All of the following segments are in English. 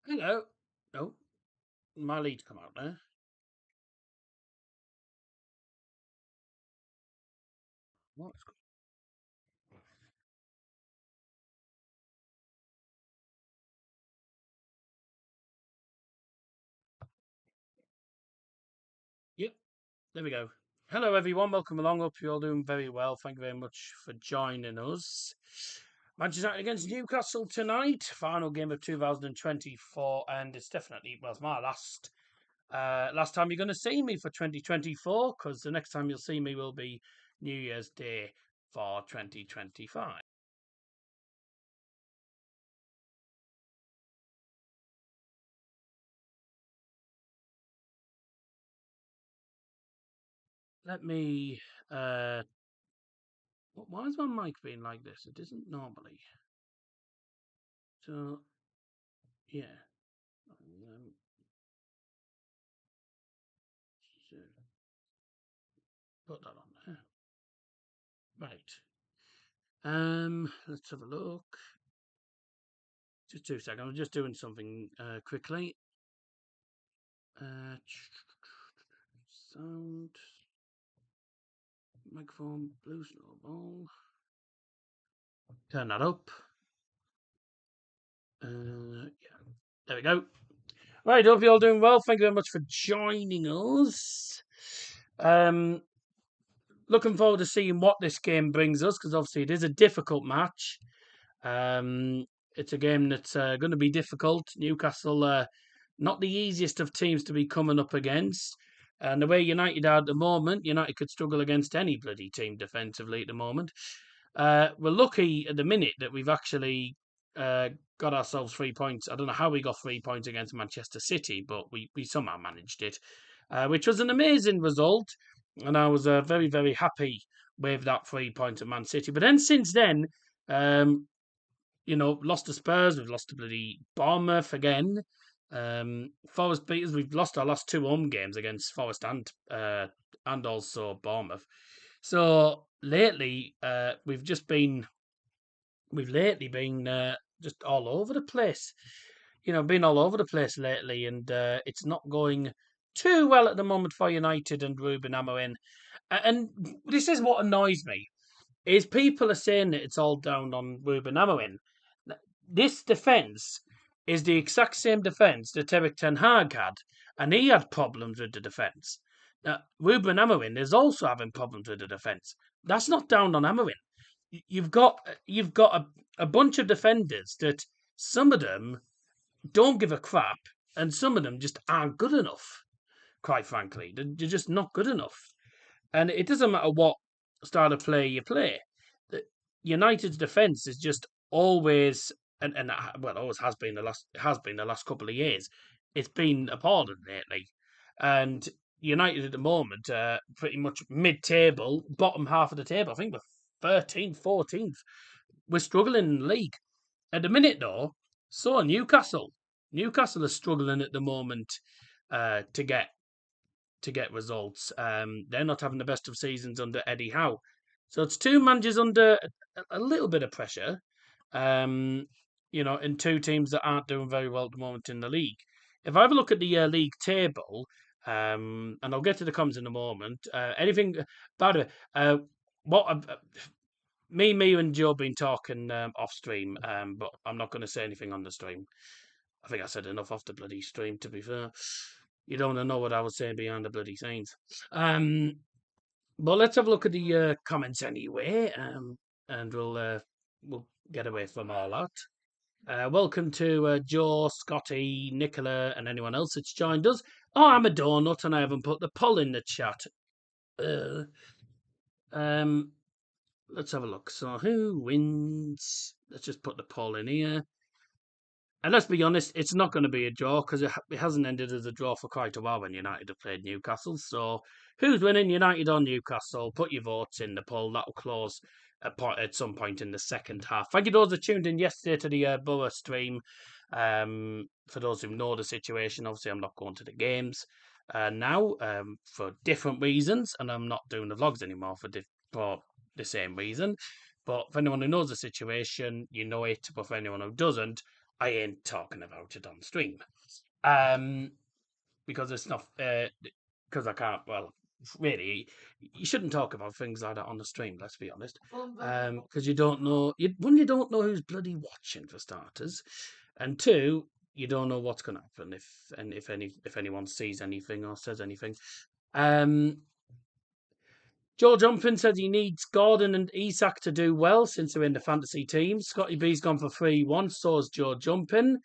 Hello. Oh, my lead come out there. What's Yep, there we go. Hello, everyone. Welcome along. Hope you're all doing very well. Thank you very much for joining us. Manchester United against Newcastle tonight. Final game of 2024, and it's definitely well, it's my last time you're going to see me for 2024, because the next time you'll see me will be New Year's Day for 2025. Let me. Why is my mic being like this? It isn't normally. So yeah. Um, so put that on there. Right. Let's have a look. Just 2 seconds. I'm just doing something quickly. Sound. Microphone. Blue snowball. Turn that up. Yeah. There we go. Right. Hope you're all doing well. Thank you very much for joining us. Looking forward to seeing what this game brings us, because obviously it is a difficult match. Um, it's a game that's going to be difficult. Newcastle, not the easiest of teams to be coming up against. And the way United are at the moment, United could struggle against any bloody team defensively at the moment. We're lucky at the minute that we've actually got ourselves 3 points. I don't know how we got 3 points against Manchester City, but we somehow managed it, which was an amazing result. And I was very, very happy with that 3 points at Man City. But then since then, um, lost to Spurs, we've lost to bloody Bournemouth again. Forest beaters, we've lost our last two home games against Forest and also Bournemouth. So lately, we've lately been just all over the place. Been all over the place lately, and it's not going too well at the moment for United and Ruben Amorim. And this is what annoys me is people are saying that it's all down on Ruben Amorim. This defence is the exact same defence that Eric Ten Hag had, and he had problems with the defence. Now, Ruben Amorim is also having problems with the defence. That's not down on Amorim. You've got a bunch of defenders that some of them don't give a crap, and some of them just aren't good enough. Quite frankly, they're just not good enough. And it doesn't matter what style of play you play. United's defence is just always and well, always has been the last couple of years. It's been appalling lately, and United at the moment, pretty much mid-table, bottom half of the table. I think we're 13th, 14th. We're struggling in the league at the minute, though. So are Newcastle. Newcastle are struggling at the moment to get results. They're not having the best of seasons under Eddie Howe. So it's two managers under a little bit of pressure, um, and two teams that aren't doing very well at the moment in the league. If I have a look at the league table, and I'll get to the comments in a moment. Anything, by the way, what me and Joe been talking off stream, but I'm not going to say anything on the stream. I think I said enough off the bloody stream, to be fair. You don't want to know what I was saying behind the bloody scenes. But let's have a look at the comments anyway, and we'll get away from all that. Welcome to Joe, Scotty, Nicola, and anyone else that's joined us. Oh, I'm a donut, and I haven't put the poll in the chat. Uh, um, let's have a look. So, who wins? Let's just put the poll in here. And let's be honest, it's not going to be a draw because it hasn't ended as a draw for quite a while when United have played Newcastle. So, who's winning, United or Newcastle? Put your votes in the poll. That'll close at some point in the second half. Thank you those that tuned in yesterday to the Borough stream. For those who know the situation, obviously I'm not going to the games now for different reasons, and I'm not doing the vlogs anymore for the same reason. But for anyone who knows the situation, you know it. But for anyone who doesn't, I ain't talking about it on stream. Because it's not because I can't. Well, really, you shouldn't talk about things like that on the stream. Let's be honest, because you don't know. You don't know who's bloody watching for starters, and two, you don't know what's going to happen if anyone sees anything or says anything. Joe Jumping said he needs Gordon and Isak to do well since they're in the fantasy team. Scotty B's gone for 3-1, so is Joe Jumping.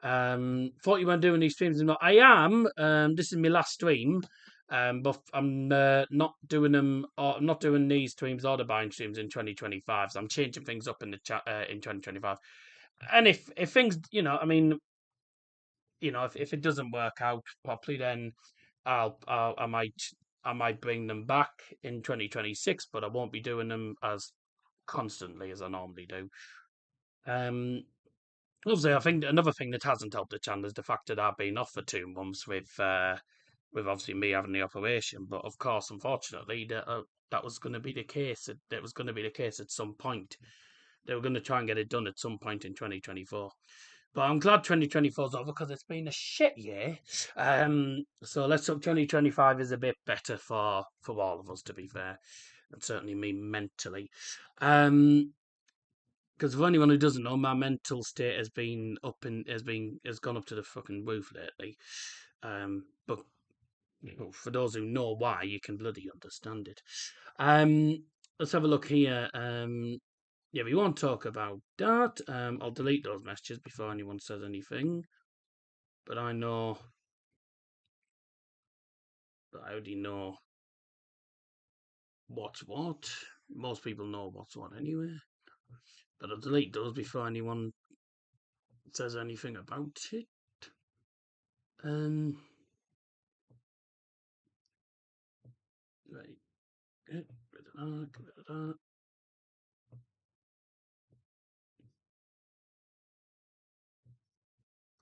Thought you weren't doing these streams. I am. This is my last stream. But I'm not doing them. Or I'm not doing these streams or the buying streams in 2025. So I'm changing things up in the chat in 2025. And if things, if it doesn't work out properly, then I might bring them back in 2026. But I won't be doing them as constantly as I normally do. Obviously, I think another thing that hasn't helped the channel is the fact that I've been off for 2 months with obviously me having the operation. But of course, unfortunately, that was going to be the case. That was going to be the case at some point. They were going to try and get it done at some point in 2024. But I'm glad 2024 is over because it's been a shit year. So let's hope 2025 is a bit better for all of us, to be fair, and certainly me mentally. Because for anyone who doesn't know, my mental state has gone up to the fucking roof lately. But for those who know why, you can bloody understand it. Let's have a look here. Yeah, we won't talk about that. I'll delete those messages before anyone says anything. But I know that I already know what's what. Most people know what's what anyway. But I'll delete those before anyone says anything about it. Right. Get rid of that, get rid of that.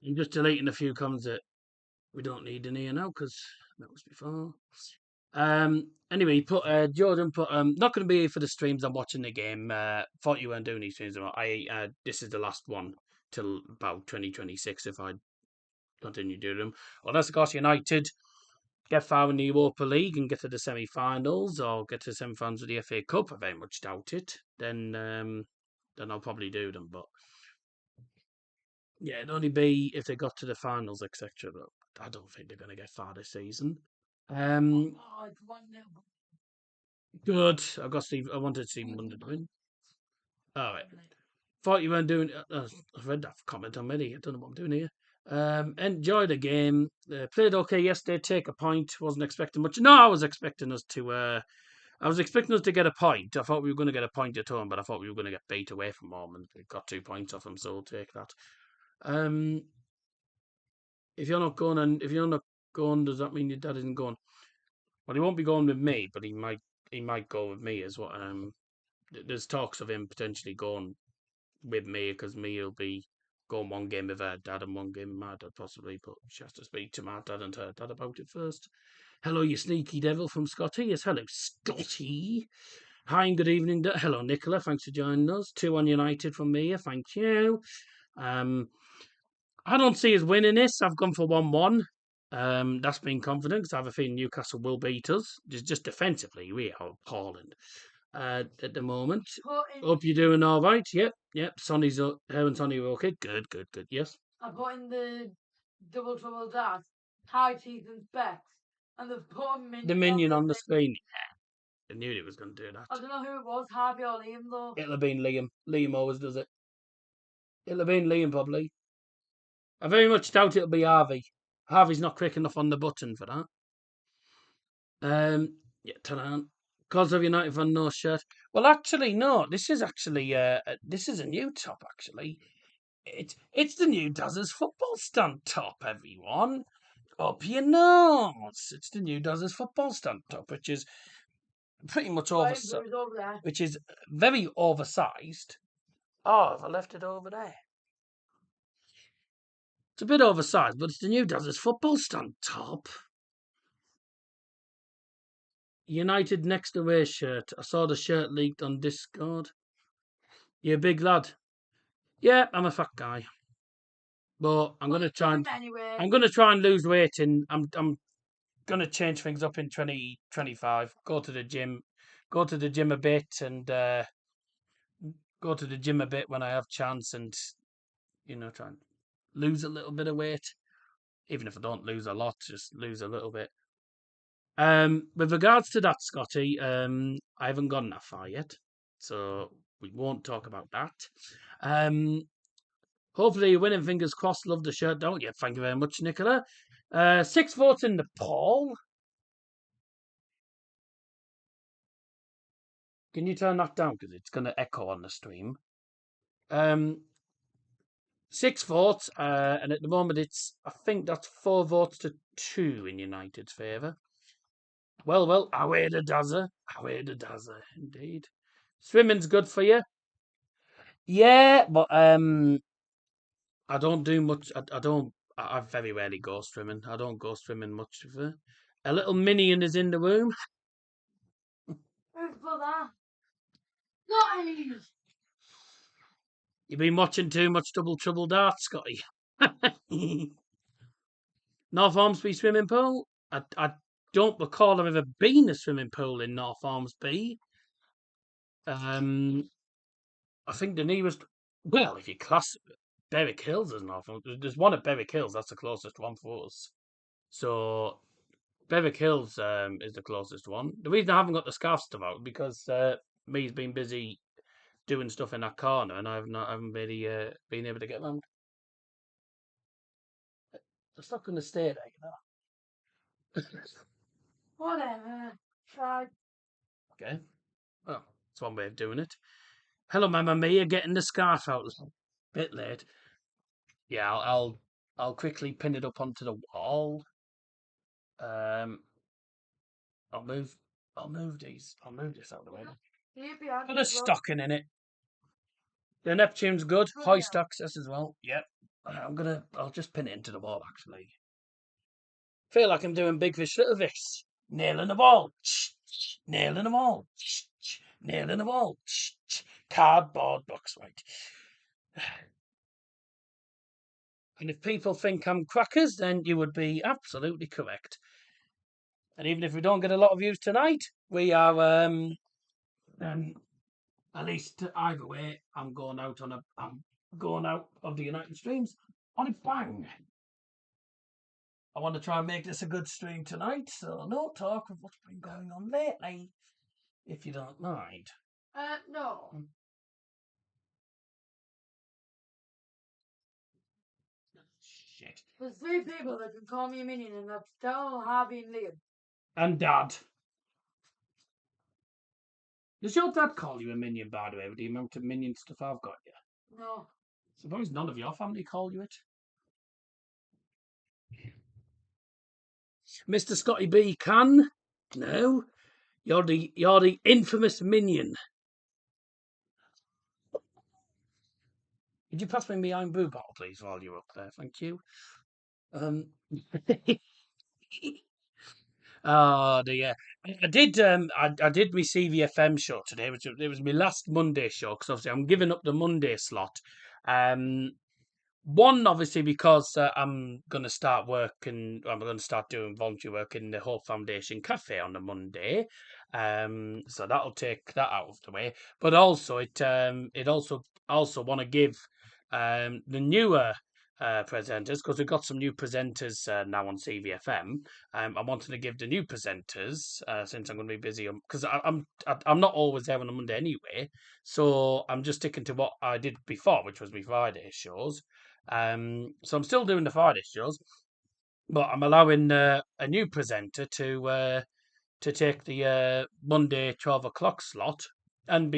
I'm just deleting a few comments that we don't need in here now because that was before. Anyway, put Jordan put not going to be here for the streams. I'm watching the game. Thought you weren't doing these streams. This is the last one till about 2026 if I continue doing them. Unless of course United get far in the Europa League and get to the semi-finals or get to the semi-finals of the FA Cup. I very much doubt it. Then I'll probably do them. But yeah, it'd only be if they got to the finals, etc. But I don't think they're going to get far this season. Good. I got Steve. I wanted Stephen Wonder to win. All right. Thought you weren't doing. I've read that comment already. I don't know what I'm doing here. Enjoy the game. Played okay yesterday. Take a point. Wasn't expecting much. No, I was expecting us to. I was expecting us to get a point. I thought we were going to get a point at home, but I thought we were going to get beat away from home, and we got 2 points off them. So we'll take that. If you're not going, does that mean your dad isn't going? Well, he won't be going with me, but he might go with me as well. There's talks of him potentially going with me because me will be going one game with her dad and one game with my dad possibly, but she has to speak to my dad and her dad about it first. Hello, you sneaky devil from Scotty. Yes, hello, Scotty. Hi and good evening. Hello, Nicola. Thanks for joining us. 2-1 United from me. Thank you. I don't see us winning this. I've gone for 1-1. That's been confident because I have a feeling Newcastle will beat us. Just defensively, we are appalling at the moment. Hope you're doing all right. Yep. Sonny's her and Sonny are okay. Good. Yes. I put in the double trouble dad, high teeth and specs, and they've put a minion The minion on the screen. I knew it was going to do that. I don't know who it was, Harvey or Liam though. It'll have been Liam. Liam always does it. It'll have been Liam probably. I very much doubt it'll be Harvey. Harvey's not quick enough on the button for that. Yeah, ta-da. Cause of United fan, no shirt. Well, actually, no. This is actually this is a new top. Actually, it's the new Dazzer's football stand top. Everyone, up your nose. It's the new Dazzer's football stand top, which is pretty much oversized. Which is very oversized. Oh, I left it over there. It's a bit oversized, but it's the new Dazzer's football stand top. United next away shirt. I saw the shirt leaked on Discord. You a big lad? Yeah, I'm a fat guy. But I'm Well, gonna try gym and anyway. I'm gonna try and lose weight in. I'm gonna change things up in 2025. Go to the gym a bit, and go to the gym a bit when I have chance, and try and lose a little bit of weight. Even if I don't lose a lot, just lose a little bit. With regards to that, Scotty, I haven't gone that far yet, so we won't talk about that. Um, Hopefully you're winning. Fingers crossed. Love the shirt, don't you? Thank you very much, Nicola. 6 votes in the poll. Can you turn that down because it's going to echo on the stream? Um, 6 votes, and at the moment I think that's 4 votes to 2 in United's favour. Well, away the Dazzer, indeed. Swimming's good for you. Yeah, but I don't do much. I don't. I very rarely go swimming. I don't go swimming much. A little minion is in the room. Who's for that? Not any. You've been watching too much Double Trouble Darts, Scotty. North Ormsby swimming pool. I don't recall I've ever been a swimming pool in North Ormsby. Um, I think the nearest. Well, if you class Berwick Hills as North Ormsby, there's one at Berwick Hills. That's the closest one for us. So Berwick Hills is the closest one. The reason I haven't got the scarf stuff out because me's been busy doing stuff in that corner, and I haven't really been able to get around. It's not going to stay there, Whatever. Try. Okay. Well, that's one way of doing it. Hello, Mamma Mia, getting the scarf out. Bit late. Yeah, I'll quickly pin it up onto the wall. Um, I'll move I'll move this out of the way. Here behind Put you a as well. stocking in it. The Neptune's good. Good, Hoist yeah. access as well. Yep. I'll just pin it into the wall actually. Feel like I'm doing big fish, little fish. Nailing the ball. Nailing the ball. Nailing the ball. Cardboard box, right. And if people think I'm crackers, then you would be absolutely correct. And even if we don't get a lot of views tonight, we are at least either way, I'm going out of the United streams on a bang. I want to try and make this a good stream tonight, so no talk of what's been going on lately, if you don't mind. No. Shit. There's 3 people that can call me a minion, and that's Dell, Harvey, and Liam. And Dad. Does your dad call you a minion, by the way, with the amount of minion stuff I've got you? No. Suppose none of your family call you it. Mr. Scotty B can? No. You're the infamous minion. Could you pass me my iron brew bottle, please, while you're up there? Thank you. Oh dear. I did I did my CVFM show today, which it was my last Monday show because obviously I'm giving up the Monday slot. Um One, obviously, because I'm going to start working, I'm going to start doing voluntary work in the Hope Foundation Cafe on a Monday. So that'll take that out of the way. But also, it also want to give the newer presenters, because we've got some new presenters now on CVFM. I wanted to give the new presenters, since I'm going to be busy, because I'm not always there on a Monday anyway. So I'm just sticking to what I did before, which was my Friday shows. So I'm still doing the Friday shows, but I'm allowing a new presenter to take the Monday 12 o'clock slot and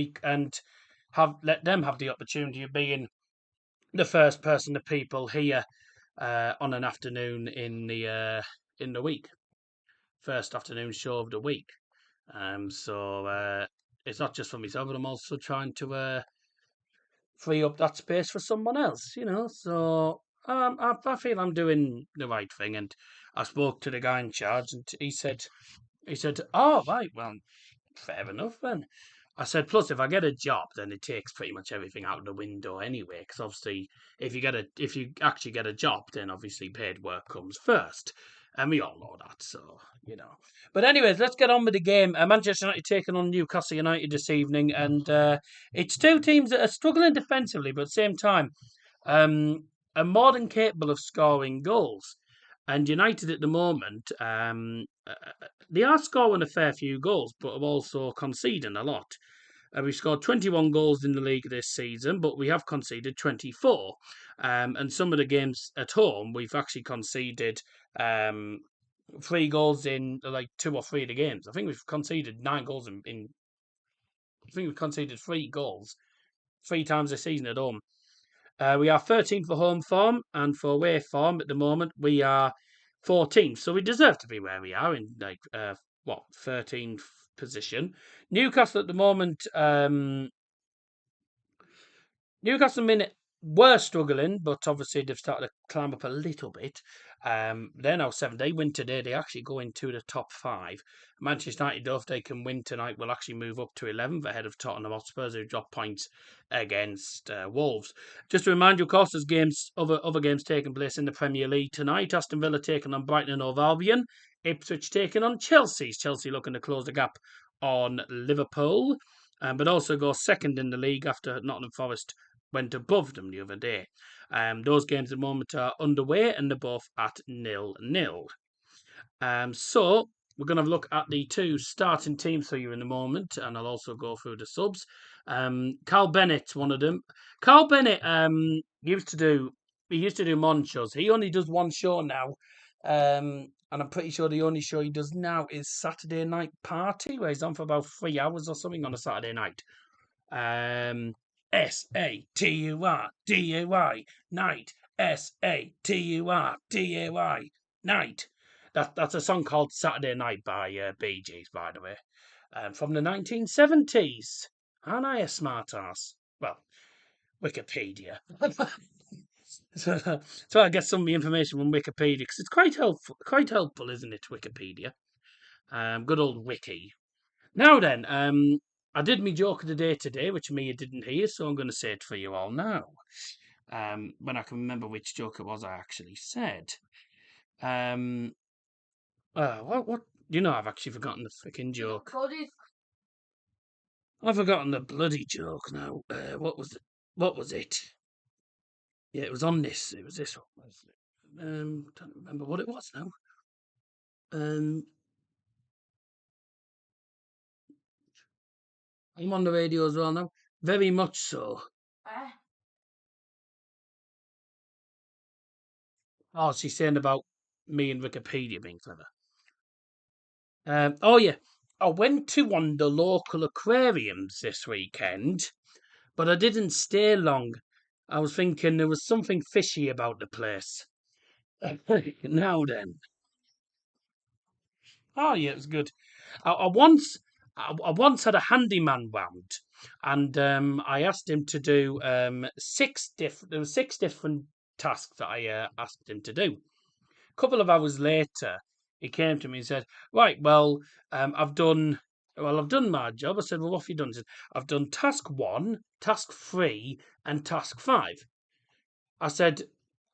have let them have the opportunity of being the first person the people hear on an afternoon in the week, first afternoon show of the week. So it's not just for myself, but I'm also trying to free up that space for someone else. So I feel I'm doing the right thing. And I spoke to the guy in charge, and he said, "Oh right, well, fair enough then. I said, plus if I get a job, then it takes pretty much everything out of the window anyway. Because obviously, if you actually get a job, then obviously paid work comes first, and we all know that. So But anyways, let's get on with the game. Manchester United taking on Newcastle United this evening, and it's two teams that are struggling defensively, but at the same time, are more than capable of scoring goals. And United at the moment, they are scoring a fair few goals, but are also conceding a lot. We've scored 21 goals in the league this season, but we have conceded 24. And some of the games at home, we've actually conceded 3 goals in like 2 or 3 of the games. I think we've conceded 9 goals in I think we've conceded 3 goals 3 times this season at home. We are 13th for home form, and for away form at the moment, we are 14th. So we deserve to be where we are in 13th position. Newcastle at the moment, Newcastle minute were struggling, but obviously they've started to climb up a little bit. They're now 7th. They win today, they actually go into the top 5. Manchester United, though, if they can win tonight, will actually move up to 11th ahead of Tottenham Hotspur, who drop points against Wolves. Just to remind you, of course, there's other games taking place in the Premier League tonight. Aston Villa taking on Brighton and Hove Albion. Ipswich taking on Chelsea. Chelsea looking to close the gap on Liverpool, but also go second in the league after Nottingham Forest went above them the other day. Those games at the moment are underway and they're both at 0-0. So we're going to have a look at the 2 starting teams for you in a moment, and I'll also go through the subs. Carl Bennett's one of them. Carl Bennett used to do morning shows. He only does one show now, and I'm pretty sure the only show he does now is Saturday Night Party, where he's on for about 3 hours or something on a Saturday night. Saturday night. Saturday night. That's a song called Saturday Night by Bee Gees, by the way, from the 1970s. Aren't I a smart ass? Well, Wikipedia. so I get some of the information from Wikipedia because it's quite helpful. Quite helpful, isn't it? Wikipedia. Good old wiki. Now then, I did me joke of the day today, which Mia didn't hear, so I'm going to say it for you all now. When I can remember which joke it was I actually said. What? I've actually forgotten the freaking joke. I've forgotten the bloody joke now. What was it? What was it? Yeah, it was on this. It was this one. Don't remember what it was now. I'm on the radio as well now. Very much so. Oh, she's saying about me and Wikipedia being clever. Oh yeah, I went to one of the local aquariums this weekend, but I didn't stay long. I was thinking there was something fishy about the place. Now then. Oh yeah, it was good. I once had a handyman round, and I asked him to do there were 6 different tasks that I asked him to do. A couple of hours later, he came to me and said, "Right, well, I've done my job." I said, "Well, what have you done?" He said, "I've done task 1, task 3, and task 5." I said,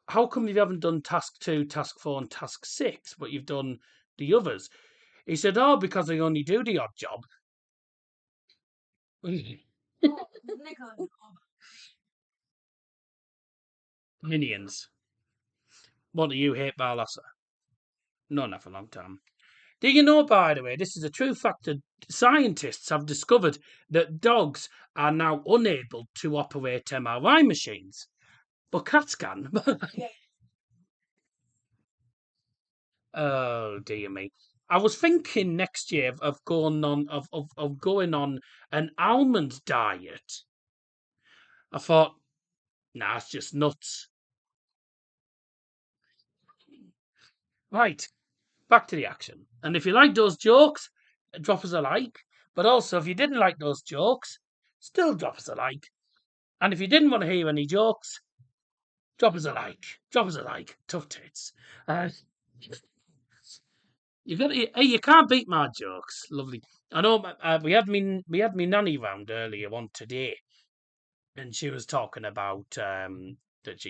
"How come you haven't done task 2, task 4, and task 6, but you've done the others?" He said, "Oh, because I only do the odd job." Minions. What do you hate, Barlasser? No, not for a long time. Do you know, by the way, this is a true fact that scientists have discovered that dogs are now unable to operate MRI machines, but cats can. Oh dear me! I was thinking next year of going on an almond diet. I thought, nah, it's just nuts. Right, back to the action. And if you like those jokes, drop us a like. But also, if you didn't like those jokes, still drop us a like. And if you didn't want to hear any jokes, drop us a like. Drop us a like. Tough tits. Uh, you can't beat my jokes. Lovely. I know we had me nanny round earlier on today, and she was talking about that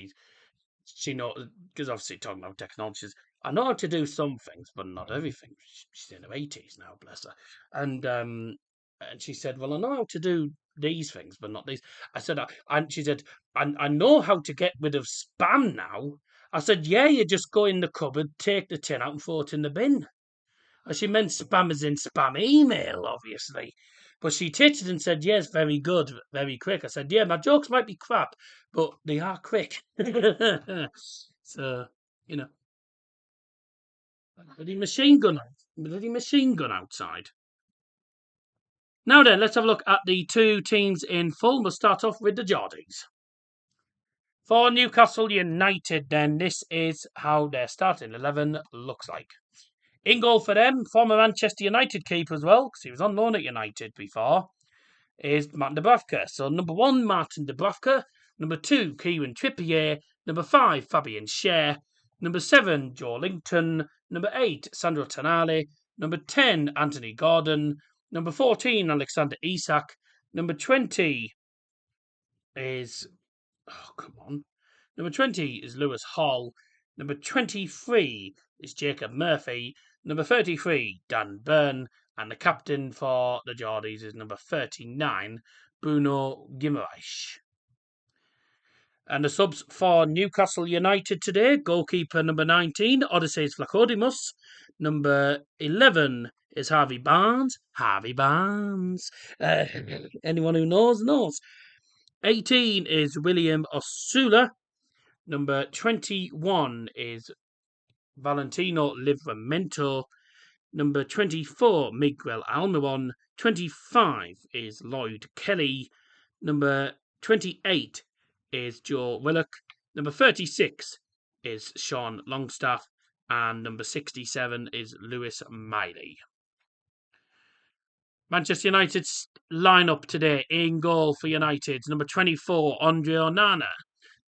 she know because obviously talking about technology. She says, I know how to do some things, but not everything. She's in her 80s now, bless her, and she said, well, I know how to do these things, but not these. I said, and she said, I know how to get rid of spam now. I said, yeah, you just go in the cupboard, take the tin out, and throw it in the bin. She meant spam as in spam email, obviously. But she tittered and said, yes, very good, very quick. I said, yeah, my jokes might be crap, but they are quick. So, you know, bloody machine gun outside. Now then, let's have a look at the two teams in full. We'll start off with the Geordies. For Newcastle United, then, this is how their starting 11 looks like. In goal for them, former Manchester United keeper as well, because he was on loan at United before, is Martin Dubravka. So number 1, Martin Dubravka. Number 2, Kieran Trippier. Number 5, Fabian Schär. Number 7, Joe Linton. Number 8, Sandro Tonali. Number 10, Anthony Gordon. Number 14, Alexander Isak. Number 20 is... Oh, come on. Number 20 is Lewis Hall. Number 23 is Jacob Murphy. Number 33, Dan Burn. And the captain for the Geordies is number 39, Bruno Guimaraes. And the subs for Newcastle United today, goalkeeper number 19, Odysseus Vlachodimos. Number 11 is Harvey Barnes. Harvey Barnes. Anyone who knows, knows. 18 is William Osula. Number 21 is Valentino Livramento. Number 24, Miguel Almiron. 25 is Lloyd Kelly. Number 28 is Joe Willock. Number 36 is Sean Longstaff. And number 67 is Lewis Miley. Manchester United's lineup today in goal for United. Number 24, Andre Onana.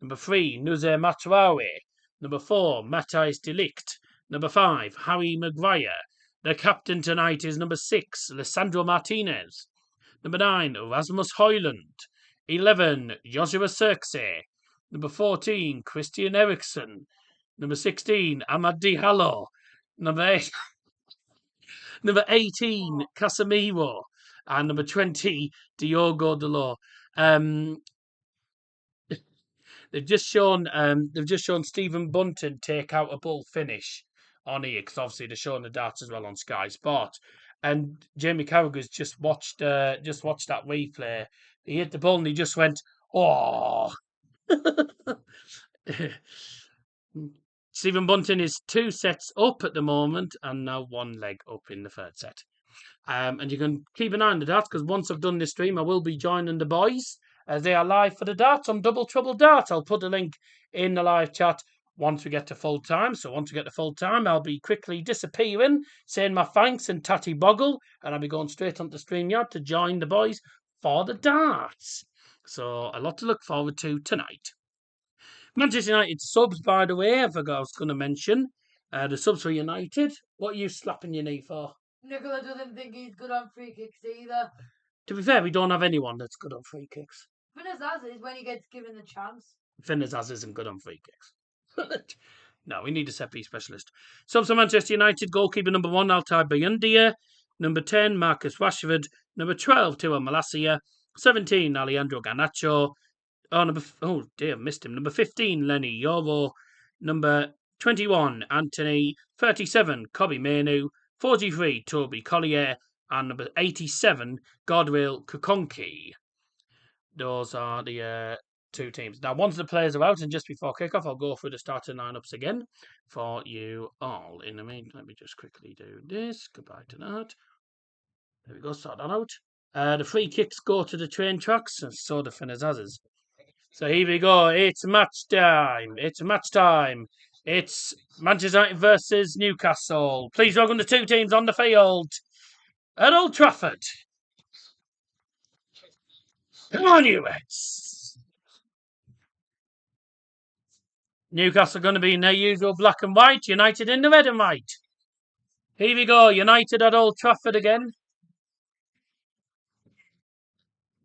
Number 3, Nuzer Matraoui. Number 4, Matthijs de Ligt. Number 5, Harry Maguire. The captain tonight is number 6, Lissandro Martinez. Number 9, Rasmus Højlund. 11, Joshua Zirkzee. Number 14, Christian Eriksen. Number 16, Amad Diallo. Number 18, Casemiro. And number 20, Diogo Dalot. They've just shown Stephen Bunton take out a bull finish on here because obviously they're showing the darts as well on Sky Sports. And Jamie Carragher's just watched that replay. He hit the ball and he just went, oh. Stephen Bunton is 2 sets up at the moment and now 1 leg up in the third set. And you can keep an eye on the darts because once I've done this stream, I will be joining the boys as they are live for the darts on Double Trouble Darts. I'll put a link in the live chat once we get to full time. So once we get to full time, I'll be quickly disappearing, saying my thanks and tatty boggle, and I'll be going straight onto StreamYard to join the boys for the darts. So a lot to look forward to tonight. Manchester United subs, by the way, I forgot I was going to mention. The subs for United. What are you slapping your knee for? Nicola doesn't think he's good on free kicks either. To be fair, we don't have anyone that's good on free kicks. Dazzer is when he gets given the chance. Dazzer isn't good on free kicks. No, we need a set piece specialist. Subs for Manchester United, goalkeeper number 1, Altay Bayundia. Number 10, Marcus Rashford. Number 12, Tua Malacia. 17, Alejandro Garnacho. Missed him. Number 15, Lenny Yoro. Number 21, Anthony. 37, Kobe Mainu. 43, Toby Collier. And number 87, Godwill Kukonki. Those are the 2 teams. Now, once the players are out and just before kickoff, I'll go through the starting lineups again for you all. In a minute, let me just quickly do this. Goodbye to that. There we go, sort that out. The free kicks go to the train tracks, and so the Finazazes. So here we go. It's match time. It's Manchester United versus Newcastle. Please welcome the 2 teams on the field at Old Trafford. Come on, you Reds. Newcastle going to be in their usual black and white. United in the red and white. Here we go. United at Old Trafford again.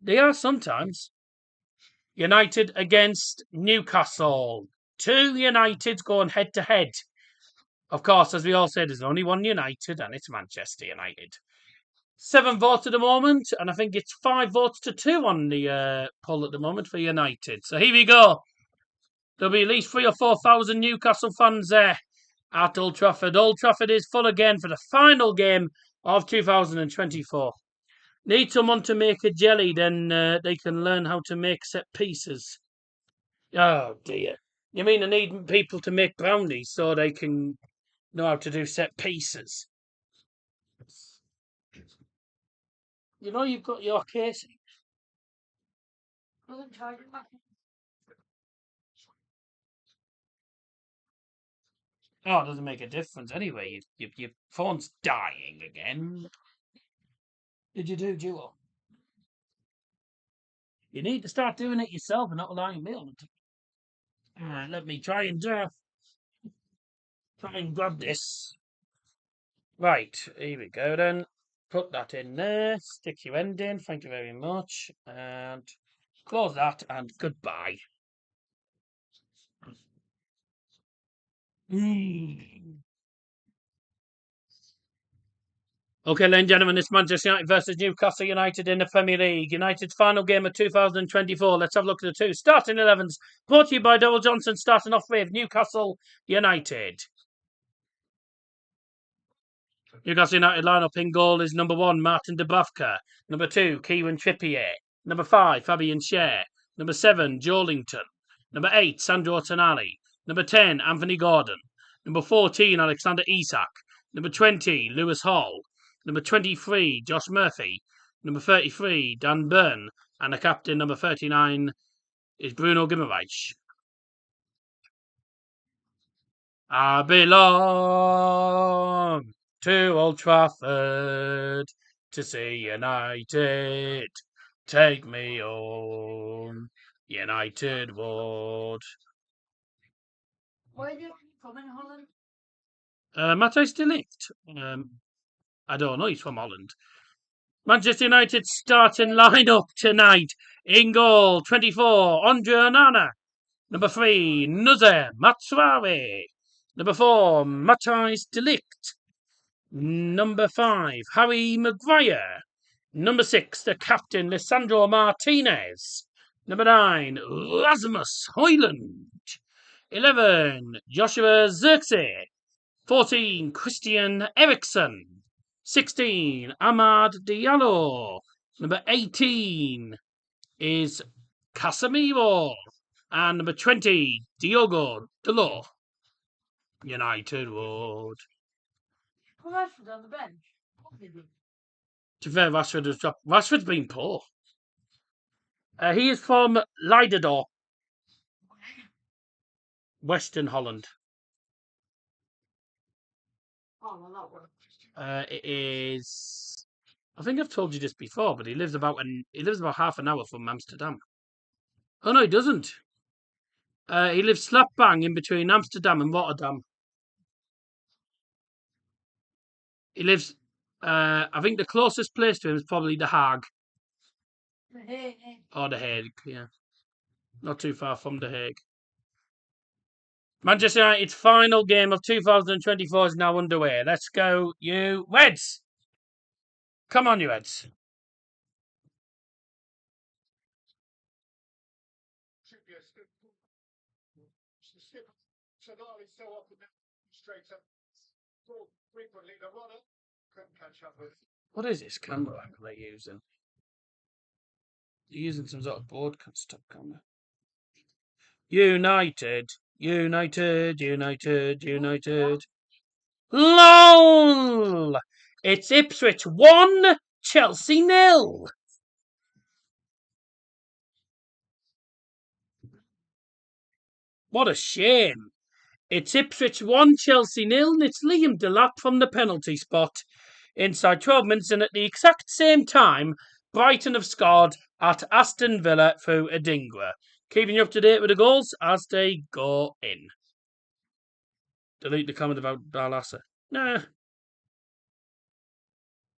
They are sometimes. United against Newcastle. Two Uniteds going head to head. Of course, as we all said, there's only one United, and it's Manchester United. 7 votes at the moment, and I think it's 5 votes to 2 on the poll at the moment for United. So here we go. There'll be at least 3 or 4,000 Newcastle fans there at Old Trafford. Old Trafford is full again for the final game of 2024. Need someone to make a jelly, then they can learn how to make set pieces. Oh dear. You mean I need people to make brownies so they can know how to do set pieces? You know you've got your casing. Doesn't charge it back. Oh, it doesn't make a difference anyway. Your phone's dying again. Did you do Duo? You need to start doing it yourself and not allowing me on it. Let me try and grab this. Right, here we go then. Put that in there. Stick your end in. Thank you very much. And close that and goodbye. Okay, ladies and gentlemen, it's Manchester United versus Newcastle United in the Premier League. United's final game of 2024. Let's have a look at the two starting 11s. Brought to you by Double Johnson, starting off with Newcastle United. Newcastle United lineup in goal is number 1, Martin Dubravka. Number 2, Kieran Trippier. Number 5, Fabian Schär. Number 7, Joelinton. Number 8, Sandro Tonali. Number 10, Anthony Gordon. Number 14, Alexander Isak. Number 20, Lewis Hall. Number 23, Josh Murphy. Number 33, Dan Burn. And the captain, number 39, is Bruno Guimaraes. I belong to Old Trafford to see United. Take me home, United Ward. Where do you from in Holland? Matthijs de Ligt. I don't know, he's from Holland. Manchester United starting lineup tonight. In goal, 24, Andre Onana. Number 3, Nuzzer Matsurawe. Number 4, Matthijs de Ligt. Number 5, Harry Maguire. Number 6, the captain, Lisandro Martinez. Number 9, Rasmus Højlund. 11, Joshua Zirkzee. 14, Christian Eriksen. 16, Ahmad Diallo. Number 18 is Casemiro. And number 20, Diogo Dalot. United Road. Put Rashford on the bench. To be fair, Rashford has dropped. Rashford's been poor. He is from Leiderdorp, Western Holland. Oh, well, that works. It is. I think I've told you this before, but he lives about half an hour from Amsterdam. Oh no, he doesn't. He lives slap bang in between Amsterdam and Rotterdam. He lives. I think the closest place to him is probably The Hague or The Hague. Yeah, not too far from The Hague. Manchester United's final game of 2024 is now underway. Let's go, you Reds! Come on, you Reds. What is this camera they're using? They're using some sort of broadcast camera. United, United, United, United. LOL! It's Ipswich 1, Chelsea 0. What a shame. It's Ipswich 1, Chelsea 0, and it's Liam Delap from the penalty spot. Inside 12 minutes, and at the exact same time, Brighton have scored at Aston Villa through Adingra. Keeping you up to date with the goals as they go in. Delete the comment about Barlassa. Nah.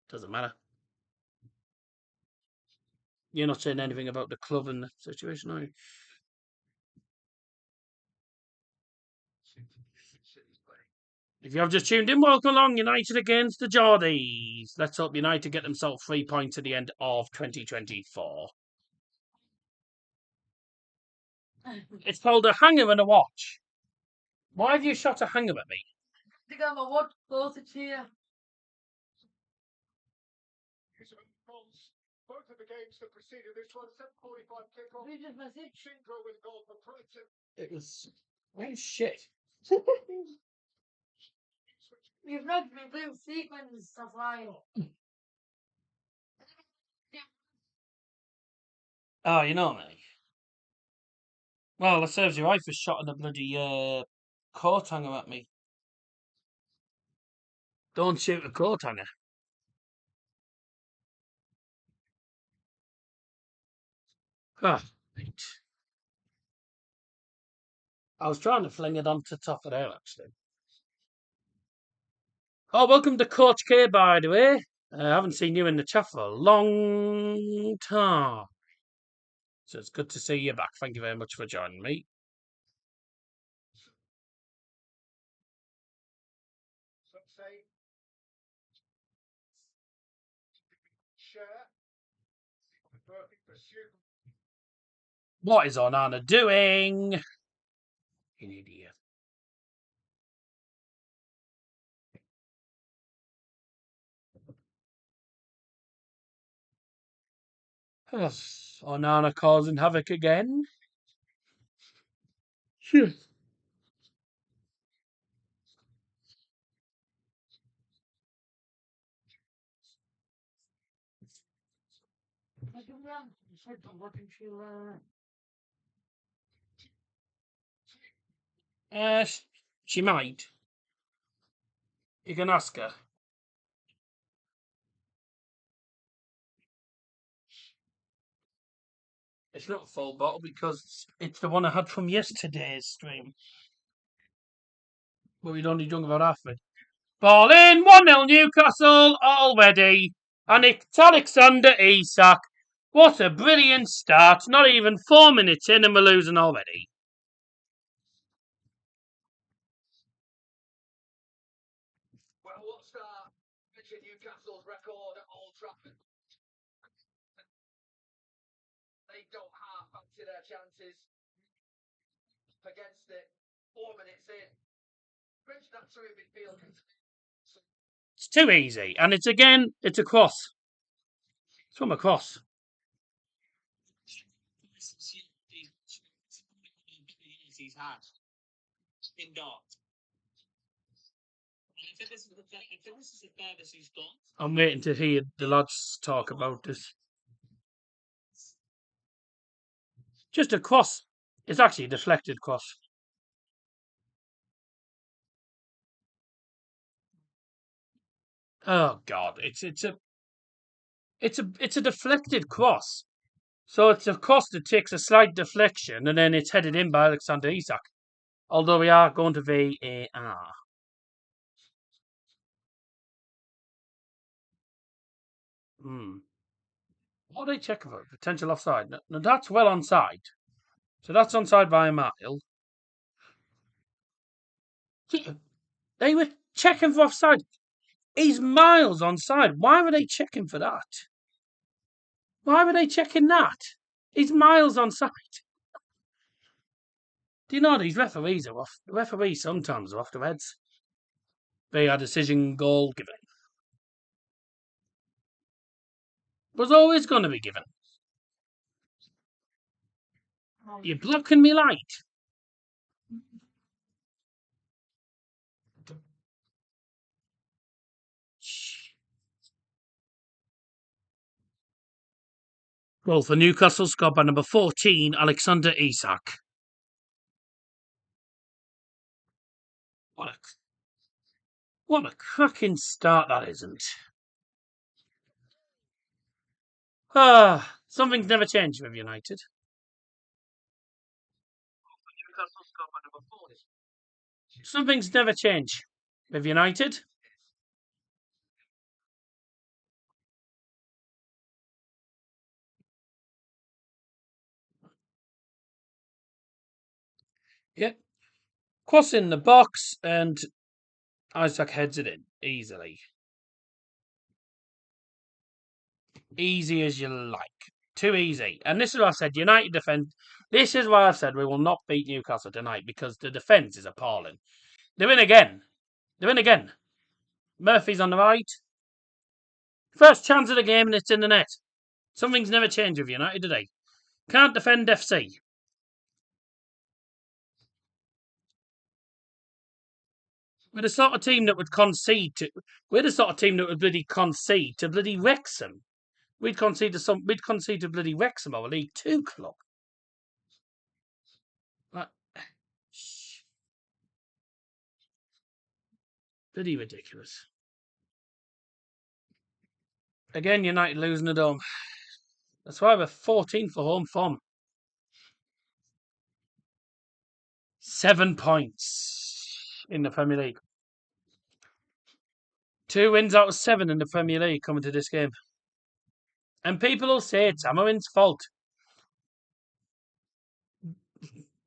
Doesn't matter. You're not saying anything about the club and the situation, are you? If you have just tuned in, welcome along. United against the Geordies. Let's hope United get themselves 3 points at the end of 2024. It's called a hanger and a watch. Why have you shot a hanger at me? I think I'm a watch closer to you. Both of the games that preceded this one, 7:45 kickoff. Who just messaged? Shindra with goal for Brighton. It was. Oh, shit. You've not been blue sequins and stuff like that. Oh, you know me. Well, that serves you right for shotting a bloody coat hanger at me. Don't shoot a coat hanger. Ah, right. I was trying to fling it onto top of there, actually. Oh, welcome to Coach K, by the way. I haven't seen you in the chat for a long time. So it's good to see you back. Thank you very much for joining me. Some say share. The perfect pursuit. What is Onana doing? An idiot. Onana causing havoc again. Shit. She might. You can ask her. It's not a full bottle because it's the one I had from yesterday's stream. But we'd only drunk about half of it. Ball in, 1-0 Newcastle already. And it's Alexander Isak. What a brilliant start. Not even 4 minutes in and we're losing already. Well, what's Newcastle's record at Old Trafford? They don't half fancy their chances against it. 4 minutes in. Bridge that through midfield. It's too easy. And it's a cross. It's from a cross. He's had indoors. If this is the furthest he's gone. I'm waiting to hear the lads talk about this. Just a cross. It's actually a deflected cross. Oh God! It's a deflected cross. So it's a cross that takes a slight deflection and then it's headed in by Alexander Isak. Although we are going to VAR. What are they checking for? Potential offside. No, that's well onside. So that's onside by a mile. They were checking for offside. He's miles onside. Why were they checking for that? Why were they checking that? He's miles onside. Do you know these referees are off? The referees sometimes are off their heads. VAR decision goal given. Was always going to be given. You're blocking me light. Goal for Newcastle, scored by number 14, Alexander Isak. What a cracking start that isn't. Something's never changed with United. Something's never changed with United. Yep. Cross in the box, and Isaac heads it in easily. Easy as you like. Too easy. And this is what I said. United defence. This is why I've said we will not beat Newcastle tonight because the defence is appalling. They win again. They win again. Murphy's on the right. First chance of the game and it's in the net. Something's never changed with United today. Can't defend FC. We're the sort of team that would concede to. We're the sort of team that would bloody concede to bloody Wrexham. We'd concede to bloody Wrexham, our League Two club. Like, bloody ridiculous. Again, United losing at home. That's why we're 14 for home form. 7 points in the Premier League. 2 wins out of 7 in the Premier League coming to this game. And people will say it's Amarin's fault.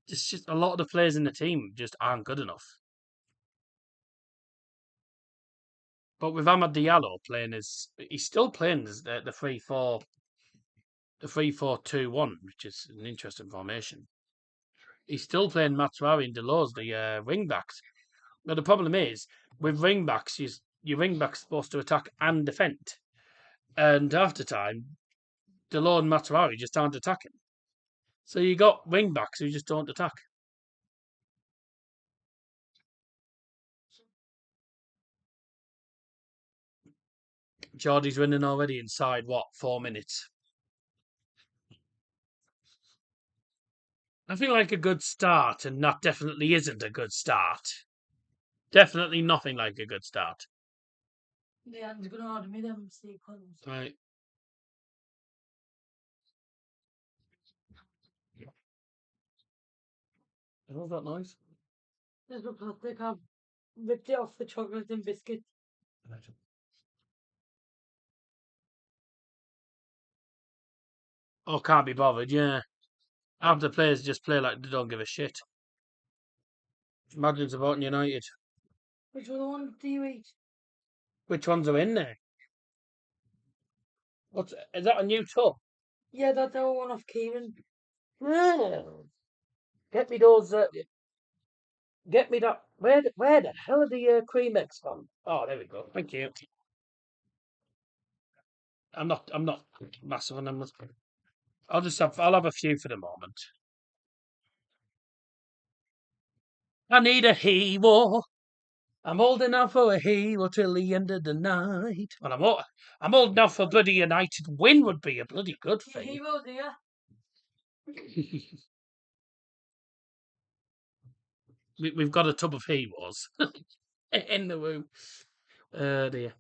It's just a lot of the players in the team just aren't good enough. But with Amad Diallo playing he's still playing as the 3-4, the 3-4-2-1, which is an interesting formation. He's still playing Matsuari and Delors, the wing backs. But the problem is with wing backs, your wing back's supposed to attack and defend, and half the time, Delors and Matsuari just aren't attacking. So you got wing backs who just don't attack. Geordie's winning already inside, 4 minutes? I feel like a good start, and that definitely isn't a good start. Definitely nothing like a good start. Yeah, I'm going to order me them sequins. Right. What was that noise? There's no plastic. I've ripped it off the chocolate and biscuit. Oh, can't be bothered, yeah. Half the players just play like they don't give a shit. Imagine supporting United. Which other one do you eat? Which ones are in there? Is that a new tub? Yeah, that's our one off Kieran. Get me those. Get me that. Where the hell are the cream eggs from? Oh, there we go. Thank you. I'm not massive on them. I'll have a few for the moment. I need a hero. I'm old enough for a hero till the end of the night. Well, I'm old enough for bloody United win would be a bloody good Your thing. hero, dear. We've got a tub of heroes in the room. Dear.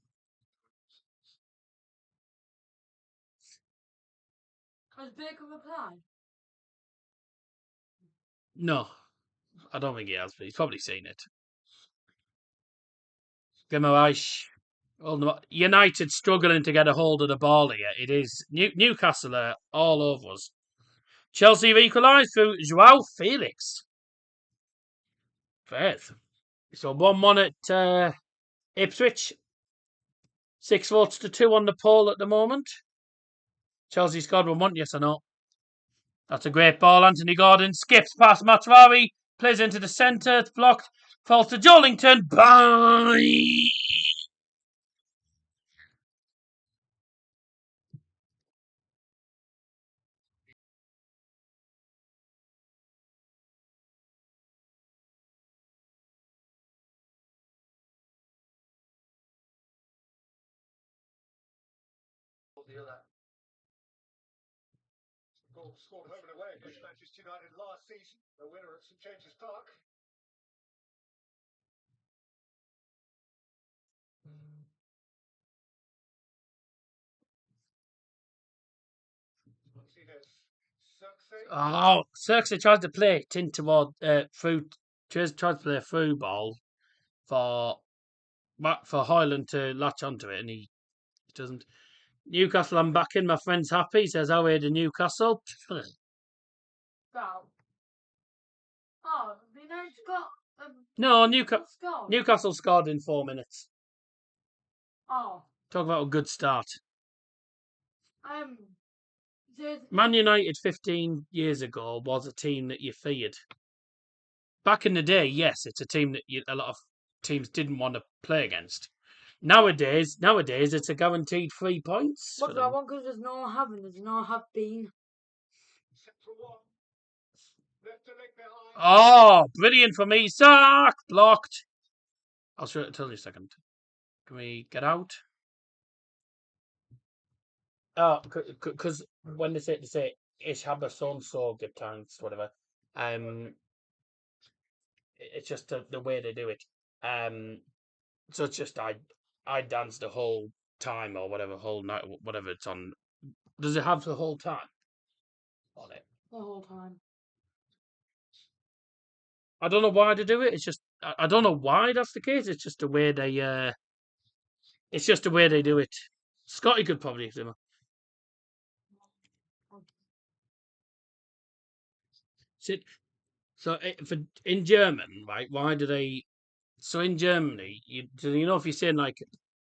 Has Bacon replied? No, I don't think he has, but he's probably seen it. Guimaraes. United struggling to get a hold of the ball here. It is Newcastle are all over us. Chelsea have equalised through Joao Felix. Faith. So 1-1 at Ipswich. 6 votes to 2 on the poll at the moment. Chelsea scored 1-1, yes or no? That's a great ball. Anthony Gordon skips past Matswari, plays into the centre, it's blocked, falls to Jollington. Bye! The other goal scored home and away against Manchester United last season, the winner at St James's Park. Oh, Cirksey tries to play it in toward tries to play a through ball for Hoyland to latch onto it, and he doesn't. Newcastle, I'm back in. My friend's happy. He says, away to Newcastle. Foul. Oh, the United got No, scored. Newcastle scored in 4 minutes. Oh, Talk about a good start. there's Man United 15 years ago was a team that you feared. Back in the day, yes, it's a team that a lot of teams didn't want to play against. Nowadays, it's a guaranteed 3 points. what's that one? Because there's no have been. Central one. Left a leg behind. Oh, brilliant from Isak! Blocked. I'll tell you in a second. Can we get out? Oh, because when they say ish have a so and so good times, whatever. It's just the way they do it. So it's just I dance the whole time or whatever, whole night, whatever it's on. Does it have the whole time on it? The whole time. I don't know why they do it. It's just I don't know why that's the case. It's just the way they it's just the way they do it. Scotty could probably do it. So for in German, right? Why do they? So in Germany, you know if you're saying like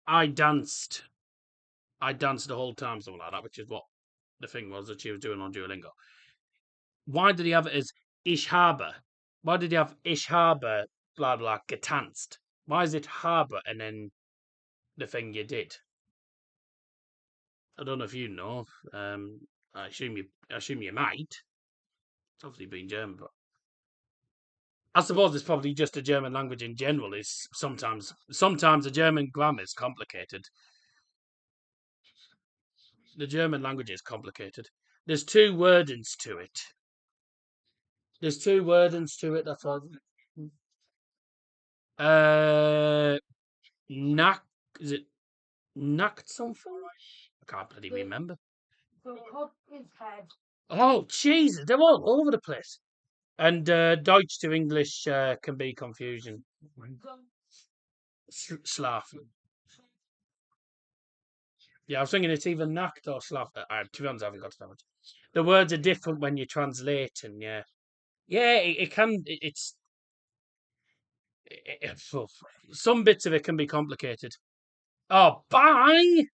I danced the whole time, something like that, which is what the thing was that she was doing on Duolingo. Why did he have it as Ich habe? Why did he have Ich habe blah blah getanzt? Why is it habe and then the thing you did? I don't know if you know. I assume you might. It's obviously been German, but I suppose it's probably just the German language in general is sometimes the German grammar is complicated. The German language is complicated. There's two wordings to it. That's all. Knack. Is it knacked something? I can't bloody remember. So cut his head. Oh, Jesus, they're all over the place. And Deutsch to English can be confusion. Slav. Yeah, I was thinking it's either knacked or slav. To be honest, I haven't got to that much. The words are different when you translate, and yeah. Yeah, it can. Some bits of it can be complicated. Oh, bang!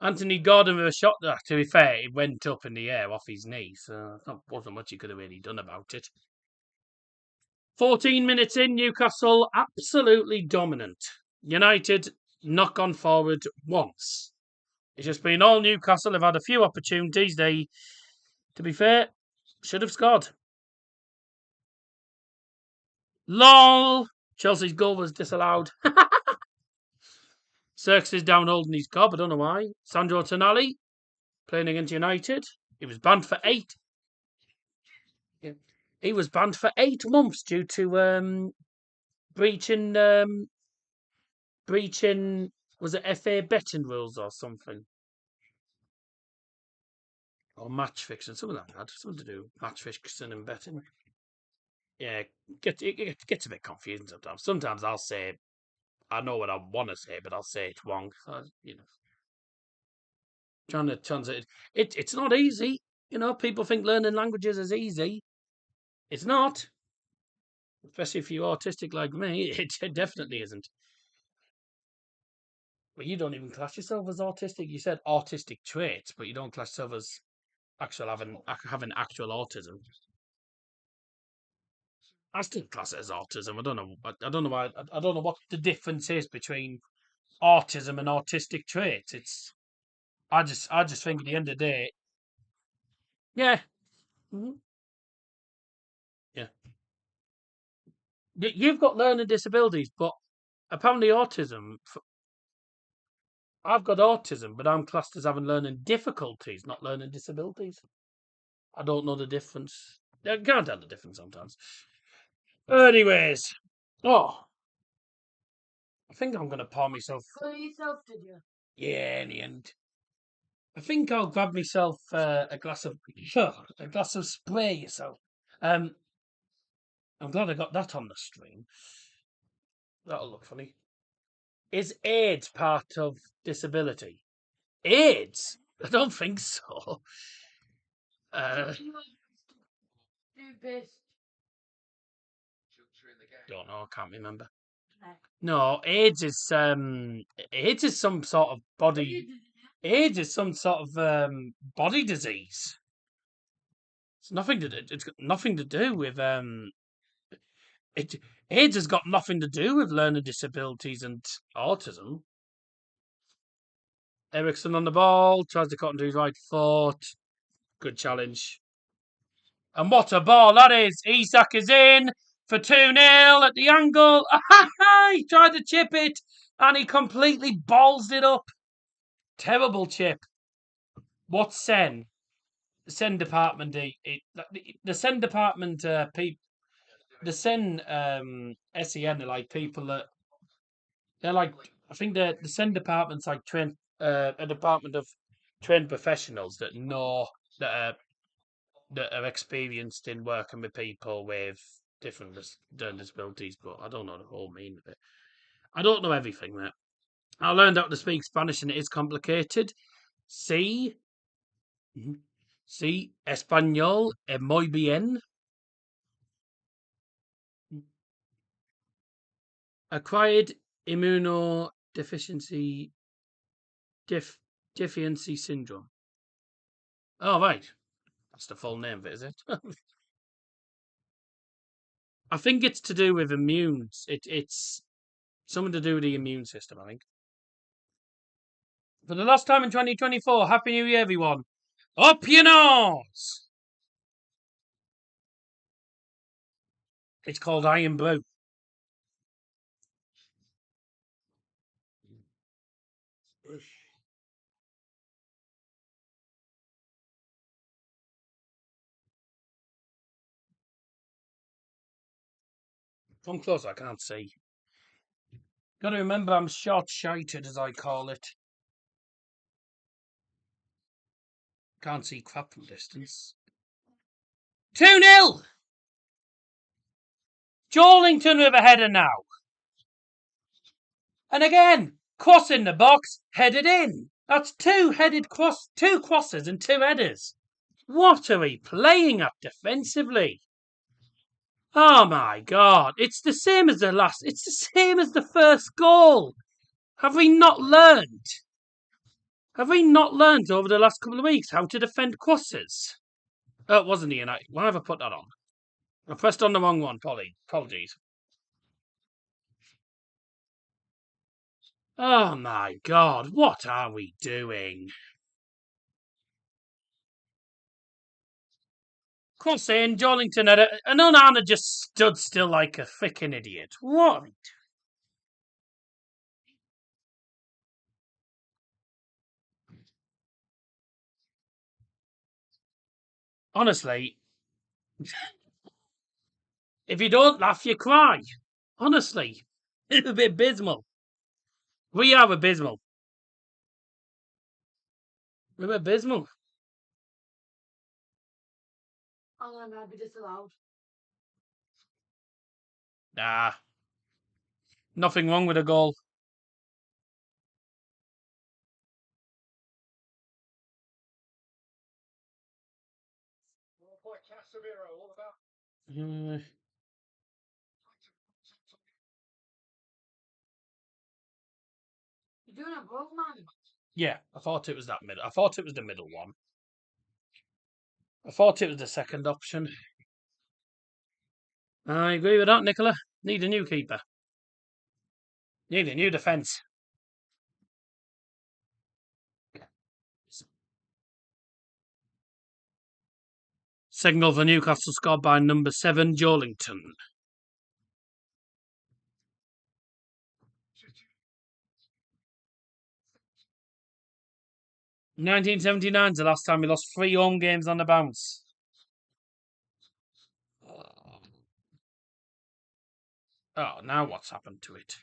Anthony Gordon with a shot there. To be fair, it went up in the air off his knee, so there wasn't much he could have really done about it. 14 minutes in, Newcastle absolutely dominant. United not gone forward once. It's just been all Newcastle. Have had a few opportunities. They, to be fair, should have scored. LOL! Chelsea's goal was disallowed. Cirks is down holding his gob. I don't know why. Sandro Tonali playing against United. He was banned for 8. Yeah. He was banned for 8 months due to breaching was it FA betting rules or something? Or match fixing, something like that. Something to do with match fixing and betting. Yeah, it gets a bit confusing sometimes. Sometimes I'll say I know what I want to say, but I'll say it wrong. Trying to translate it's not easy. People think learning languages is easy. It's not. Especially if you're autistic like me, it definitely isn't. Well, you don't even class yourself as autistic. You said autistic traits, but you don't class yourself as having actual autism. I still class it as autism. I don't know. I don't know why. I don't know what the difference is between autism and autistic traits. I just think at the end of the day, yeah, mhm, yeah. You've got learning disabilities, but apparently autism. I've got autism, but I'm classed as having learning difficulties, not learning disabilities. I don't know the difference. I can't tell the difference sometimes. Anyways, oh, I think I'm gonna pour myself. For yourself, did you? Yeah, in the end. I think I'll grab myself a glass of spray. Yourself. I'm glad I got that on the stream. That'll look funny. Is AIDS part of disability? AIDS? I don't think so. Do best. Don't know. I can't remember. Neck. No, AIDS is some sort of body. AIDS is some sort of body disease. It's nothing to do. It's got nothing to do with it. AIDS has got nothing to do with learning disabilities and autism. Ericsson on the ball, tries to cut into his right foot. Good challenge. And what a ball that is! Isak is in for 2-0 at the angle. He tried to chip it and he completely balls it up. Terrible chip. What's Sen? The Sen department, the Sen department people, the Sen SEN are like people that they're like. I think the Sen department's like a department of trained professionals that know that are experienced in working with people with different learning disabilities, but I don't know the whole meaning of it. I don't know everything, mate. I learned how to speak Spanish and it is complicated. Sí, sí, español es muy bien. Acquired immunodeficiency deficiency syndrome. Oh, right. That's the full name of it, is it? I think it's to do with immunes. It's something to do with the immune system, I think. For the last time in 2024, Happy New Year, everyone. Up your nose! It's called Iron Blue. Come close, I can't see. Gotta remember I'm short-sighted, as I call it. Can't see crap from distance. 2-0! Jorlington with a header now. And again, cross in the box, headed in. That's two crosses and two headers. What are we playing at defensively? Oh my God. It's the same as it's the same as the first goal. Have we not learned? Have we not learned over the last couple of weeks how to defend crosses? Oh, it wasn't the United. Why have I put that on? I pressed on the wrong one, Polly. Apologies. Oh my God, what are we doing? Cross in, Jollington had and Onana just stood still like a freaking idiot. What? Honestly, if you don't laugh, you cry. Honestly, it's a bit abysmal. We are abysmal. We're abysmal. I'm gonna be disallowed. Nah, nothing wrong with a goal. Casemiro, all about. You're doing a broke man. Yeah, I thought it was that middle. I thought it was the middle one. I thought it was the second option. I agree with that, Nicola. Need a new keeper. Need a new defence. Signal for Newcastle scored by number 7, Jorlington. 1979 is the last time we lost 3 home games on the bounce. Oh, now what's happened to it?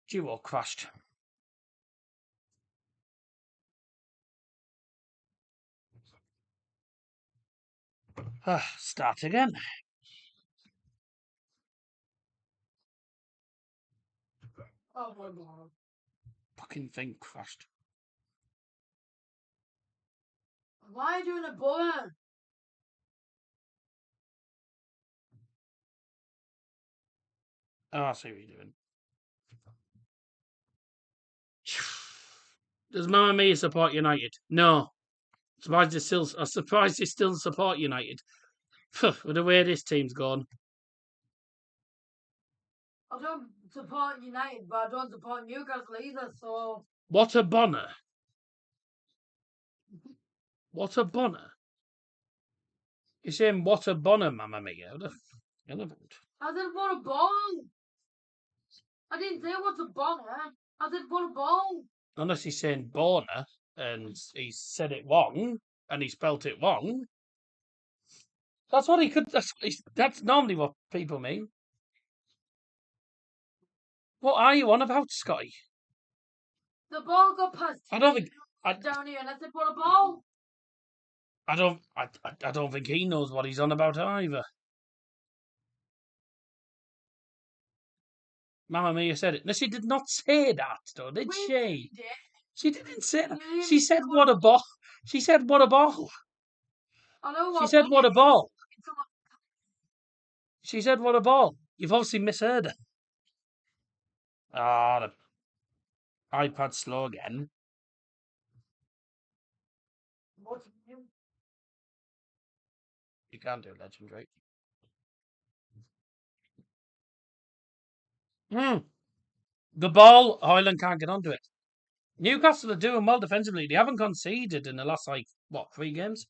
Duo crashed. Start again. Oh my God. Fucking thing crashed. Why are you doing a boy? Oh, I see what you're doing. Does Mamma Mia support United? No. I'm surprised they still support United. With the way this team's gone. I don't support United, but I don't support Newcastle either, so... What a bonner. What a bonner. You're saying what a bonner, Mamma Mia? Relevant. I said, what a ball! I didn't say what a bonner. I said, what a ball! Unless he's saying Borner and he said it wrong and he spelt it wrong. That's what he could. That's normally what people mean. What are you on about, Scotty? The ball got past I don't think. down here, and I said, what a ball! I don't think he knows what he's on about either. Mamma Mia said it. No, she did not say that, though, did she? Did. She didn't say that. You She said, "What a ball." She said, "What a ball." I know what She said, "What a ball." It's a- She said, "What a ball." You've obviously misheard her. Ah, the iPad's slow again. You can't do legendary. The ball, Hoyland can't get onto it. Newcastle are doing well defensively. They haven't conceded in the last, 3 games?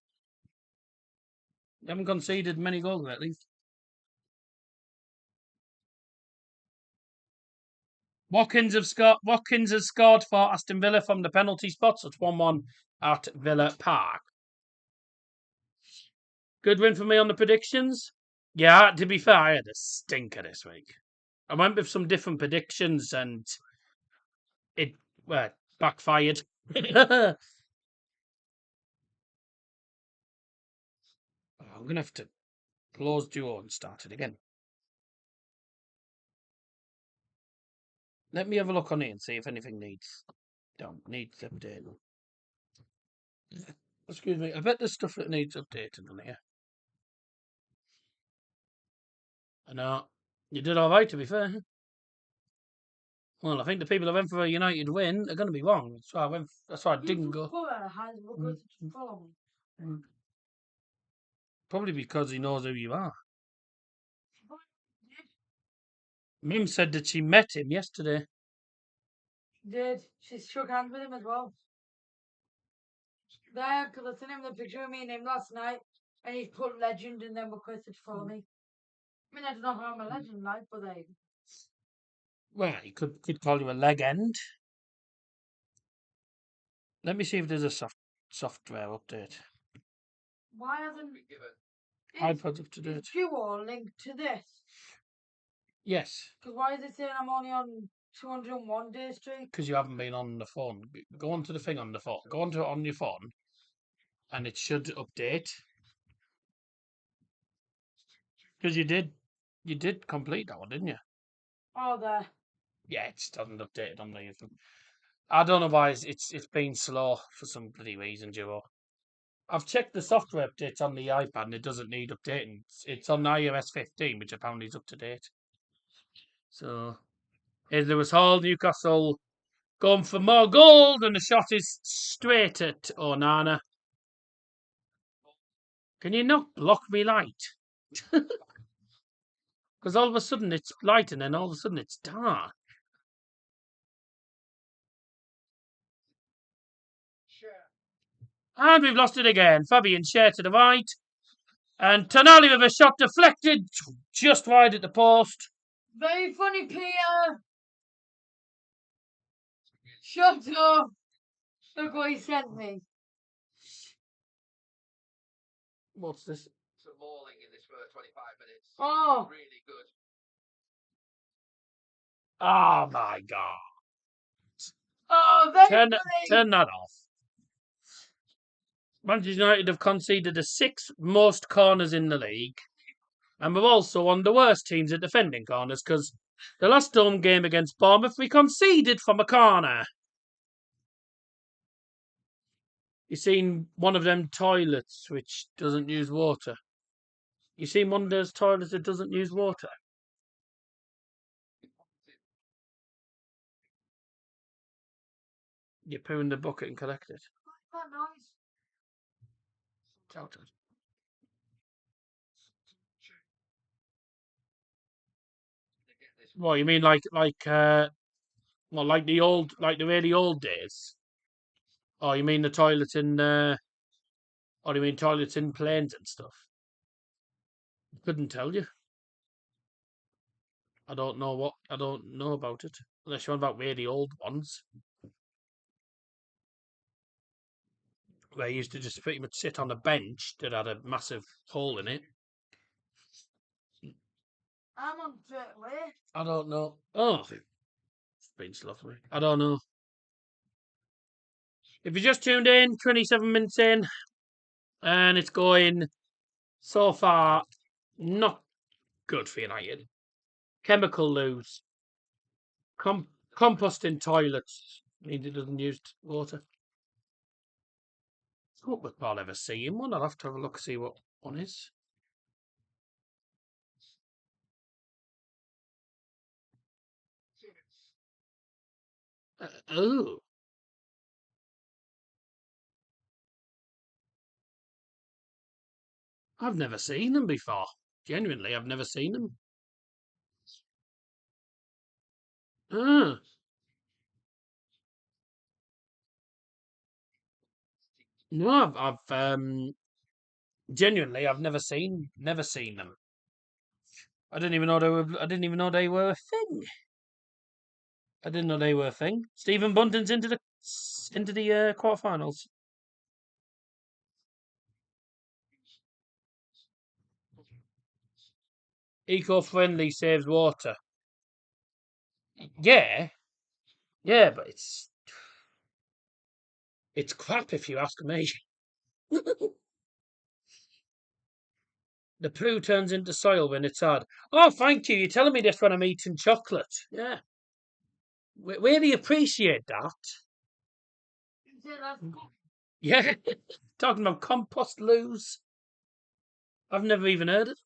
They haven't conceded many goals, at least. Watkins has scored for Aston Villa from the penalty spot, so it's 1-1 at Villa Park. Good win for me on the predictions. Yeah, to be fair, I had a stinker this week. I went with some different predictions and it backfired. I'm going to have to close Duo and start it again. Let me have a look on it and see if anything needs updating. Excuse me, I bet there's stuff that needs updating on here. I know. You did all right, to be fair. Well, I think the people that went for a United win are going to be wrong. That's why I didn't go. Probably because he knows who you are. Mim said that she met him yesterday. She did. She shook hands with him as well. There, because I sent him the picture of me and him last night, and he's put legend and then requested to follow me. I mean, I don't know how I'm a legend, like, but they. Well, he could call you a legend. Let me see if there's a software update. Why hasn't iPad's up to date. Is Duo linked to this? Yes. Because why is it saying I'm only on 201 day streak? Because you haven't been on the phone. Go onto the thing on the phone. Go onto it on your phone, and it should update. Because you did complete that one, didn't you? Oh, there. Yeah, it doesn't update it on the. I don't know why it's been slow for some bloody reason, Duo. I've checked the software updates on the iPad and it doesn't need updating. It's on iOS 15, which apparently is up to date. So, here's Lewis Hall, Newcastle going for more gold, and the shot is straight at Onana. Can you not block me light? Because all of a sudden it's light and then all of a sudden it's dark. And we've lost it again. Fabian Schär to the right. And Tonali with a shot deflected just wide at the post. Very funny, Peter. Shut up. Look what he sent me. What's this? Some mauling in this first 25 minutes. Oh. Really good. Oh my God. Oh, very Turn funny. that off. Manchester United have conceded the 6th most corners in the league. And we're also one of the worst teams at defending corners because the last home game against Bournemouth, we conceded from a corner. You seen one of them toilets which doesn't use water? You seen one of those toilets that doesn't use water? You poo in the bucket and collect it. What's that noise? Shout it. What you mean, like well, like the really old days? Oh, you mean the toilets in or you mean toilets in planes and stuff? Couldn't tell you. I don't know about it. Unless you're on about really old ones. Where you used to just pretty much sit on a bench that had a massive hole in it. I'm on straight away. I don't know. Oh, it's been sloppy. I don't know. If you just tuned in, 27 minutes in, and it's going so far not good for United. Chemical loos. Composting toilets means it doesn't use water. I don't recall ever seeing one. I'll have to have a look, see what one is. Oh. I've never seen them before. Genuinely, I've never seen them. Ah. No, I've genuinely I've never seen them. I didn't even know they were a thing. I didn't know they were a thing. Stephen Bunton's into the quarterfinals. Eco-friendly saves water. Yeah, yeah, but it's crap if you ask me. The poo turns into soil when it's hard. Oh, thank you. You're telling me this when I'm eating chocolate. Yeah. We really appreciate that. Yeah. Talking about compost loos. I've never even heard it.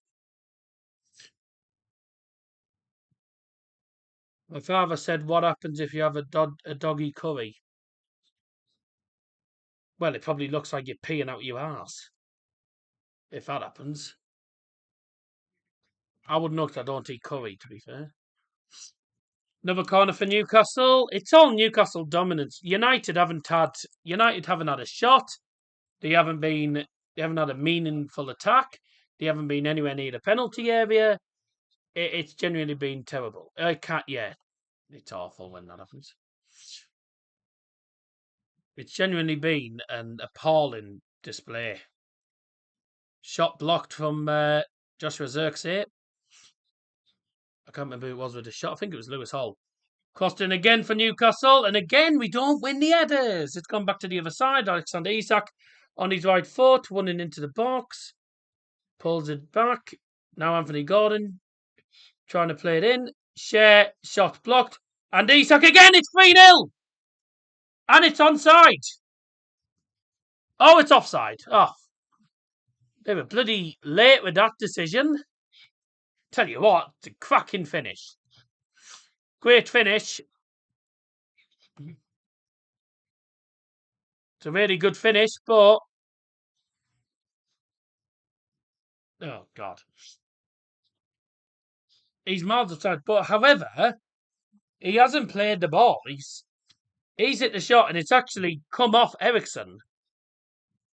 My father said, what happens if you have a doggy curry? Well, it probably looks like you're peeing out your arse. If that happens. I wouldn't know 'cause I don't eat curry, to be fair. Another corner for Newcastle. It's all Newcastle dominance. United haven't had a shot. They haven't had a meaningful attack. They haven't been anywhere near the penalty area. It's genuinely been terrible. It's awful when that happens. It's genuinely been an appalling display. Shot blocked from Joshua Zirkzee. I can't remember who it was with the shot. I think it was Lewis Hall. Costin again for Newcastle, and again we don't win the headers. It's gone back to the other side. Alexander Isak on his right foot, running into the box. Pulls it back. Now Anthony Gordon trying to play it in. Share, shot blocked. And Isak again, it's 3-0. And it's onside. Oh, it's offside. Oh. They were bloody late with that decision. Tell you what, it's a cracking finish. Great finish. It's a really good finish, but... Oh, God. He's miles offside. But, however, he hasn't played the ball. He's hit the shot, and it's actually come off Ericsson.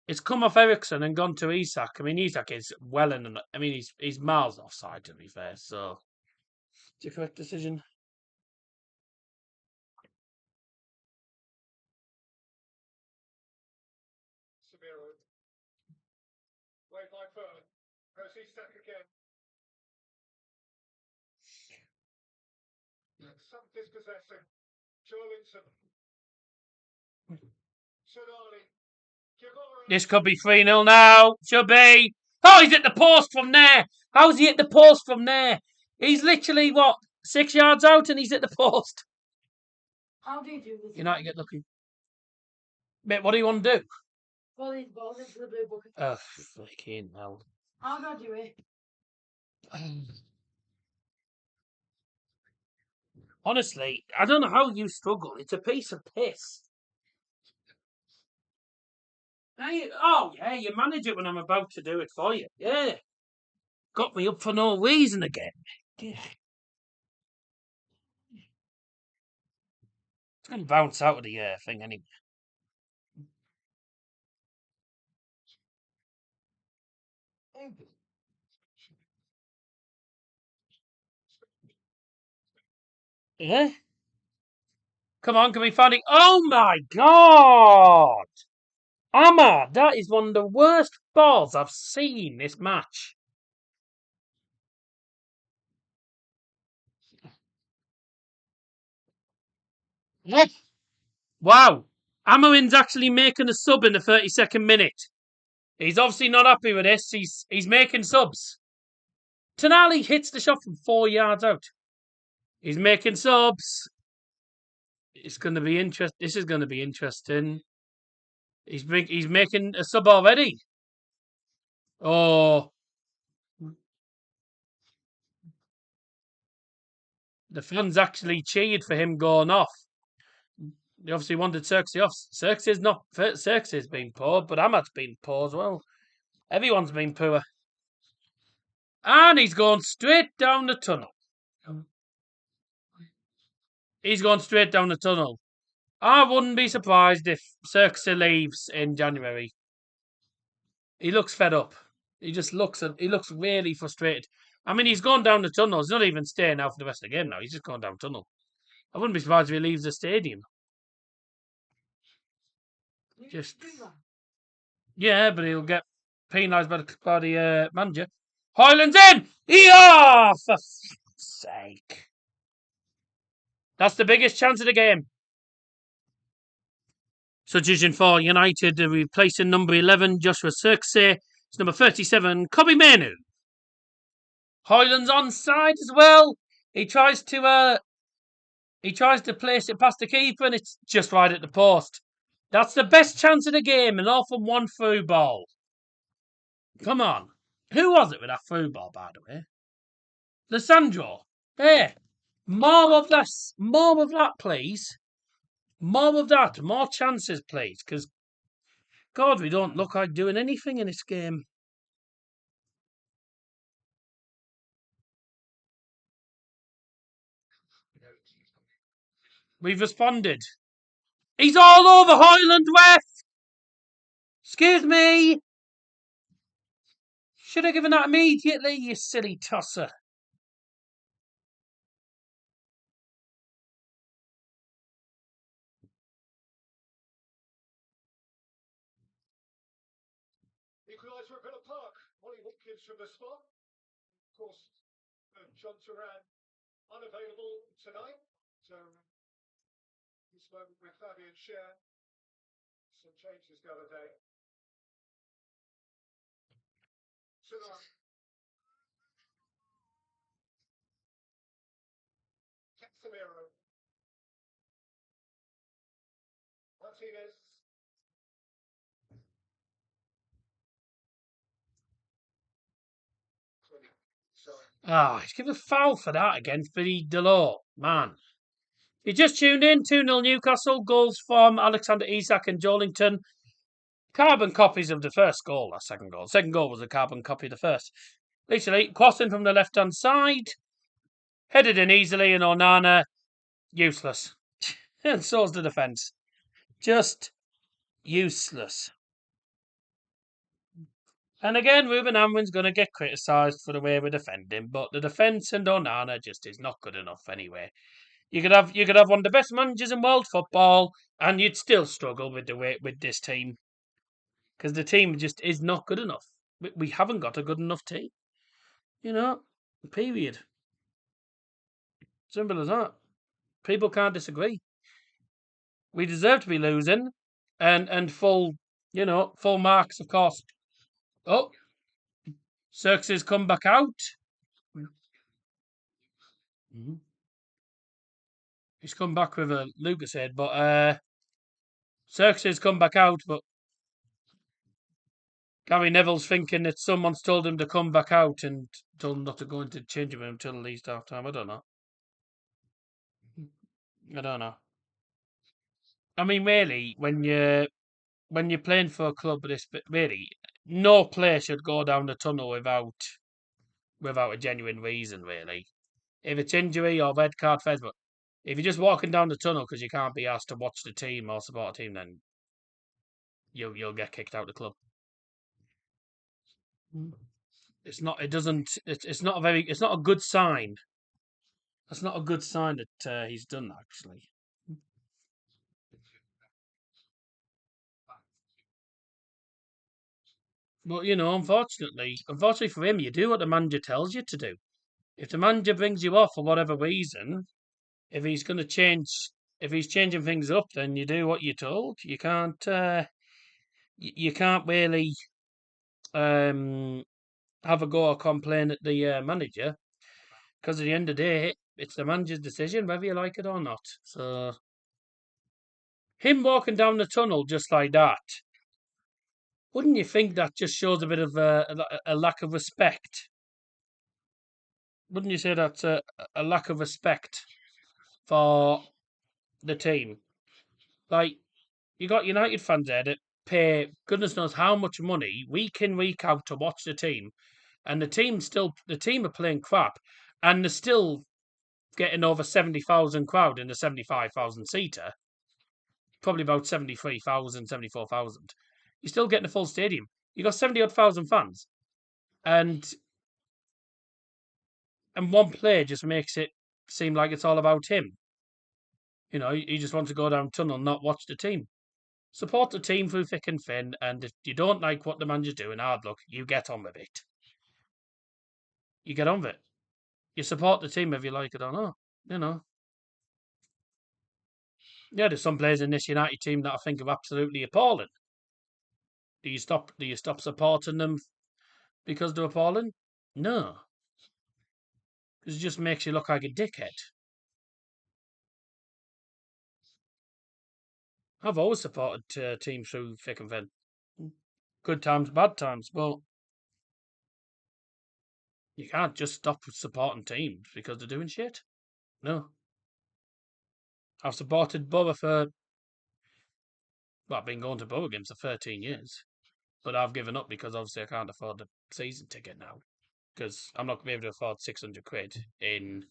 It's come off Ericsson and gone to Isak. I mean, Isak is well in... I mean, he's miles offside, to be fair, so... It's a correct decision. Samiro. Wait by Fern. Goes Isak again. Some dispossessing. Jorlinson. Sonali. This could be 3-0 now. Should be. Oh, he's at the post from there. How's he at the post from there? He's literally, 6 yards out and he's at the post. How do you do this? United get lucky. Mate, what do you want to do? All these balls into the blue bucket. Oh, fucking hell. I'll go do it. Honestly, I don't know how you struggle. It's a piece of piss. Oh, yeah, you manage it when I'm about to do it for you. Yeah. Got me up for no reason again. Yeah. It's going to bounce out of the thing anyway. Yeah? Come on, can we find it? Oh my god! Amma, that is one of the worst balls I've seen this match. What? Wow. Amarin's actually making a sub in the 32nd minute. He's obviously not happy with this. He's making subs. Tonali hits the shot from 4 yards out. He's making subs. It's going to be interesting. This is going to be interesting. He's making a sub already. Oh, the fans actually cheered for him going off. They obviously wanted Xerxes off. Xerxes been poor, but Ahmad's been poor as well. Everyone's been poor. And he's going straight down the tunnel. He's going straight down the tunnel. I wouldn't be surprised if Xerxes leaves in January. He looks fed up. He looks really frustrated. I mean, he's gone down the tunnel. He's not even staying out for the rest of the game now. He's just going down the tunnel. I wouldn't be surprised if he leaves the stadium. Just yeah, but he'll get penalised by the manager. Highland's in! Yeah, for fuck's sake. That's the biggest chance of the game. Substitution for United, replacing number 11, Joshua Xerxes. It's number 37, Kobe Manu. Highland's onside as well. He tries to place it past the keeper, and it's just right at the post. That's the best chance of the game, and all from one through ball. Come on. Who was it with that through ball, by the way? Lissandro. There. More of that, please. More of that. More chances, please. Because, God, we don't look like doing anything in this game. We've responded. He's all over Highland West. Excuse me. Should have given that immediately, you silly tosser. Equaliser at Villa Park. Ollie Watkins from the spot. Of course, John Turan unavailable tonight. So he spoke with Fabian Scher. Some changes the other day. Turan. Casemiro. Martinez. He's given a foul for that against Billy Delors. Man. You just tuned in, 2-0 Newcastle. Goals from Alexander Isak and Joelinton. Carbon copies of the first goal, that second goal. Second goal was a carbon copy of the first. Literally, crossing from the left-hand side. Headed in easily, and Onana, useless. And so's the defence. Just useless. And again, Ruben Amorim's going to get criticised for the way we're defending, but the defence and Onana just is not good enough anyway. You could have one of the best managers in world football, and you'd still struggle with this team because the team just is not good enough. We haven't got a good enough team, Period. Simple as that. People can't disagree. We deserve to be losing, and full marks, of course. Oh, Xerxes come back out. Mm-hmm. He's come back with a Lucas head, but Xerxes come back out, but Gary Neville's thinking that someone's told him to come back out and told him not to go into the changing room until at least half time. I don't know. I don't know. I mean, really, when you're playing for a club of this, but really, no player should go down the tunnel without a genuine reason. Really, if it's injury or red card, feds, but if you're just walking down the tunnel because you can't be asked to watch the team or support a team, then you'll get kicked out of the club. It's not. It doesn't. It's not a very. It's not a good sign. That's not a good sign that he's done that, actually. But unfortunately for him, you do what the manager tells you to do. If the manager brings you off for whatever reason, if he's going to change, if he's changing things up, then you do what you're told. You can't. You can't really um, have a go or complain at the manager because at the end of the day, it's the manager's decision whether you like it or not. So him walking down the tunnel just like that, wouldn't you think that just shows a bit of a lack of respect? Wouldn't you say that's a lack of respect for the team? Like, you got United fans there that pay goodness knows how much money week in, week out to watch the team, and the team are playing crap, and they're still getting over 70,000 crowd in the 75,000 seater, probably about 73,000, 74,000. You're still getting a full stadium. You got 70 odd thousand fans, and one player just makes it seem like it's all about him. He just wants to go down tunnel, not watch the team. Support the team through thick and thin, and if you don't like what the manager's doing, hard luck, you get on with it. You get on with it. You support the team if you like it or not. Yeah, there's some players in this United team that I think are absolutely appalling. Do you stop supporting them because they're appalling? No, because it just makes you look like a dickhead. I've always supported teams through thick and thin. Good times, bad times, but you can't just stop supporting teams because they're doing shit. No. I've supported Borough I've been going to Borough games for 13 years. But I've given up because obviously I can't afford the season ticket now. Because I'm not going to be able to afford 600 quid in.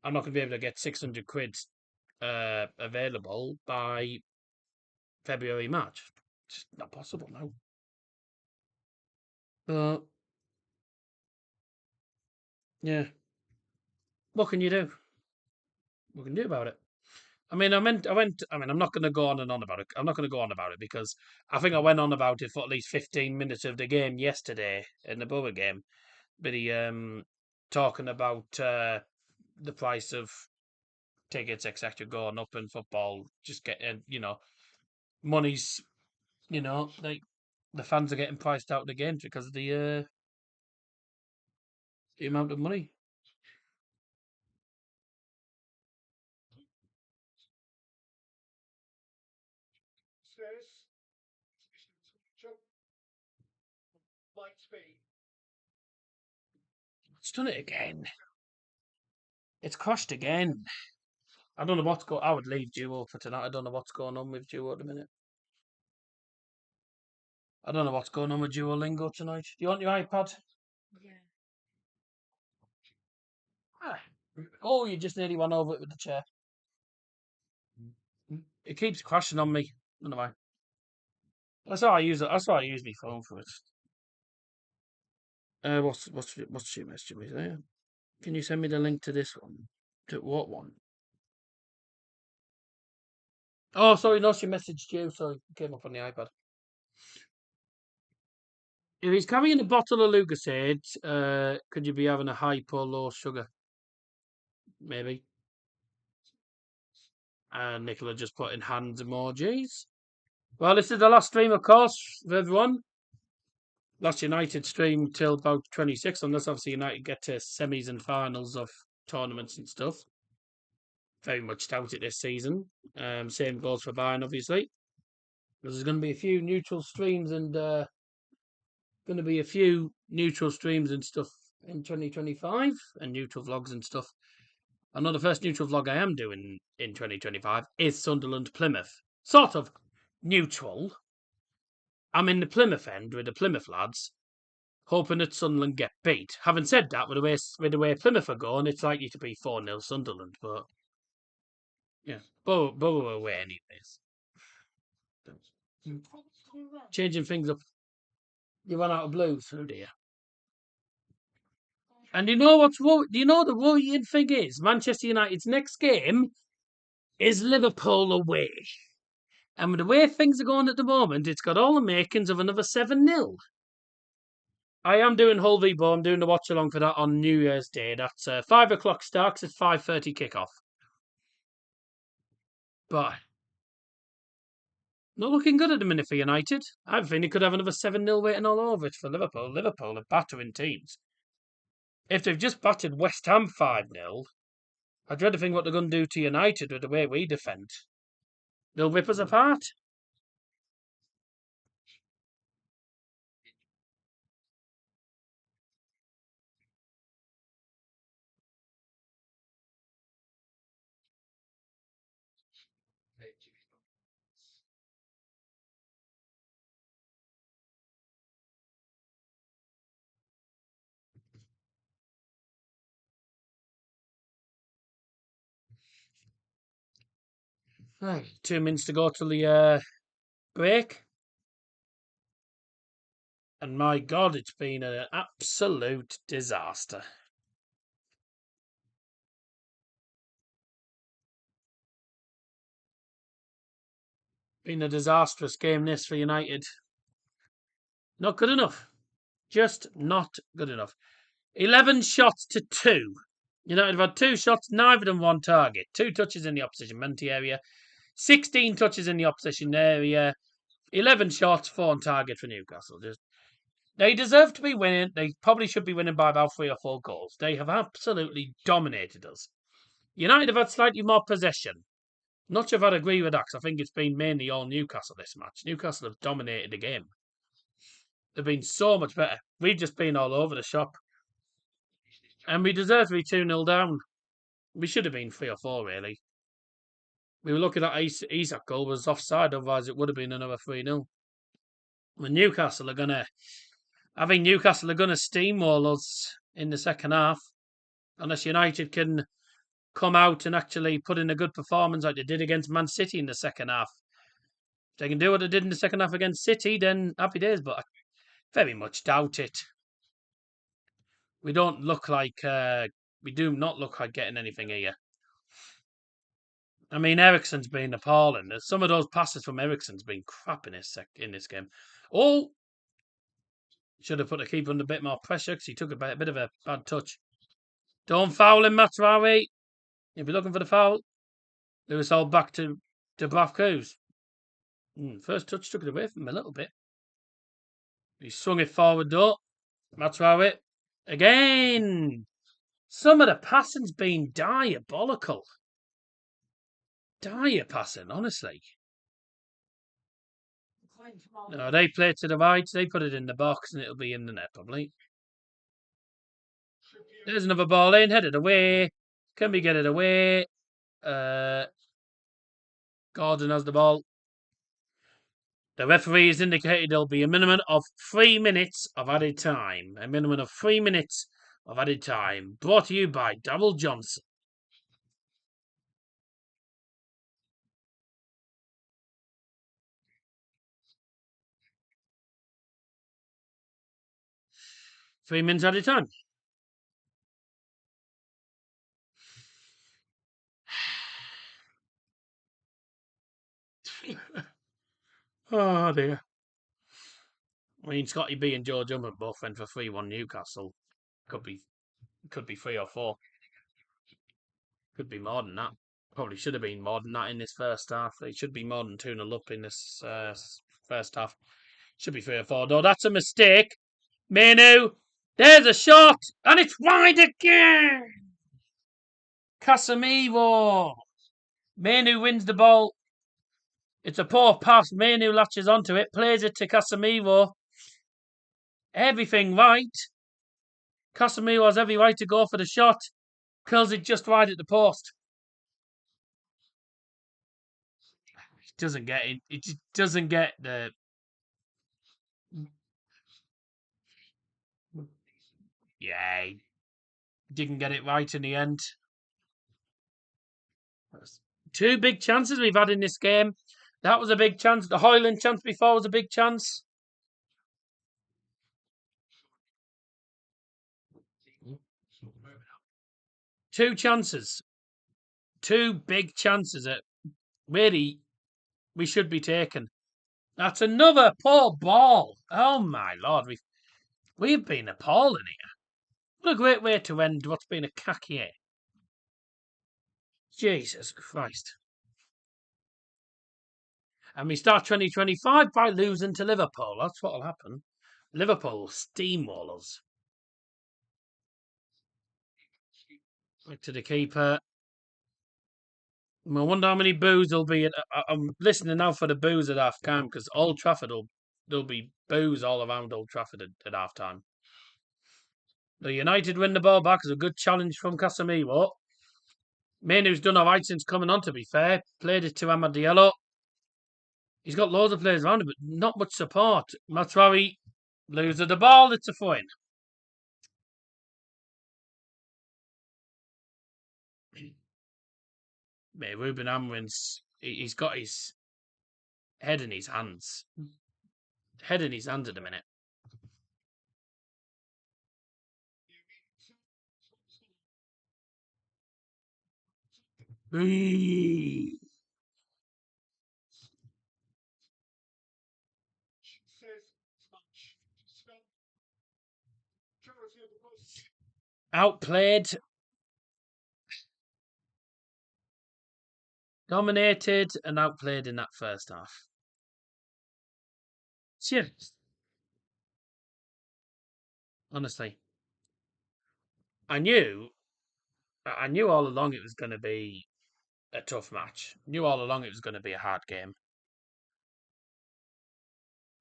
I'm not going to be able to get 600 quid available by February, March. It's just not possible now. But, yeah. What can you do? What can you do about it? I mean, I'm not going to go on and on about it. I'm not going to go on about it because I think I went on about it for at least 15 minutes of the game yesterday in the Borough game. But he talking about the price of tickets, etc., going up in football. Just getting, money's, like the fans are getting priced out of the games because of the amount of money. Says, might be. It's done it again. It's crashed again. I don't know what's going. I would leave Duo for tonight. I don't know what's going on with Duo at the minute. I don't know what's going on with Duolingo tonight. Do you want your iPad? Yeah. Ah. Oh, you just nearly went over it with the chair. It keeps crashing on me. I don't know why. That's why I use it. That's why I use my phone for it. What's she messaging me there? Can you send me the link to this one? To what one? Oh, sorry, no, she messaged you. Sorry, it came up on the iPad. If he's carrying a bottle of Lucasade, could you be having a hype or low sugar? Maybe. And Nicola just put in hands emojis. Well, this is the last stream, of course, for everyone. Last United stream till about 26, unless obviously United get to semis and finals of tournaments and stuff. Very much doubt it this season. Same goes for Bayern, obviously. There's going to be a few neutral streams and going to be a few neutral streams and stuff in 2025 and neutral vlogs and stuff. I know the first neutral vlog I am doing in 2025 is Sunderland Plymouth. Sort of neutral. I'm in the Plymouth end with the Plymouth lads, hoping that Sunderland get beat. Having said that, with the way Plymouth are going, it's likely to be 4-0 Sunderland, but yeah, Borough away anyways. Changing things up. You run out of blues, oh dear. And you know do you know the worrying thing is? Manchester United's next game is Liverpool away. And with the way things are going at the moment, it's got all the makings of another 7-0. I am doing Hull v Borough. I'm doing the watch along for that on New Year's Day. That's 5 o'clock starts at 5:30 kickoff. But not looking good at the minute for United. I think it could have another 7-0 waiting all over it for Liverpool. Liverpool are battering teams. If they've just battered West Ham 5-0, I dread to think what they're going to do to United with the way we defend. They'll rip us apart. Right, 2 minutes to go till the break. And my God, it's been an absolute disaster. Been a disastrous game this for United. Not good enough. Just not good enough. 11 shots to 2. United have had 2 shots, neither of them one target. 2 touches in the opposition penalty area. 16 touches in the opposition area. 11 shots, 4 on target for Newcastle. They deserve to be winning. They probably should be winning by about 3 or 4 goals. They have absolutely dominated us. United have had slightly more possession. Not sure if I'd agree with that, because I think it's been mainly all Newcastle this match. Newcastle have dominated the game. They've been so much better. We've just been all over the shop. And we deserve to be 2-0 down. We should have been 3 or 4, really. We were looking at Isak goal was offside, otherwise it would have been another 3-0. When Newcastle are going to... I think Newcastle are going to steamroll us in the second half. Unless United can come out and actually put in a good performance like they did against Man City in the second half. If they can do what they did in the second half against City, then happy days, but I very much doubt it. We don't look like... we do not look like getting anything here. I mean, Eriksen's been appalling. Some of those passes from Eriksen's been crap in this game. Oh! Should have put the keeper under a bit more pressure because he took a bit of a bad touch. Don't foul him, Matraoui. If you're looking for the foul, Lewis all back to Bravkuz. First touch took it away from him a little bit. He swung it forward though. Matraoui. Again! Some of the passing's been diabolical. Dire passing, honestly. No, they play to the right. They put it in the box and it'll be in the net, probably. There's another ball in, headed away. Can we get it away? Gordon has the ball. The referee has indicated there'll be a minimum of 3 minutes of added time. A minimum of 3 minutes of added time. Brought to you by Darryl Johnson. Three minutes added time. Oh dear. I mean, Scotty B and Joe Drummond both went for 3-1 Newcastle. Could be 3 or 4. Could be more than that. Probably should have been more than that in this first half. They should be more than 2-0 up in this first half. Should be 3 or 4. Though that's a mistake. Manu, there's a shot, and it's wide again. Casemiro. Manu wins the ball. It's a poor pass. Manu latches onto it, plays it to Casemiro. Everything right. Casemiro has every right to go for the shot. Curls it just wide at the post. He doesn't get it. It just doesn't get the. Yeah, he didn't get it right in the end. Two big chances we've had in this game. That was a big chance. The Hoyland chance before was a big chance. Two chances. Two big chances that really we should be taking. That's another poor ball. Oh my lord, we've been appalling here. What a great way to end what's been a khaki year. Jesus Christ. And we start 2025 by losing to Liverpool. That's what'll happen. Liverpool steamrollers. Back to the keeper. I wonder how many boos there'll be. I'm listening now for the boos at half time because Old Trafford there'll be boos all around Old Trafford at half time. The United win the ball back as a good challenge from Casemiro. Mainu's done alright since coming on, to be fair. Played it to Amadiello. He's got loads of players around him, but not much support. Matswari loses the ball. It's a throw-in. Mate, Ruben Amorim's he's got his head in his hands. Head in his hands at the minute. Outplayed. Dominated and outplayed in that first half. Serious. Honestly. I knew all along it was going to be a tough match. Knew all along it was going to be a hard game.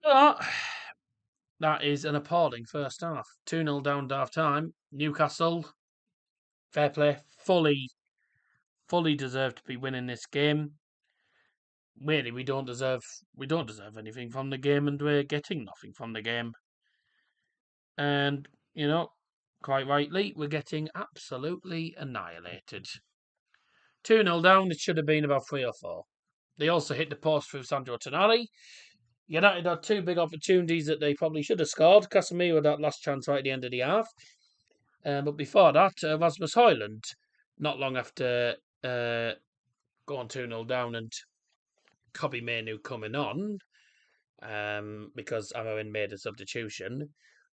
But that is an appalling first half. 2-0 down at half time. Newcastle, fair play, fully deserve to be winning this game. Really, we don't deserve anything from the game, and we're getting nothing from the game. And, quite rightly, we're getting absolutely annihilated. 2-0 down, it should have been about 3 or 4. They also hit the post through Sandro Tonali. United had two big opportunities that they probably should have scored. Casemiro had that last chance right at the end of the half. But before that, Rasmus Højlund, not long after going 2-0 down and Kobbie Mainoo coming on, because Amorim made a substitution,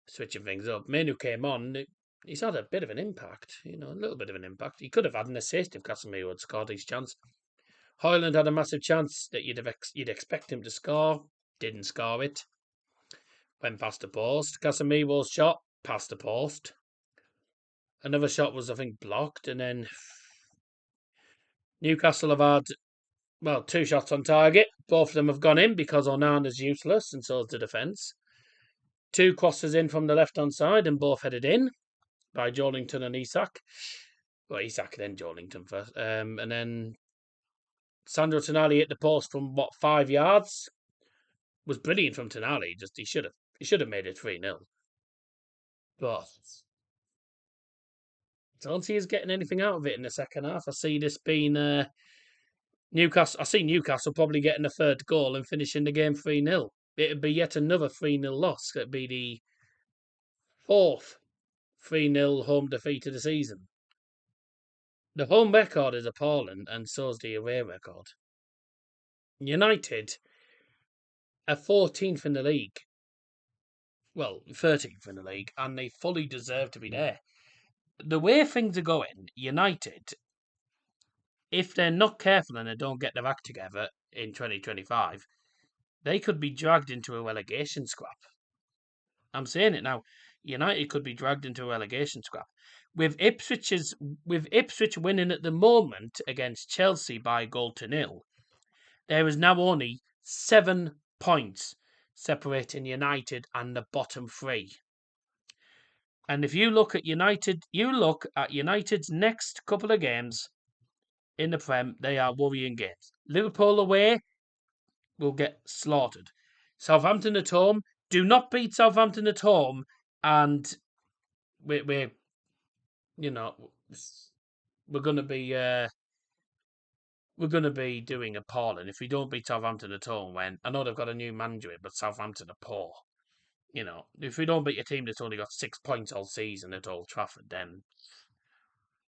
switching things up. Mainoo came on. He's had a bit of an impact, a little bit of an impact. He could have had an assist if Casemiro had scored his chance. Højlund had a massive chance that you'd expect him to score. Didn't score it. Went past the post. Casemiro's shot past the post. Another shot was, I think, blocked. And then Newcastle have had, 2 shots on target. Both of them have gone in because Onana's useless and so is the defence. 2 crosses in from the left-hand side and both headed in by Joelinton and Isak. Well, Isak then Joelinton first. And then Sandro Tonali hit the post from, 5 yards? Was brilliant from Tonali. Just he should have made it 3-0. But I don't see us getting anything out of it in the second half. I see this being Newcastle. I see Newcastle probably getting a third goal and finishing the game 3-0. It'd be yet another 3-0 loss. It'd be the 4th 3-0 home defeat of the season. The home record is appalling, and so's the away record. United are 14th in the league. Well, 13th in the league, and they fully deserve to be there. The way things are going, United, if they're not careful and they don't get their act together in 2025, they could be dragged into a relegation scrap. I'm saying it now. United could be dragged into a relegation scrap. With Ipswich winning at the moment against Chelsea by 1-0, there is now only 7 points separating United and the bottom 3. And if you look at United's next couple of games in the Prem, they are worrying games. Liverpool away will get slaughtered. Southampton at home, do not beat Southampton at home, and we're you know we're gonna be doing appalling if we don't beat Southampton at home. When I know they've got a new manager, but Southampton are poor. If we don't beat a team that's only got 6 points all season at Old Trafford, then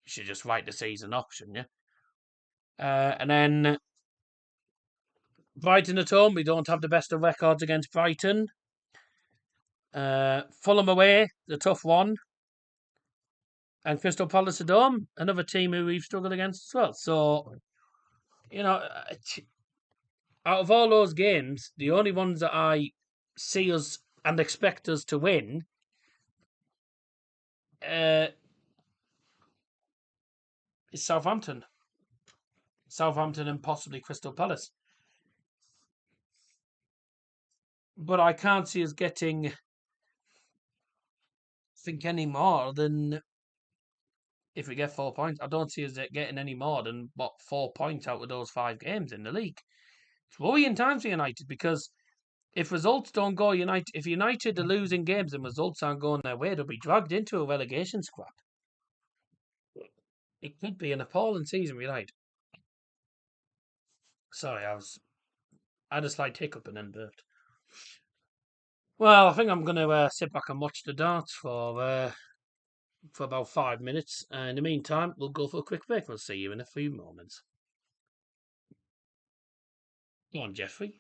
you should just write the season off, shouldn't you? And then Brighton at home, we don't have the best of records against Brighton. Fulham away, the tough one. And Crystal Palace at home, another team who we've struggled against as well. So, out of all those games, the only ones that I see us and expect us to win is Southampton. Southampton and possibly Crystal Palace. But I can't see us getting, any more than, if we get 4 points, I don't see us getting any more than, 4 points out of those 5 games in the league. It's worrying times for United, because if results don't go if United are losing games and results aren't going their way, they'll be dragged into a relegation scrap. It could be an appalling season for United. Sorry, I had a slight hiccup and then burped. Well, I think I'm going to sit back and watch the darts for about 5 minutes. In the meantime, we'll go for a quick break. We'll see you in a few moments. Go on, Jeffrey.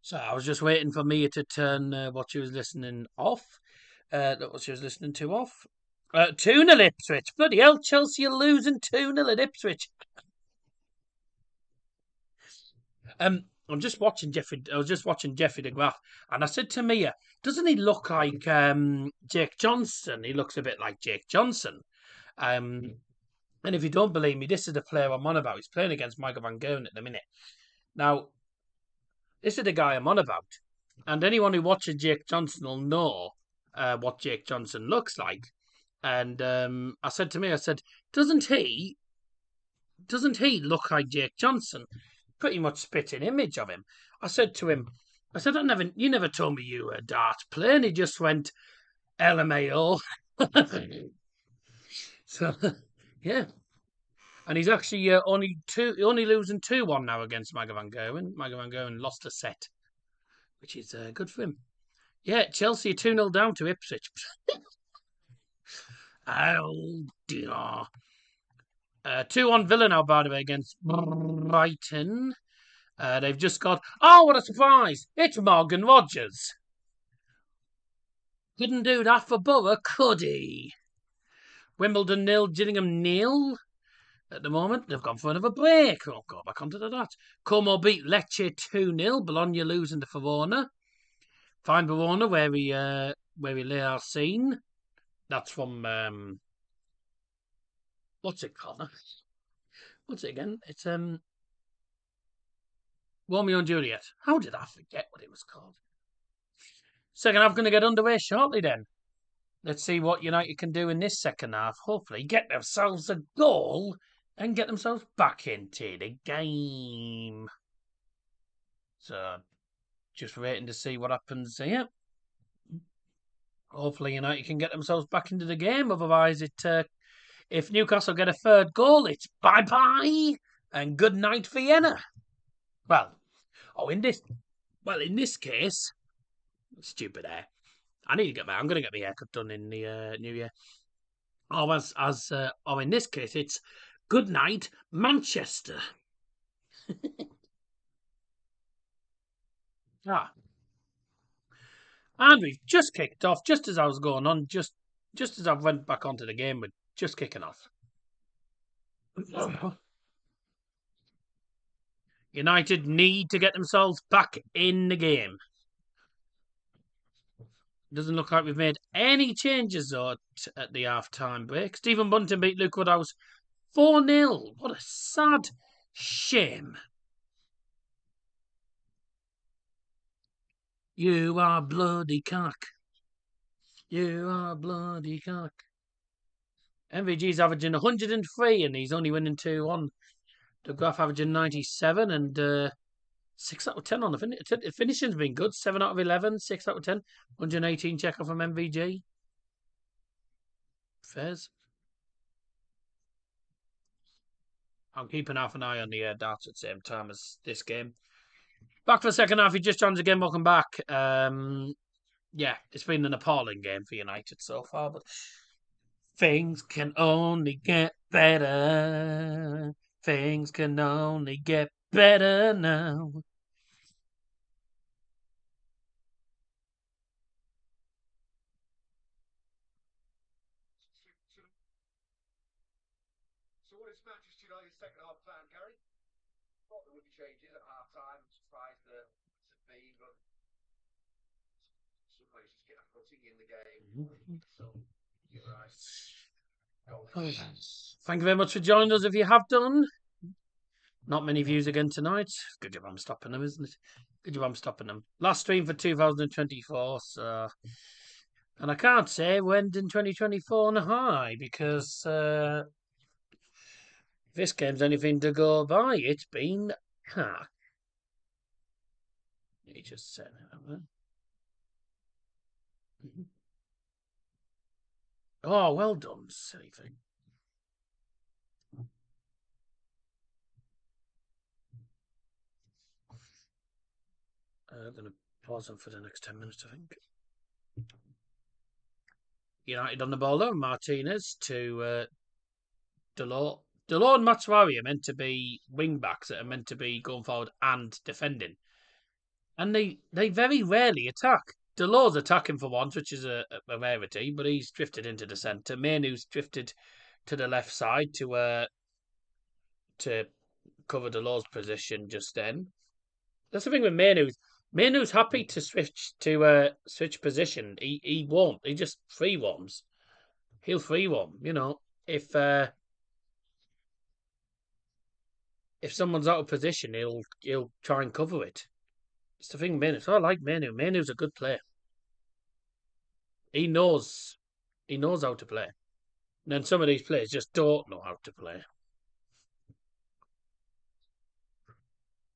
So I was just waiting for Mia to turn what she was listening off. What she was listening to off. 2-0 Ipswich. Bloody hell, Chelsea are losing 2-0 at Ipswich. I'm just watching Jeffrey. I was just watching Jeffrey de Graaf, and I said to Mia, "Doesn't he look like Jake Johnson? He looks a bit like Jake Johnson." And if you don't believe me, this is the player I'm on about. He's playing against Michael Van Gerwen at the minute. Now, this is the guy I'm on about. And anyone who watches Jake Johnson will know what Jake Johnson looks like. And I said to me, doesn't he look like Jake Johnson? Pretty much spitting image of him. I said to him, you never told me you were a dart player. And he just went, LMAO. So, yeah. And he's actually only losing 2-1 now against Michael Van Gerwen. Michael Van Gerwen lost a set, which is good for him. Yeah, Chelsea 2-0 down to Ipswich. Oh dear. 2-1 Villa now, by the way, against Brighton. They've just got... Oh, what a surprise! It's Morgan Rogers. Couldn't do that for Borough, could he? Wimbledon 0, Gillingham 0. At the moment, they've gone for another break. I'll go back onto that. Como beat Lecce 2-0. Bologna losing to Verona. Fine Verona, where we lay our scene. That's from what's it called? What's it again? It's Romeo and Juliet. How did I forget what it was called? Second half going to get underway shortly then. Let's see what United can do in this second half. Hopefully get themselves a goal and get themselves back into the game. So, just waiting to see what happens here. Hopefully United can get themselves back into the game. Otherwise, if Newcastle get a third goal, it's bye-bye and good night Vienna. In this case, stupid hair. I'm going to get my haircut done in the new year. In this case, it's good night Manchester. And we've just kicked off, just as I was going on, just as I went back onto the game, we're just kicking off. United need to get themselves back in the game. Doesn't look like we've made any changes though at the half-time break. Stephen Bunting beat Luke Woodhouse 4-0. What a sad shame. You are bloody cock. You are bloody cock. MVG's averaging 103 and he's only winning 2-1. De Graaf averaging 97 and 6 out of 10 on the finish. The finishing's been good. 7 out of 11, 6 out of 10. 118 checker from MVG. Fairs. I'm keeping half an eye on the darts at the same time as this game. Back for the second half. You just joined us again. Welcome back. Yeah, it's been an appalling game for United so far, but things can only get better. Things can only get better now. So what is Manchester United's second half plan, Gary? Thought there would be changes at half time. I'm surprised that to be, but somebody's just getting a footing in the game. So you're right. Thank you very much for joining us if you have done. Not many views again tonight. Good job I'm stopping them, isn't it? Good job I'm stopping them. Last stream for 2024, so... And I can't say we end in 2024 on a high, because if this game's anything to go by, it's been... He just said it, haven't I? Oh, well done, silly thing. I'm going to pause them for the next 10 minutes, I think. United on the ball though. Martinez to Delort. Delort and Matswari are meant to be wing backs that are meant to be going forward and defending. and they very rarely attack. Delors attacking for once, which is a rarity, but he's drifted into the centre. Mainu's drifted to the left side to cover Delors' position just then. That's the thing with Mainu's. Mainu's happy to switch position. He won't. He just free roams. He'll free roam. If someone's out of position, he'll try and cover it. It's the thing, Manu. So I like Manu. Manu's a good player. He knows how to play. And then some of these players just don't know how to play.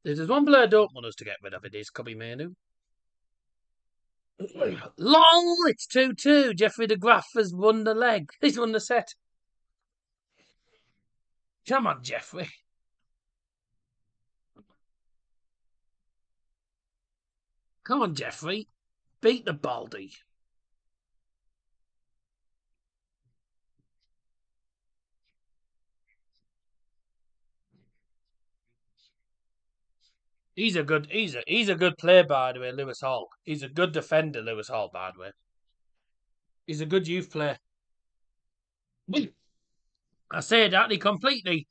If there's one player I don't want us to get rid of, it is Cubby Manu. Long, it's 2-2. Jeffrey de Graaf has won the leg. He's won the set. Come on, Jeffrey. Come on, Jeffrey. Beat the Baldy. He's a good player, by the way, Lewis Hall. He's a good defender, Lewis Hall, by the way. He's a good youth player. I say that he completely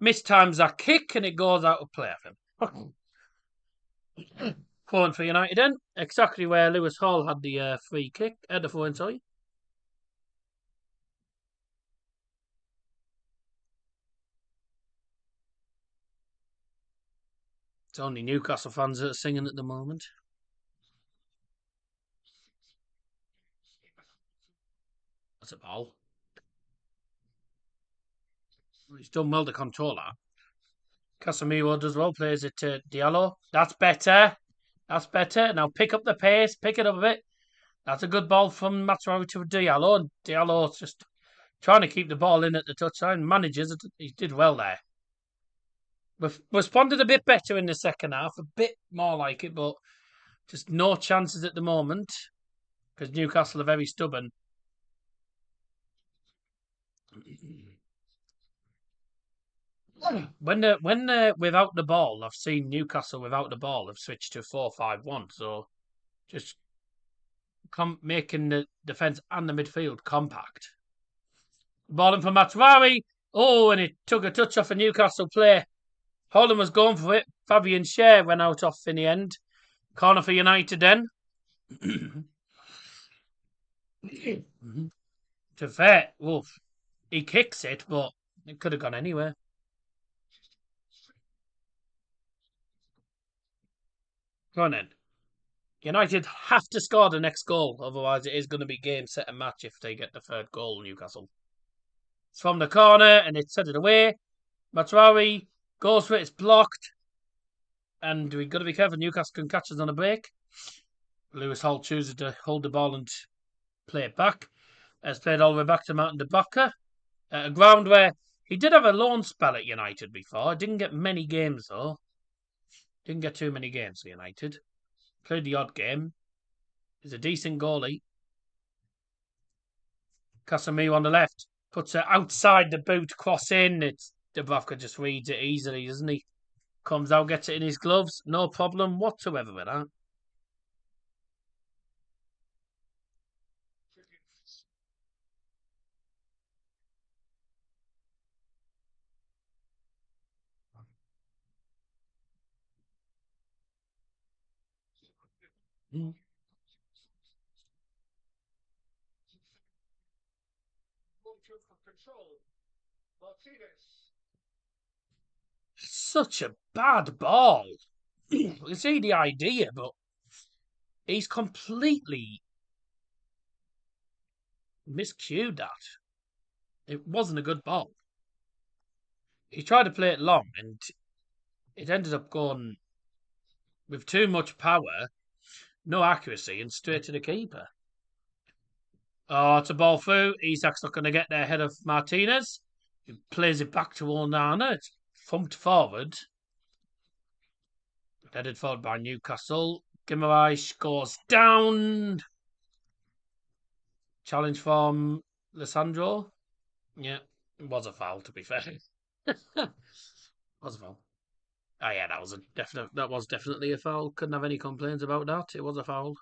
mistimes that kick and it goes out of play for him. Phone for United then. Exactly where Lewis Hall had the free kick. The phone, sorry. It's only Newcastle fans that are singing at the moment. That's a ball. He's done well to control that. Casemiro does well, plays it to Diallo. That's better. Now pick up the pace, pick it up a bit. That's a good ball from Matsurawi to Diallo. And Diallo's just trying to keep the ball in at the touchline. Manages it. He did well there. We've responded a bit better in the second half, a bit more like it, but just no chances at the moment because Newcastle are very stubborn. When they're without the ball, I've seen Newcastle without the ball have switched to 4-5-1. So just making the defence and the midfield compact. Ball in for Matsurawi. Oh, and it took a touch off a Newcastle player. Holland was going for it. Fabian Schär went out off in the end. Corner for United then. To fair, Wolf, he kicks it, but it could have gone anywhere. Go on then. United have to score the next goal, otherwise it is going to be game, set, and match if they get the third goal, Newcastle. It's from the corner, and it's set it away. Matsurawi goes for it, it's blocked. And we've got to be careful, Newcastle can catch us on a break. Lewis Hall chooses to hold the ball and play it back. It's played all the way back to Martin de Bakker. A ground where he did have a loan spell at United before. Didn't get many games, though. Didn't get too many games for United. Played the odd game. He's a decent goalie. Casemiro on the left. Puts it outside the boot, cross in. Dubravka just reads it easily, doesn't he? Comes out, gets it in his gloves. No problem whatsoever with that. Control. Martinez. Such a bad ball. You see the idea, but he's completely miscued that. It wasn't a good ball. He tried to play it long, and it ended up going with too much power, no accuracy, and straight to the keeper. Oh, it's a ball through. Isak's not going to get there ahead of Martinez. He plays it back to Onana. It's thumped forward. Headed forward by Newcastle. Guimaraes goes down. Challenge from Lissandro. Yeah, it was a foul, to be fair. Was a foul. Oh yeah, that was definitely a foul. Couldn't have any complaints about that. It was a foul.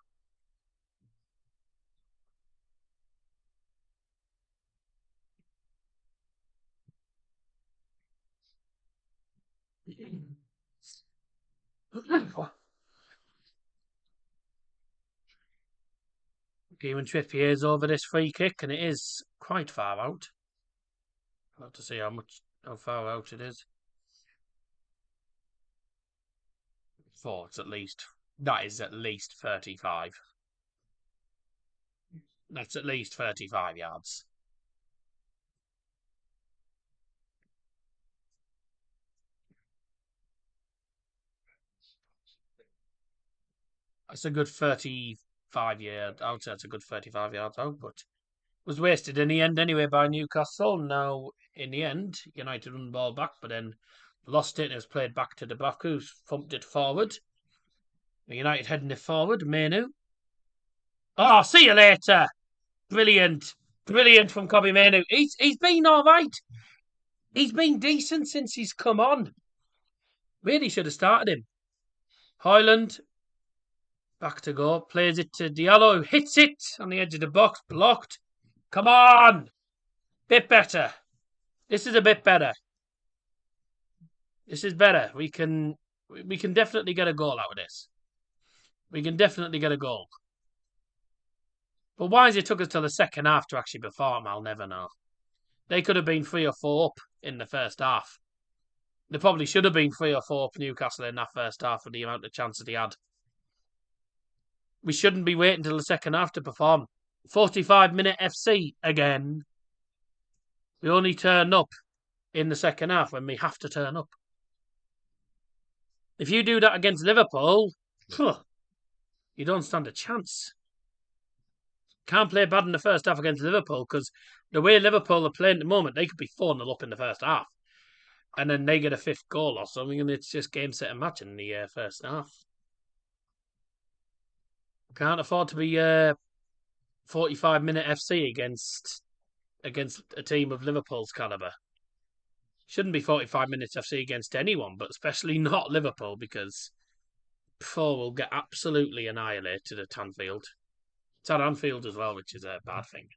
Kieran Trippier's over this free kick, and it is quite far out. I'll have to see how far out it is. It's at least. That is at least 35. That's at least 35 yards. That's a good 35 yard. I would say that's a good 35 yards out, but was wasted in the end anyway by Newcastle. Now, in the end, United won the ball back, but then lost it and it was played back to the back, who thumped it forward. United heading it forward. Manu. Oh, see you later. Brilliant. Brilliant from Kobe Manu. He's been all right. He's been decent since he's come on. Really should have started him. Hoyland. Back to go. Plays it to Diallo, who hits it on the edge of the box. Blocked. Come on. Bit better. This is a bit better. This is better. We can definitely get a goal out of this. We can definitely get a goal. But why has it took us till the second half to actually perform, I'll never know. They could have been 3 or 4 up in the first half. They probably should have been 3 or 4 up Newcastle in that first half with the amount of chances they had. We shouldn't be waiting till the second half to perform. 45-minute FC again. We only turn up in the second half when we have to turn up. If you do that against Liverpool, you don't stand a chance. Can't play bad in the first half against Liverpool because the way Liverpool are playing at the moment, they could be 4-0 up in the first half. And then they get a 5th goal or something, and it's just game, set, and match in the first half. Can't afford to be 45-minute FC against a team of Liverpool's calibre. Shouldn't be 45 minutes FC against anyone, but especially not Liverpool, because will get absolutely annihilated at Anfield. It's at Anfield as well, which is a bad thing.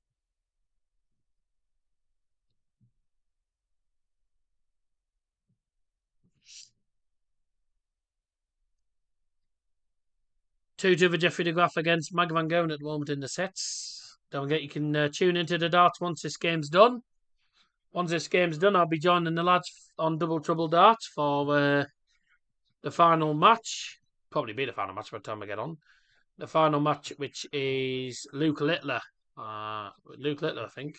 Two for Jeffrey de Graaf against Mag Van Goen at the moment in the sets. Don't forget you can tune into the darts once this game's done. Once this game's done, I'll be joining the lads on Double Trouble Darts for the final match. Probably be the final match by the time I get on. The final match, which is Luke Littler. Luke Littler, I think.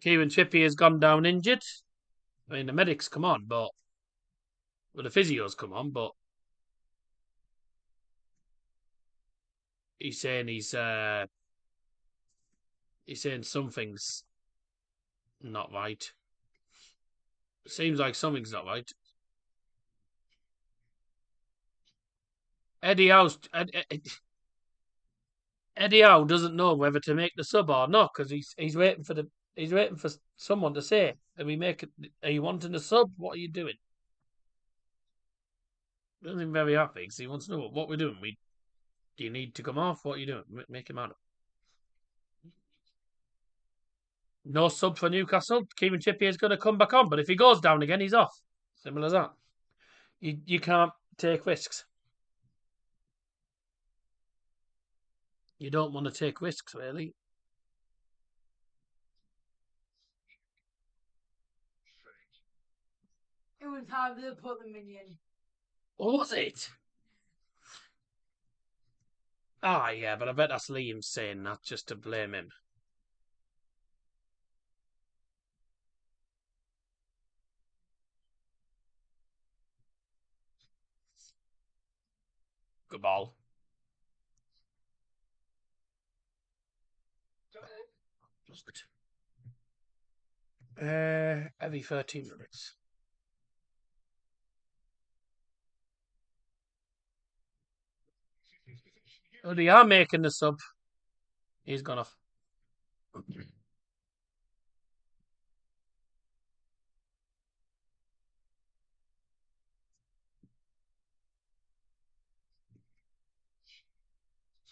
Kieran Trippier has gone down injured. I mean, the medics come on, but the physios come on, but he's saying something's not right. Seems like something's not right. Eddie Howe doesn't know whether to make the sub or not because he's waiting for someone to say, "Are we make it? Are you wanting a sub? What are you doing?" Doesn't seem very happy because he wants to know what we're doing. Do you need to come off? What are you doing? Make him out. No sub for Newcastle. Kieran Trippier is going to come back on, but if he goes down again, he's off. Simple as that. You can't take risks. You don't want to take risks, really. It was how they put the minion. What was it? Ah, yeah, but I bet that's Liam saying that just to blame him. Good ball. Every 13 minutes. Oh, they are making the sub. He's gone off.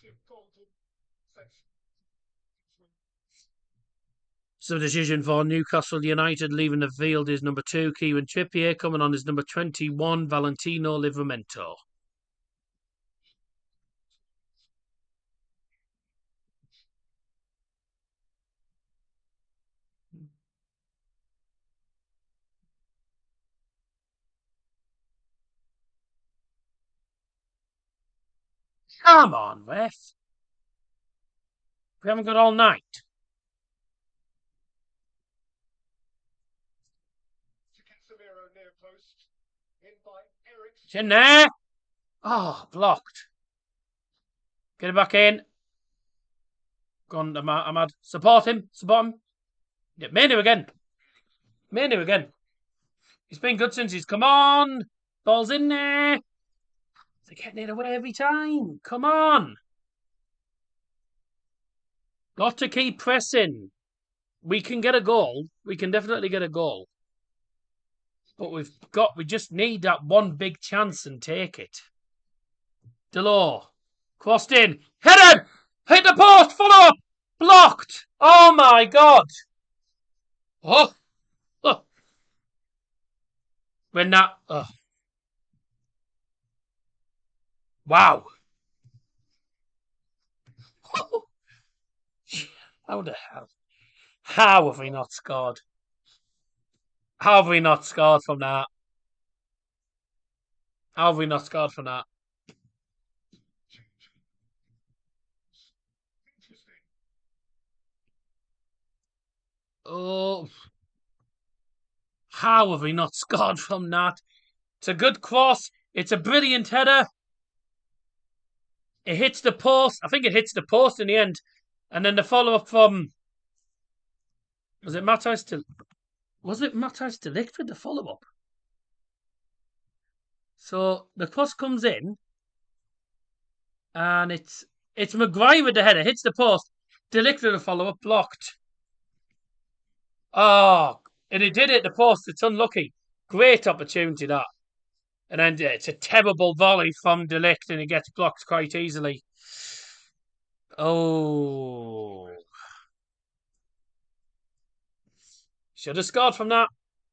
Tim Golden section. So decision for Newcastle United leaving the field is number 2, Kieran Trippier. Coming on is number 21, Valentino Livramento. Come on, ref. We haven't got all night. To Casemiro near post. In by Eric. It's in there. Oh, blocked. Get it back in. Go on, Ahmad. Support him. Support him. Yeah, Manu again. Manu again. He's been good since he's come on. Ball's in there. They're getting it away every time. Come on. Got to keep pressing. We can get a goal. We can definitely get a goal. But we just need that one big chance and take it. Delors. Crossed in. Hit him! Hit the post! Follow up! Blocked! Oh my god! Oh! Oh. When that... Oh. Wow! How the hell? How have we not scored? How have we not scored from that? How have we not scored from that? Oh. How have we not scored from that? It's a good cross. It's a brilliant header. It hits the post. I think it hits the post in the end. And then the follow-up from... Was it Matthijs de Ligt with the follow-up? So the cross comes in. And it's Maguire with the header. Hits the post. De Ligt with the follow-up. Blocked. Oh, and it did hit the post. It's unlucky. Great opportunity, that. And then it's a terrible volley from De Ligt, and it gets blocked quite easily. Oh. Should have scored from that.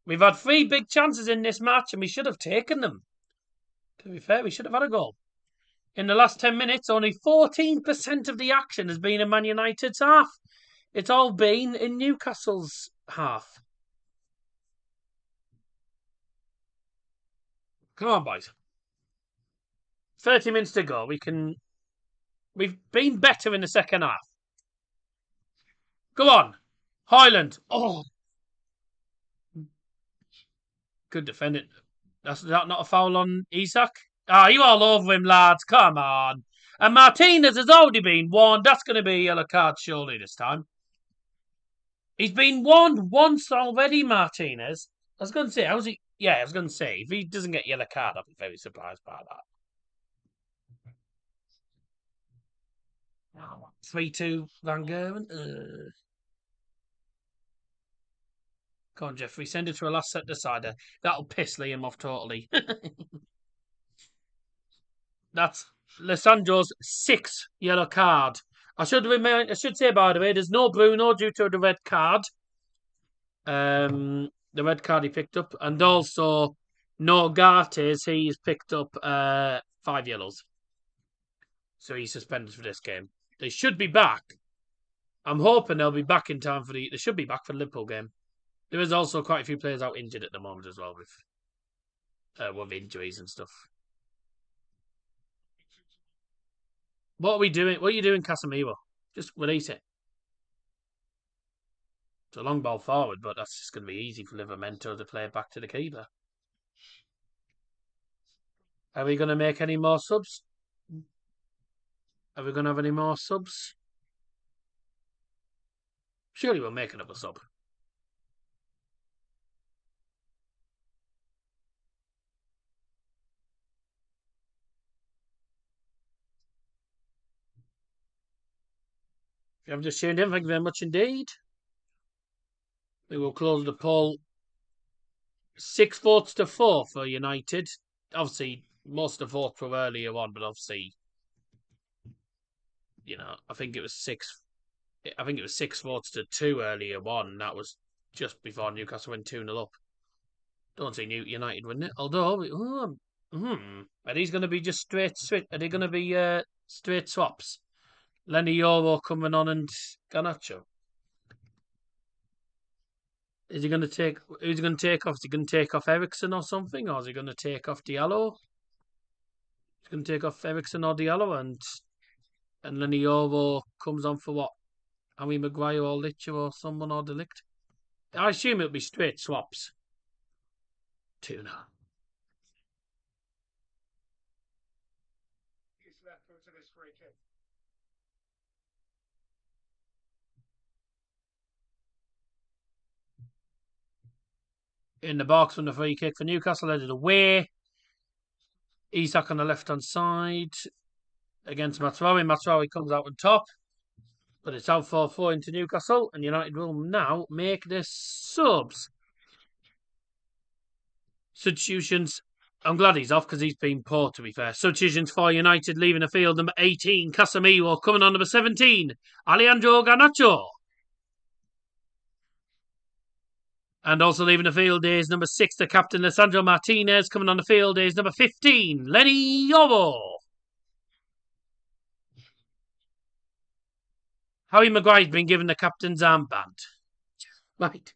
We've had 3 big chances in this match, and we should have taken them. To be fair, we should have had a goal. In the last 10 minutes, only 14% of the action has been in Man United's half. It's all been in Newcastle's half. Come on, boys. 30 minutes to go. We've been better in the second half. Go on. Highland. Oh. Good defending. That's not a foul on Isak? Ah, you all over him, lads. Come on. And Martinez has already been warned. That's going to be a yellow card, surely, this time. He's been warned once already, Martinez. I was going to say, how's he? Yeah, I was going to say, if he doesn't get yellow card, I'll be very surprised by that. 3-2 Van Gerwen. Go on, Jeffrey. Send it to a last set decider. That'll piss Liam off totally. That's Lissandro's 6th yellow card. I should say, by the way, there's no Bruno due to the red card. The red card he picked up. And also, no Gartes. He's picked up 5 yellows. So he's suspended for this game. They should be back. I'm hoping they'll be back in time for they should be back for the Liverpool game. There is also quite a few players out injured at the moment as well with injuries and stuff. What are we doing? What are you doing, Casemiro? Just release it. It's a long ball forward, but that's just going to be easy for Livramento to play it back to the keeper. Are we going to make any more subs? Are we going to have any more subs? Surely we'll make another sub. If you haven't just tuned in, thank you very much indeed. We will close the poll 6 votes to 4 for United. Obviously, most of the votes were earlier on, but obviously I think it was 6. I think it was 6 votes to 2 earlier on. That was just before Newcastle went 2-0 up. Don't see United winning it. Although, are these going to be just straight? Are they going to be straight swaps? Lenny Yoro coming on and Garnacho. Is he going to take? Who's he going to take off? Is he going to take off Ericsson or something, or is he going to take off Diallo? He's going to take off Ericsson or Diallo, and Lenny Yoro comes on for what? Harry Maguire or Licher or someone or Delict. I assume it'll be straight swaps. 2-0. He's left foot to this free kick. In the box from the free kick for Newcastle, headed away. Isak on the left-hand side against Matsurawi. Matsurawi comes out on top, but it's out 4-4 into Newcastle, and United will now make their subs. Substitutions. I'm glad he's off because he's been poor, to be fair. Substitutions for United leaving the field. Number 18, Casemiro, coming on number 17, Alejandro Garnacho. And also leaving the field is number 6, the captain, Lisandro Martinez. Coming on the field is number 15, Lenny Yoro. Harry Maguire's been given the captain's armband. Right.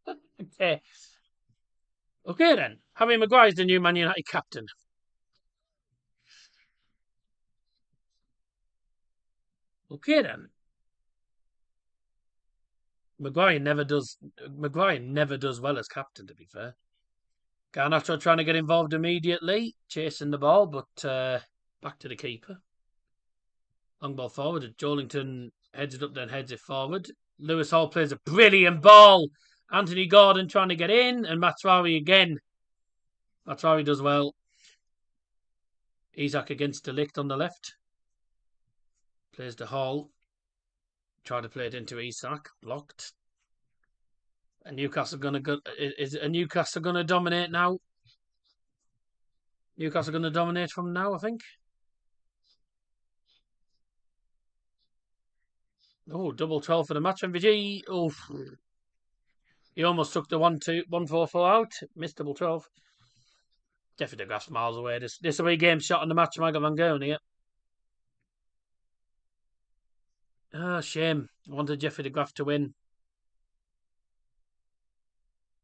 Okay. Okay then. Harry Maguire's the new Man United captain. Okay then. Maguire never does well as captain, to be fair. Garnacho trying to get involved immediately, chasing the ball, but back to the keeper. Long ball forward. Joelinton heads it up, then heads it forward. Lewis Hall plays a brilliant ball. Anthony Gordon trying to get in, and Matsurawi again. Matsurawi does well. Isak against Delict on the left. Plays to Hall. Try to play it into Isak. Blocked. And Newcastle gonna go. Is Newcastle gonna dominate now? Newcastle gonna dominate from now, I think. Oh, double 12 for the match MVG. Oh, he almost took the 1-4-4 out. Missed double 12. Definitely grass miles away. This away game shot on the match. Michael Van Gogh here. Ah, shame. I wanted Jeffrey de Graaf to win.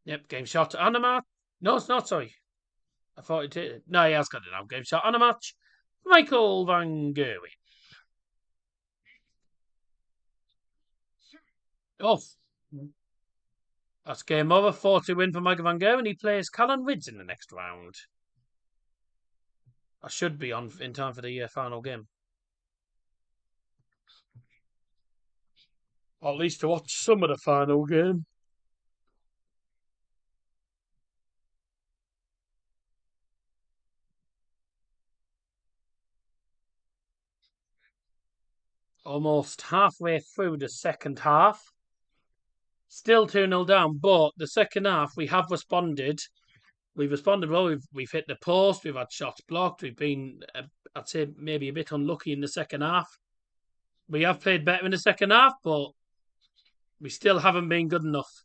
Yep, game shot on a match. No, it's not, sorry. I thought it did. No, he has got it now. Game shot on a match. Michael Van Gogh. Oh. That's game over. 4-2 win for Michael Van Gogh, and he plays Callan Ridds in the next round. I should be on in time for the final game. Or at least to watch some of the final game. Almost halfway through the second half. Still 2-0 down, but the second half we have responded. We've responded well. We've hit the post. We've had shots blocked. We've been, I'd say, maybe a bit unlucky in the second half. We have played better in the second half, but we still haven't been good enough.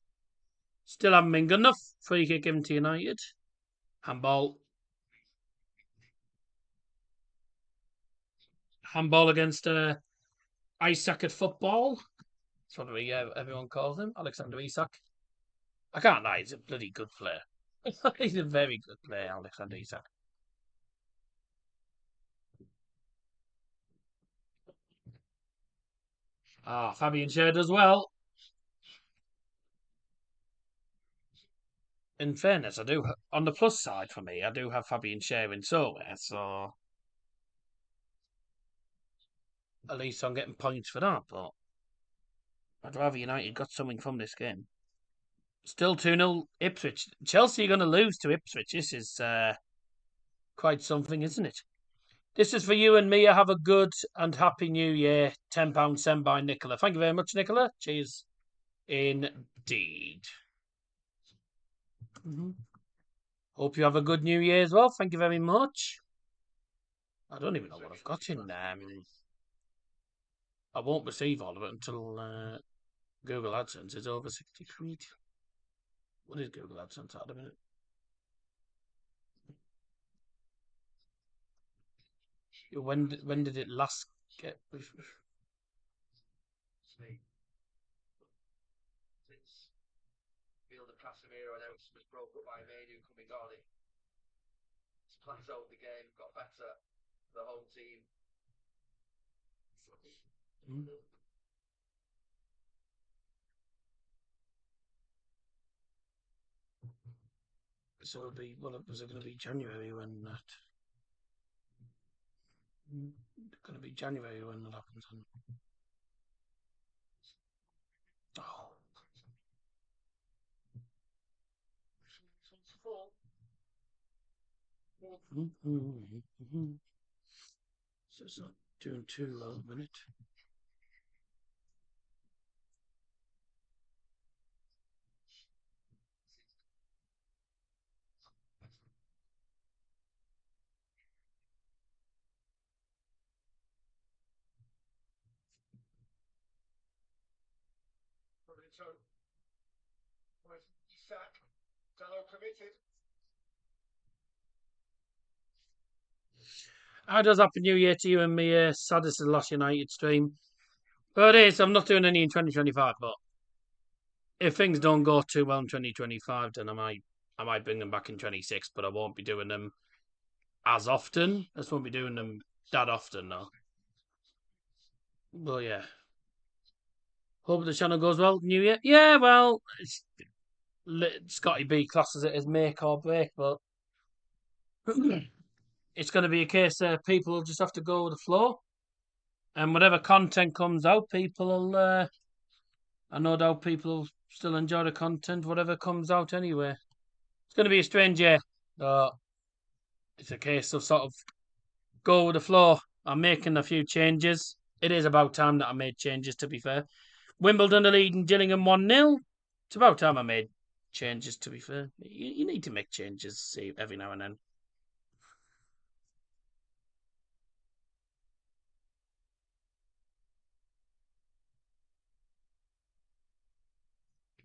Still haven't been good enough. Free kick given to United. Handball. Handball against Isak at football. That's what everyone calls him. Alexander Isak. I can't lie, he's a bloody good player. He's a very good player, Alexander Isak. Fabian Schär does well. In fairness, I do. On the plus side for me, I do have Fabian Schär in somewhere, so at least I'm getting points for that. But I'd rather United got something from this game. Still 2-0 Ipswich. Chelsea are going to lose to Ipswich. This is quite something, isn't it? This is for you and Mia. Have a good and happy new year. £10 sent by Nicola. Thank you very much, Nicola. Cheers. Indeed. Hope you have a good new year as well. Thank you very much. I don't even know what I've got in I won't receive all of it until Google AdSense is over 63. What is Google AdSense at a minute? When did it last get? Since Field of Casemiro announced was broke up by Manu coming on, it's plateaued the game, got better for the home team. So it'll be, well, was it going to be January when that? Going to be January when that happens. Oh. So it's not doing too well at the minute. So, Isak, Dallo committed. How does Happy New Year to you and me? Saddest of the last United stream. But it is. I'm not doing any in 2025. But if things don't go too well in 2025, then I might bring them back in 26. But I won't be doing them as often. I just won't be doing them that often, though. But yeah. Hope the channel goes well. New Year. Yeah, well, Scotty B classes it as make or break, but it's going to be a case that people will just have to go with the flow. And whatever content comes out, people will. I no doubt people will still enjoy the content, whatever comes out anyway. It's going to be a strange year. It's a case of sort of go with the flow. I'm making a few changes. It is about time that I made changes, to be fair. Wimbledon are leading Gillingham 1-0. It's about time I made changes, to be fair. You need to make changes, see, every now and then.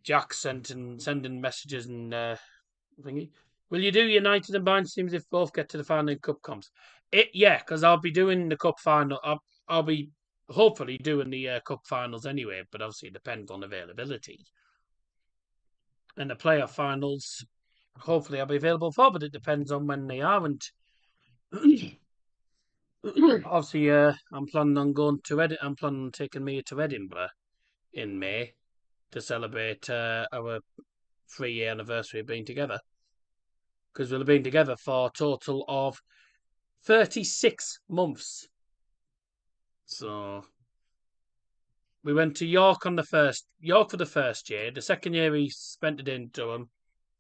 Jack sending messages and thingy. Will you do United and Bayern teams if both get to the final in cup comps? Yeah, because I'll be doing the cup final. I'll be hopefully doing the cup finals anyway, but obviously it depends on availability. And the playoff finals, hopefully I'll be available for, but it depends on when they are. And obviously, I'm planning on going to Edinburgh. I'm planning on taking Mia to Edinburgh in May to celebrate our 3-year anniversary of being together. Because we'll have been together for a total of 36 months. So we went to York for the first year. The second year we spent it in Durham.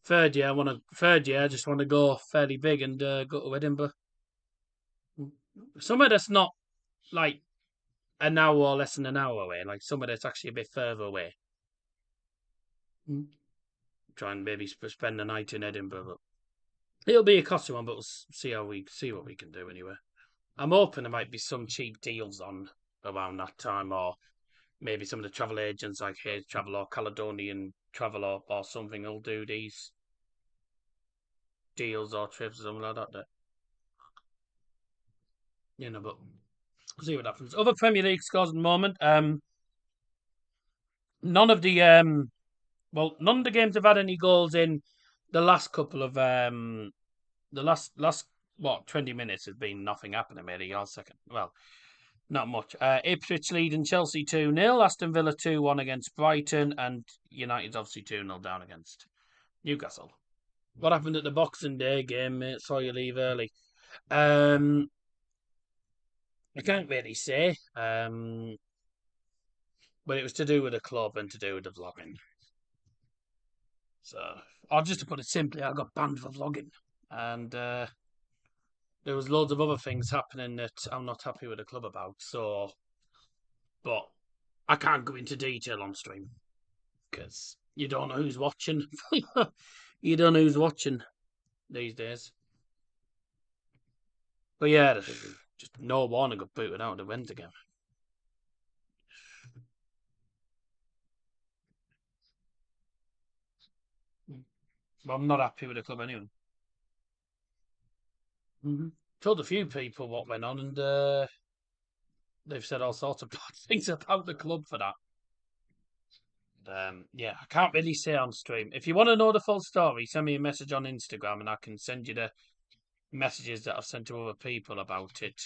Third year I just want to go fairly big and go to Edinburgh. Somewhere that's not like an hour or less than an hour away, like somewhere that's actually a bit further away. Try and maybe spend the night in Edinburgh. But it'll be a costly one, but we'll see what we can do anyway. I'm hoping there might be some cheap deals on around that time, or maybe some of the travel agents like Hayes Travel or Caledonian Travel or something will do these deals or trips or something like that. But we'll see what happens. Other Premier League scores at the moment. None of the games have had any goals in the last couple of the last 20 minutes has been nothing happening really all second. Well, not much. Ipswich leading Chelsea 2-0, Aston Villa 2-1 against Brighton, and United's obviously 2-0 down against Newcastle. What happened at the Boxing Day game, mate? Saw you leave early. I can't really say. But it was to do with the club and to do with the vlogging. So, or just to put it simply, I got banned for vlogging. And there was loads of other things happening that I'm not happy with the club about. So, but I can't go into detail on stream because you don't know who's watching. You don't know who's watching these days. But yeah, just no warning got booted out of the event again. But I'm not happy with the club anyway. Told a few people what went on, and they've said all sorts of bad things about the club for that. Yeah, I can't really say on stream. If you want to know the full story, send me a message on Instagram, and I can send you the messages that I've sent to other people about it.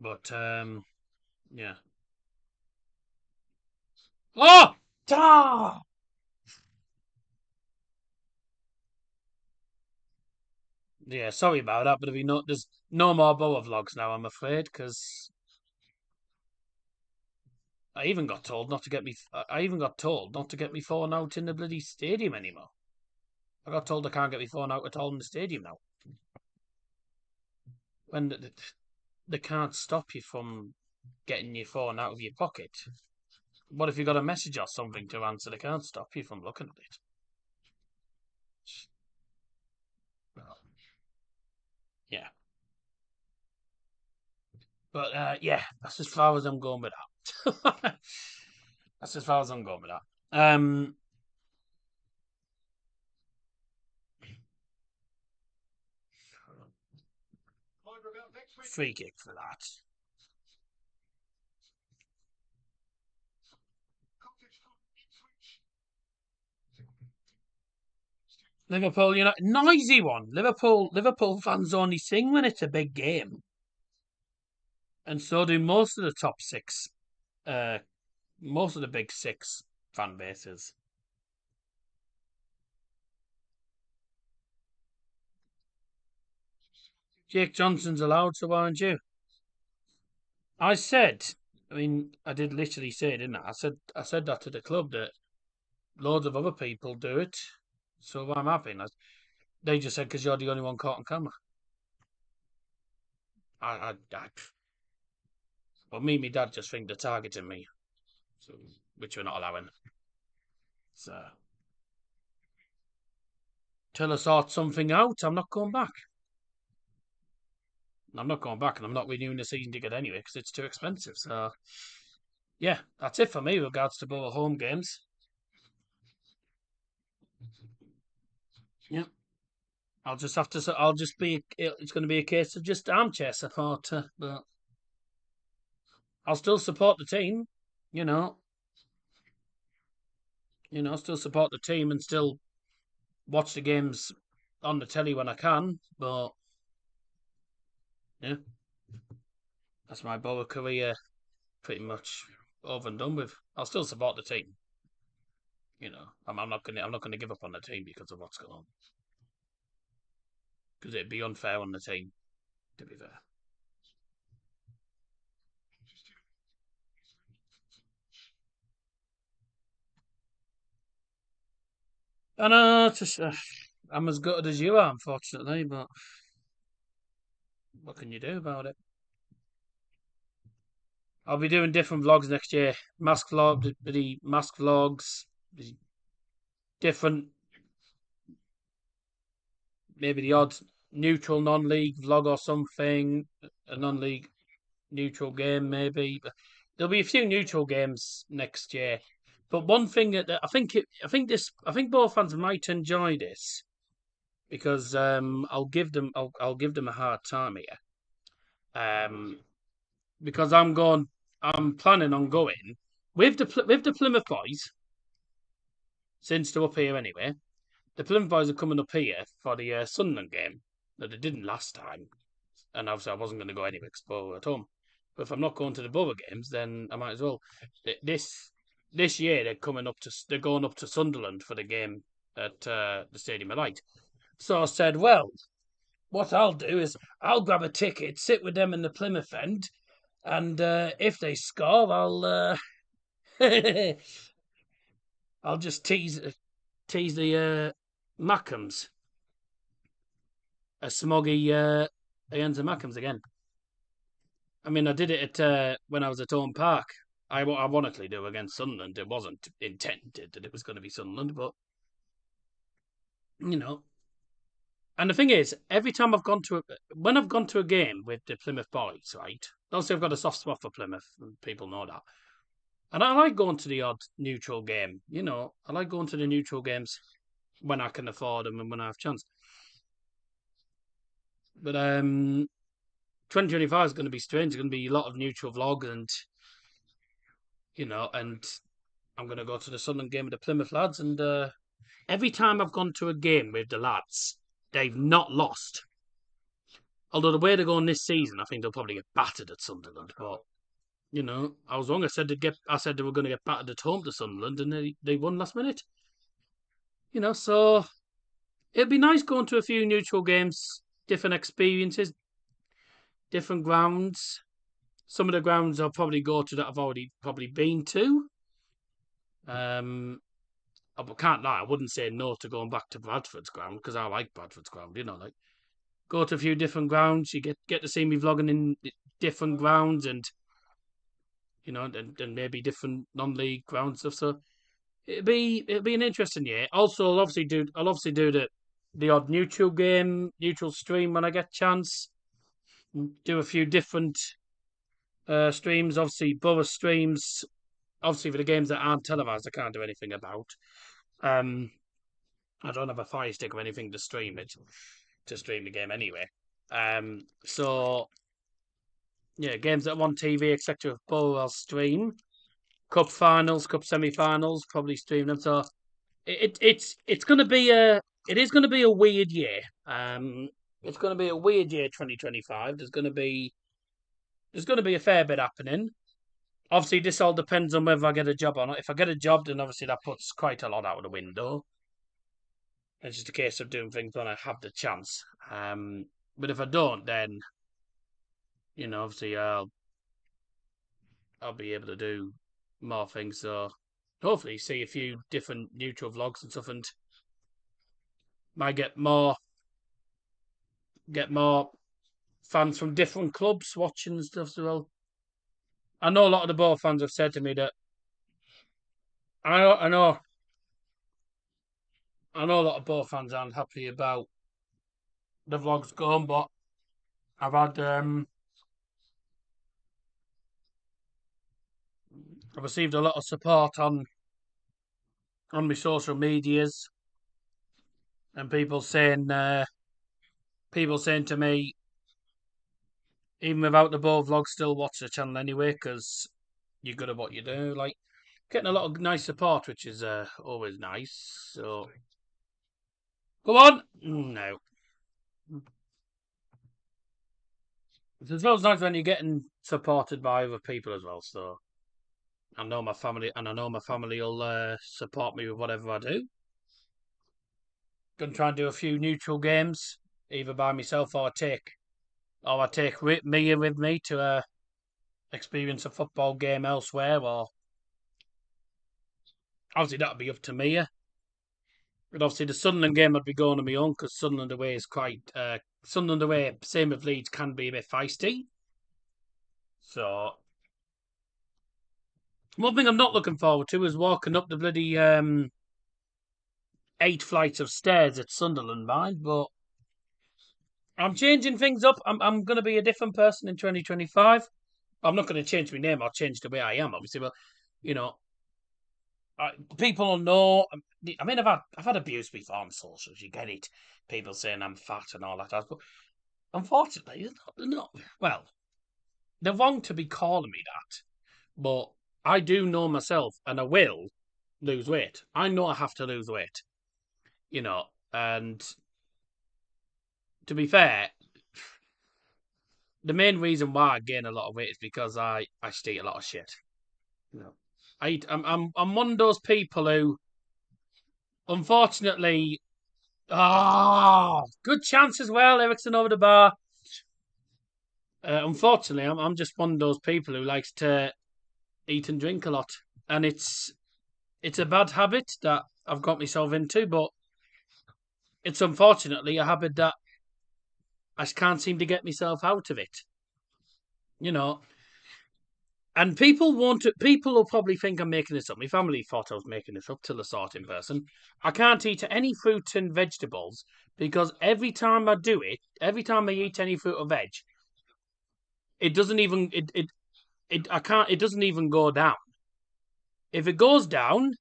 But yeah. Oh! Ah! Yeah, sorry about that, but there's no more Boa vlogs now, I'm afraid, because I even got told not to get me. I even got told not to get me phone out in the bloody stadium anymore. I got told I can't get my phone out at all in the stadium now. When they can't stop you from getting your phone out of your pocket. What if you got a message or something to answer? They can't stop you from looking at it. Yeah. But yeah, that's as far as I'm going with that. That's as far as I'm going with that. Free kick for that. Liverpool United, noisy one. Liverpool fans only sing when it's a big game, and so do most of the top six. Most of the big six fan bases. Jake Johnson's allowed, so why aren't you? I said, I did literally say, didn't I? I said that to the club that loads of other people do it, so I'm happy. And they just said because you're the only one caught on camera. Well, me and my dad just think they're targeting me, so which we're not allowing. So till I sort something out, I'm not going back. I'm not going back, and I'm not renewing the season ticket anyway because it's too expensive. So yeah, that's it for me with regards to both home games. Yeah. I'll just have to. I'll just be. It's going to be a case of just armchair support, but I'll still support the team. You know, still support the team and still watch the games on the telly when I can. But yeah, that's my Boa career pretty much over and done with. I'll still support the team. I'm not gonna give up on the team because of what's going on. Because it'd be unfair on the team, to be fair. I know, I'm as gutted as you are, unfortunately, but what can you do about it? I'll be doing different vlogs next year. The mask vlogs, the different, maybe the odd neutral non-league vlog or something, a non-league neutral game maybe. But there'll be a few neutral games next year. But one thing that I think both fans might enjoy this because I'll give them a hard time here. Because I'm planning on going with the Plymouth boys since they're up here anyway. The Plymouth boys are coming up here for the Sunderland game that they didn't last time, and obviously I wasn't going to go anyway because we were at home. But if I'm not going to the Borough games, then I might as well. This year they're going up to Sunderland for the game at the Stadium of Light. So I said, well, what I'll do is I'll grab a ticket, sit with them in the Plymouth end, and if they score, I'll just tease the Mackhams, a smoggy against the Mackhams again. I mean, I did it at when I was at Home Park. I ironically do against Sunderland. It wasn't intended that it was going to be Sunderland, but you know. And the thing is, every time when I've gone to a game with the Plymouth boys, right? Obviously, I've got a soft spot for Plymouth, and people know that. And I like going to the odd neutral game. I like going to the neutral games. when I can afford them and when I have chance. But 2025 is going to be strange. It's going to be a lot of neutral vlogs, and and I'm going to go to the Sunderland game with the Plymouth lads. And every time I've gone to a game with the lads, they've not lost. Although the way they're going this season, I think they'll probably get battered at Sunderland. But I was wrong. I said they were going to get battered at home to Sunderland, and they won last minute. So it'd be nice going to a few neutral games, different experiences, different grounds. Some of the grounds I'll probably go to that I've already probably been to. I can't lie, I wouldn't say no to going back to Bradford's ground because I like Bradford's ground. Like go to a few different grounds. You get to see me vlogging in different grounds, and and maybe different non-league ground stuff. So it'll be an interesting year. Also, I'll obviously do the odd neutral stream when I get chance. Do a few different streams. Obviously, Borough streams. Obviously, for the games that aren't televised, I can't do anything about. I don't have a Fire Stick or anything to stream the game anyway. So yeah, games that are on TV, etc. Borough I'll stream. Cup finals, cup semi-finals, probably stream them. So it's going to be it is going to be a weird year. It's going to be a weird year, 2025. There's going to be a fair bit happening. Obviously, this all depends on whether I get a job or not. If I get a job, then obviously that puts quite a lot out of the window. It's just a case of doing things when I have the chance. But if I don't, then obviously I'll be able to do more things. So hopefully, see a few different neutral vlogs and stuff, and might get more fans from different clubs watching and stuff as well. I know a lot of the Borough fans have said to me that I know a lot of Borough fans aren't happy about the vlogs going, but I've had I've received a lot of support on my social medias, and people saying to me, even without the Borough vlog, still watch the channel anyway because you're good at what you do. Like getting a lot of nice support, which is always nice. So go on, no. It's as well as nice when you're getting supported by other people as well. So I know my family will support me with whatever I do. Gonna try and do a few neutral games, either by myself or I take Mia with me to experience a football game elsewhere. Or obviously that'd be up to Mia. But obviously the Sunderland game I'd be going on my own because Sunderland away is quite Sunderland away, same with Leeds, can be a bit feisty. So one thing I'm not looking forward to is walking up the bloody 8 flights of stairs at Sunderland, mind. But I'm changing things up. I'm going to be a different person in 2025. I'm not going to change my name. I'll change the way I am, obviously. But people will know. I mean, I've had abuse before on socials. You get it. People saying I'm fat and all that. But unfortunately, well, they're wrong to be calling me that. But I do know myself, and I will lose weight. I know I have to lose weight. And to be fair, the main reason why I gain a lot of weight is because I just eat a lot of shit. I'm one of those people who, unfortunately, good chance as well. Ericsson over the bar. Unfortunately, I'm just one of those people who likes to eat and drink a lot, and it's a bad habit that I've got myself into, but it's unfortunately a habit that I just can't seem to get myself out of it. And people will probably think I'm making this up. My family thought I was making this up till I saw it in person. I can't eat any fruit and vegetables because every time I do it, every time I eat any fruit or veg, it doesn't even it doesn't even go down. If it goes down,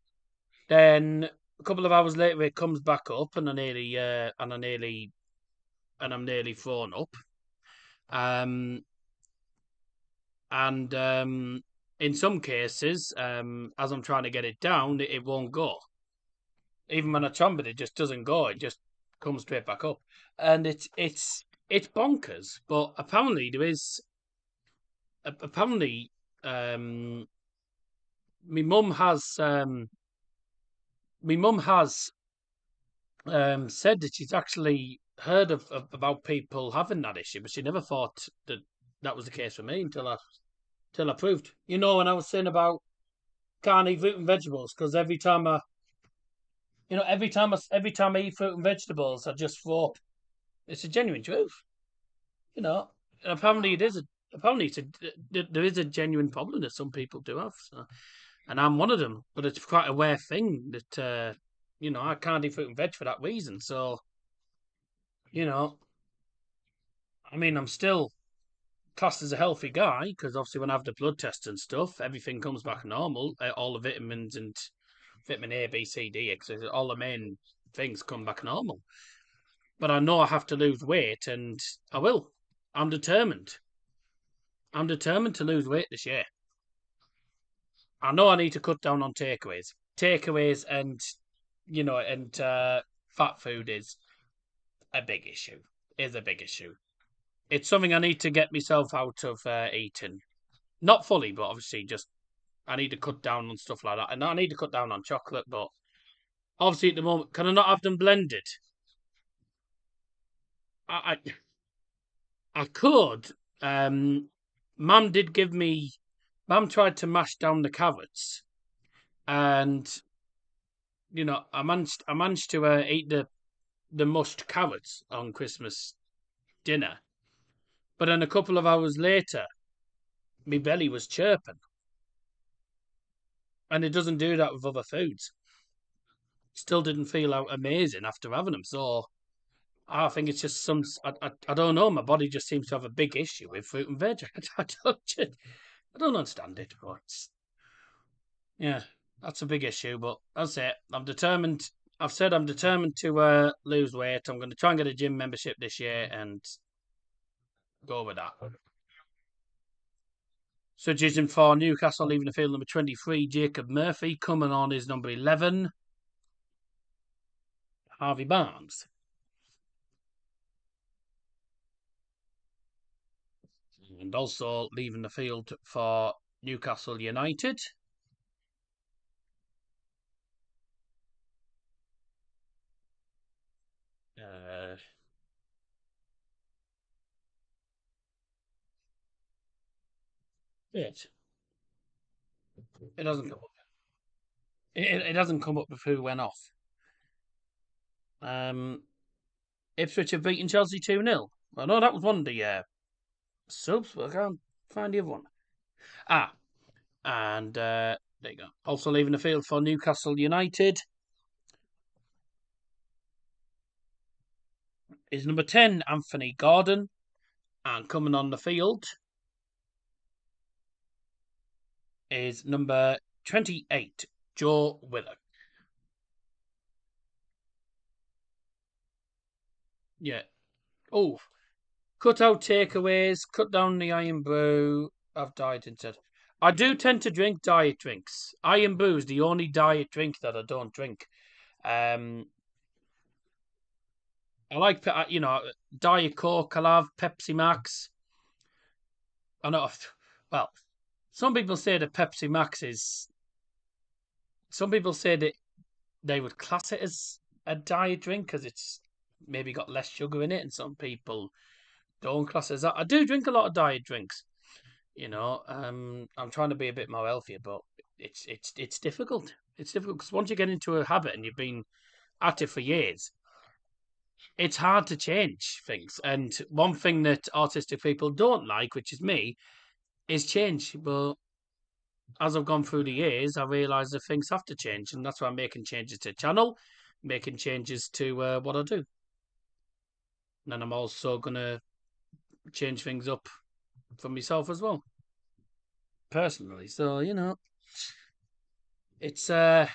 then a couple of hours later, it comes back up, and I'm nearly thrown up. And in some cases, as I'm trying to get it down, it won't go. Even when I chomp it, it just doesn't go. It just comes straight back up, and it's bonkers. But apparently there is apparently my mum has said that she's actually heard of about people having that issue, but she never thought that that was the case for me until I proved. You know, when I was saying about can't eat fruit and vegetables because every time I eat fruit and vegetables, I just throw up. It's a genuine truth, you know. And apparently there is a genuine problem that some people do have. So, and I'm one of them, but it's quite a rare thing that I can't eat fruit and veg for that reason. So, you know, I mean, I'm still classed as a healthy guy because obviously when I have the blood test and stuff, everything comes back normal. All the vitamins and vitamin A, B, C, D, all the main things come back normal. But I know I have to lose weight, and I will. I'm determined. I'm determined to lose weight this year. I know I need to cut down on takeaways, and fat food is a big issue. Is a big issue. It's something I need to get myself out of eating. Not fully, but obviously just I need to cut down on stuff like that. And I need to cut down on chocolate, but obviously at the moment, can I not have them blended? I I could. Mum did give me. Mum tried to mash down the carrots, and I managed to eat the mushed carrots on Christmas dinner. But then a couple of hours later, my belly was chirping, and it doesn't do that with other foods. Still didn't feel amazing after having them. So I think it's just I don't know. My body just seems to have a big issue with fruit and veg. I don't understand it, but yeah, that's a big issue. But that's it. I'm determined. I've said I'm determined to lose weight. I'm going to try and get a gym membership this year and go with that. So, judging for Newcastle leaving the field, number 23, Jacob Murphy, coming on is number 11, Harvey Barnes. And also leaving the field for Newcastle United. It. It doesn't come up. It doesn't come up with who went off. Ipswich have beaten Chelsea 2-0. I know that was one of the subs, but I can't find the other one. And there you go. Also leaving the field for Newcastle United is number 10, Anthony Gordon. And coming on the field is number 28, Joe Willock. Yeah. Oh, cut out takeaways, cut down the iron brew. I've diet instead. I do tend to drink diet drinks. Iron brew is the only diet drink that I don't drink. I like, Diet Coke. I have Pepsi Max. I know. Well, some people say that Pepsi Max is. Some people say that they would class it as a diet drink because it's maybe got less sugar in it, and some people don't class it as that. I do drink a lot of diet drinks. I'm trying to be a bit more healthier, but it's difficult. It's difficult because once you get into a habit and you've been at it for years, it's hard to change things. And one thing that autistic people don't like, which is me, is change. But as I've gone through the years, I realise that things have to change, and that's why I'm making changes to the channel, making changes to what I do. And then I'm also going to change things up for myself as well, personally. So, it's, yeah.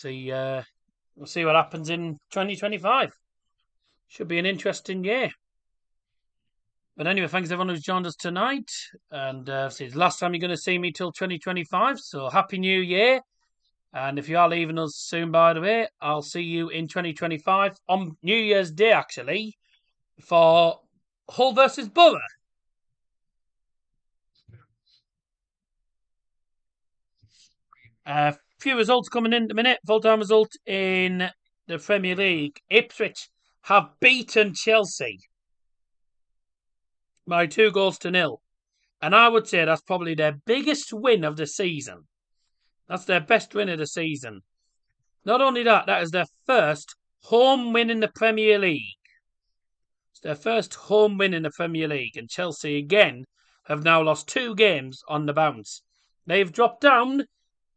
we'll see what happens in 2025. Should be an interesting year. But anyway, thanks everyone who's joined us tonight. And it's the last time you're going to see me till 2025. So Happy New Year. And if you are leaving us soon, by the way, I'll see you in 2025 on New Year's Day, actually, for Hull versus Borough. Few results coming in a minute. Full-time result in the Premier League. Ipswich have beaten Chelsea by 2-0. And I would say that's probably their biggest win of the season. That's their best win of the season. Not only that, that is their first home win in the Premier League. It's their first home win in the Premier League. And Chelsea, again, have now lost 2 games on the bounce. They've dropped down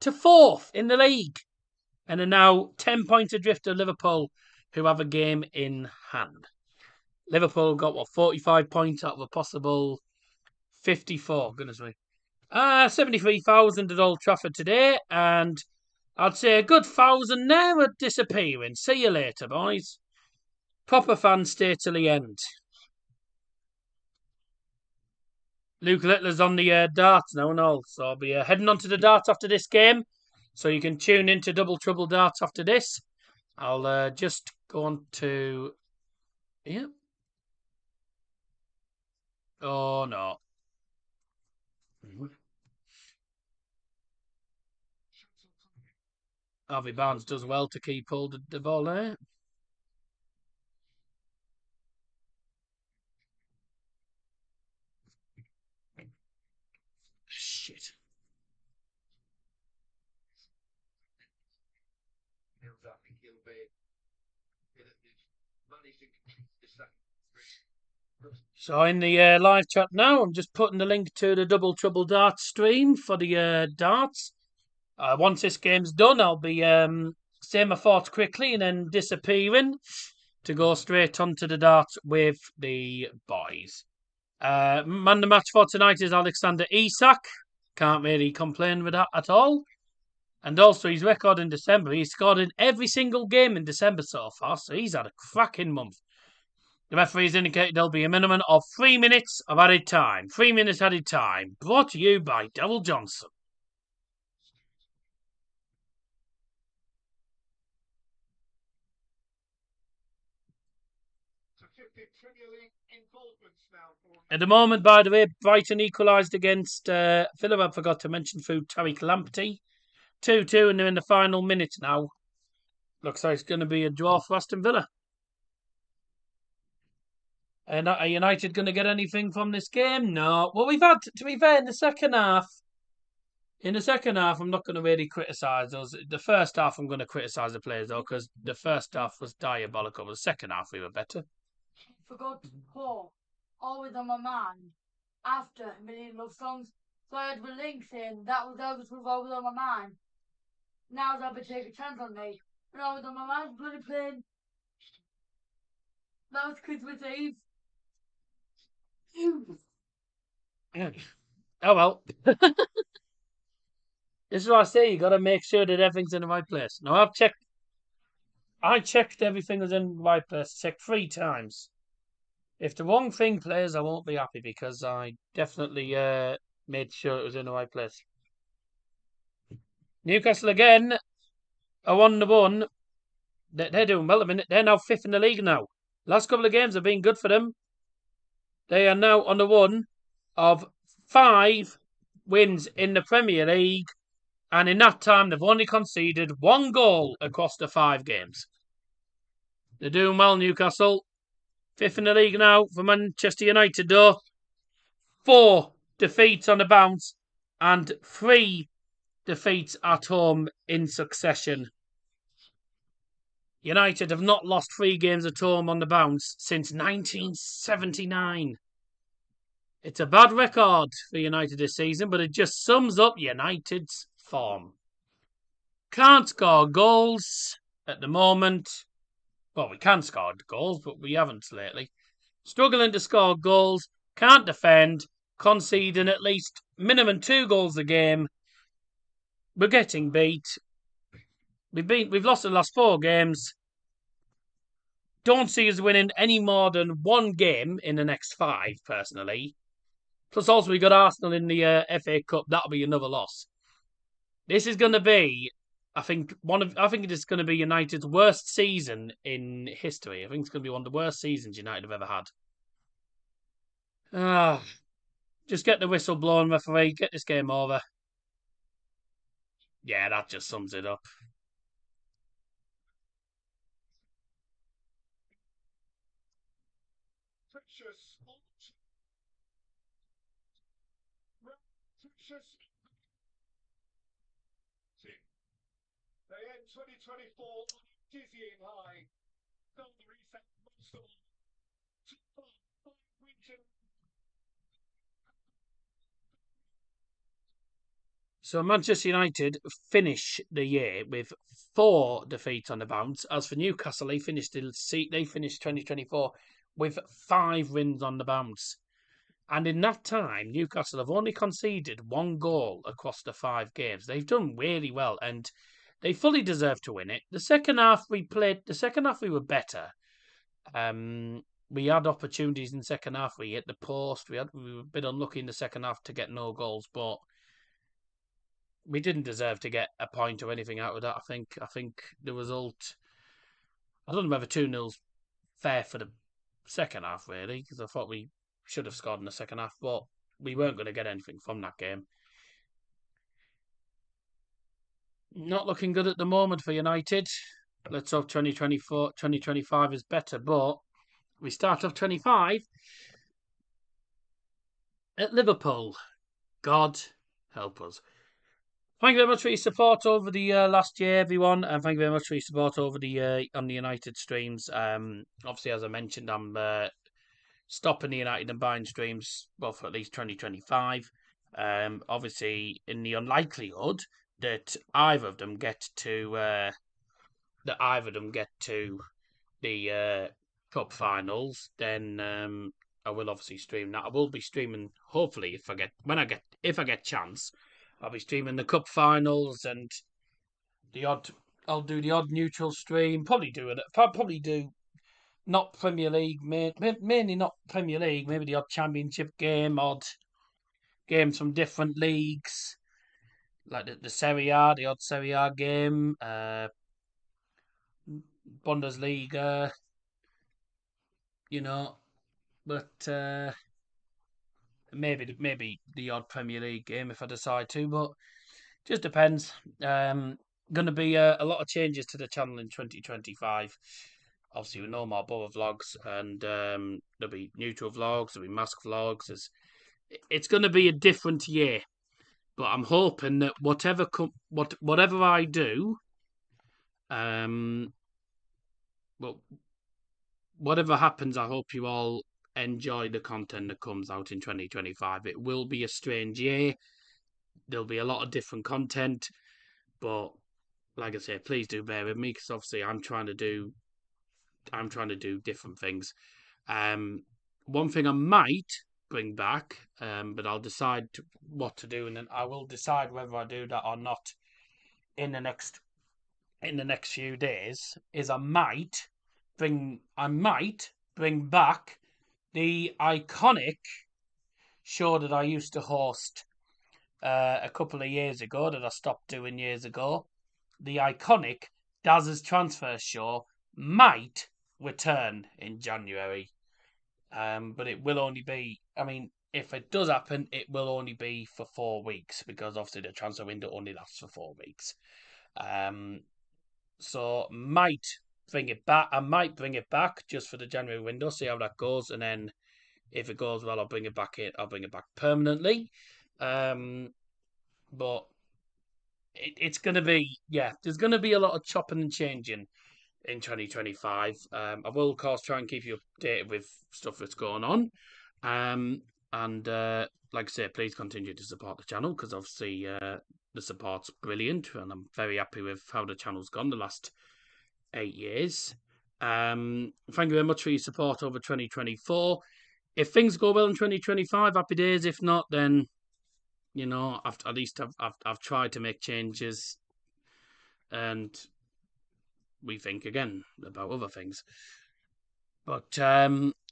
to 4th in the league and are now 10 points adrift of Liverpool, who have a game in hand. Liverpool got, 45 points out of a possible 54, goodness me. 73,000 at Old Trafford today, and I'd say a good 1,000 there are disappearing. See you later, boys. Proper fans stay till the end. Luke Littler's on the darts now and all, so I'll be heading on to the darts after this game, so you can tune into Double Trouble Darts after this. I'll just go on to... Yeah. Oh, no. Harvey Barnes does well to keep hold of the ball there. Shit. I think he'll be managing this second. So in the live chat now, I'm just putting the link to the Double Trouble Darts stream for the darts. Once this game's done, I'll be saying my thoughts quickly and then disappearing to go straight onto the darts with the boys. Man the match for tonight is Alexander Isak. Can't really complain with that at all. And also his record in December, he's scored in every single game in December so far, so he's had a cracking month. The referee's indicated there'll be a minimum of 3 minutes of added time. 3 minutes added time. Brought to you by Devil Johnson. At the moment, by the way, Brighton equalised against Villa. I forgot to mention through Tariq Lamptey. 2-2, and they're in the final minute now. Looks like it's going to be a draw for Aston Villa. And are United going to get anything from this game? No. Well, we've had, to be fair, in the second half, I'm not going to really criticise those. The first half, I'm going to criticise the players, though, because the first half was diabolical. The second half, we were better. Forgot to pour always on my mind after Million Love Songs. So I had the link saying that was always on my mind. Now they'll be taking a chance on me. And always on my mind, bloody playing. That was Christmas Eve. Oh well. This is what I say, you gotta make sure that everything's in the right place. Now I checked everything was in the right place, checked 3 times. If the wrong thing plays, I won't be happy because I definitely made sure it was in the right place. Newcastle again are on the 1. They're doing well at the minute. They're now 5th in the league now. Last couple of games have been good for them. They are now on the 1 of 5 wins in the Premier League. And in that time, they've only conceded 1 goal across the 5 games. They're doing well, Newcastle. 5th in the league now for Manchester United, though. 4 defeats on the bounce and 3 defeats at home in succession. United have not lost 3 games at home on the bounce since 1979. It's a bad record for United this season, but it just sums up United's form. Can't score goals at the moment. Well, we can score goals, but we haven't lately. Struggling to score goals, can't defend, conceding at least minimum 2 goals a game. We're getting beat. We've lost the last 4 games. Don't see us winning any more than 1 game in the next 5, personally. Plus, also we got Arsenal in the FA Cup. That'll be another loss. This is going to be, I think it is going to be United's worst season in history. I think it's going to be one of the worst seasons United have ever had. Just get the whistle blown, referee. Get this game over. Yeah, that just sums it up. Fixtures. Fixtures. They end 2024 on a dizzying high. Done the reset most of all. 5 wins in. So Manchester United finish the year with 4 defeats on the bounce. As for Newcastle, they finished 2024 with 5 wins on the bounce. And in that time, Newcastle have only conceded 1 goal across the 5 games. They've done really well, and they fully deserve to win it. The second half we were better. We had opportunities in the second half. We hit the post. We were a bit unlucky in the second half to get no goals, but we didn't deserve to get a point or anything out of that. I think the result, I don't know whether 2-0's fair for the second half, really, because I thought we should have scored in the second half, but we weren't going to get anything from that game. Not looking good at the moment for United. Let's hope 2025 is better, but we start off 25 at Liverpool. God help us. Thank you very much for your support over the last year, everyone, and thank you very much for your support over the on the United streams. Obviously, as I mentioned, I'm stopping the United and buying streams, well, for at least 2025. Obviously, in the unlikelihood that either of them get to the cup finals, then I will obviously stream that. I will be streaming, hopefully, if I get chance. I'll be streaming the cup finals and I'll do the odd neutral stream. Probably do not Premier League, mainly not Premier League. Maybe the odd Championship game, odd games from different leagues, like the Serie A, the odd Serie A game, Bundesliga. But maybe the odd Premier League game if I decide to, but just depends. Going to be a lot of changes to the channel in 2025. Obviously, with no more Borough vlogs, and there'll be neutral vlogs, there'll be mask vlogs. It's going to be a different year, but I'm hoping that whatever I do, well, whatever happens, I hope you all enjoy the content that comes out in 2025. It will be a strange year. There'll be a lot of different content, but like I say, please do bear with me because obviously I'm trying to do different things. One thing I might bring back, but I'll decide what to do, and then I will decide whether I do that or not in the next few days. Is I might bring back the iconic show that I used to host a couple of years ago that I stopped doing years ago. The iconic Dazzer's Transfer Show might return in January. But it will only be, if it does happen, it will only be for 4 weeks because obviously the transfer window only lasts for 4 weeks. So might bring it back. I might bring it back just for the January window, see how that goes, and then if it goes well, I'll bring it back. I'll bring it back permanently. But it's going to be, there's going to be a lot of chopping and changing in 2025. I will, of course, try and keep you updated with stuff that's going on. And like I say, please continue to support the channel because obviously the support's brilliant and I'm very happy with how the channel's gone the last 8 years. Thank you very much for your support over 2024. If things go well in 2025, happy days. If not, then I've tried to make changes, and we think again about other things. But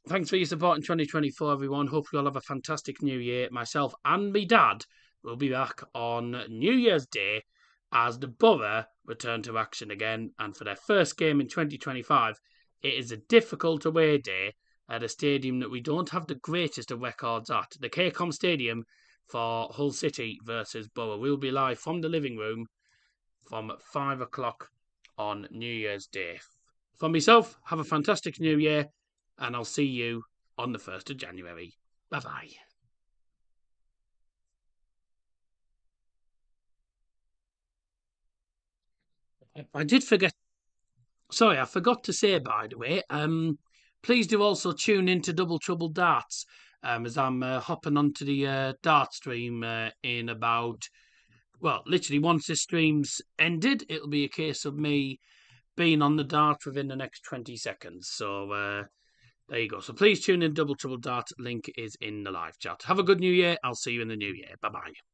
thanks for your support in 2024, everyone. Hope you all have a fantastic new year. Myself and me dad will be back on New Year's Day as the Borough return to action again. And for their first game in 2025, it is a difficult away day at a stadium that we don't have the greatest of records at. The KCOM Stadium for Hull City versus Borough. We'll be live from the living room from 5 o'clock on New Year's Day. For myself, have a fantastic new year, and I'll see you on the 1st of January. Bye-bye. I did forget. Sorry, I forgot to say, by the way, please do also tune into Double Trouble Darts, as I'm hopping onto the dart stream in about, well, literally once this stream's ended, it'll be a case of me being on the dart within the next 20 seconds. So there you go. So please tune in. Double Trouble Dart link is in the live chat. Have a good new year. I'll see you in the new year. Bye bye.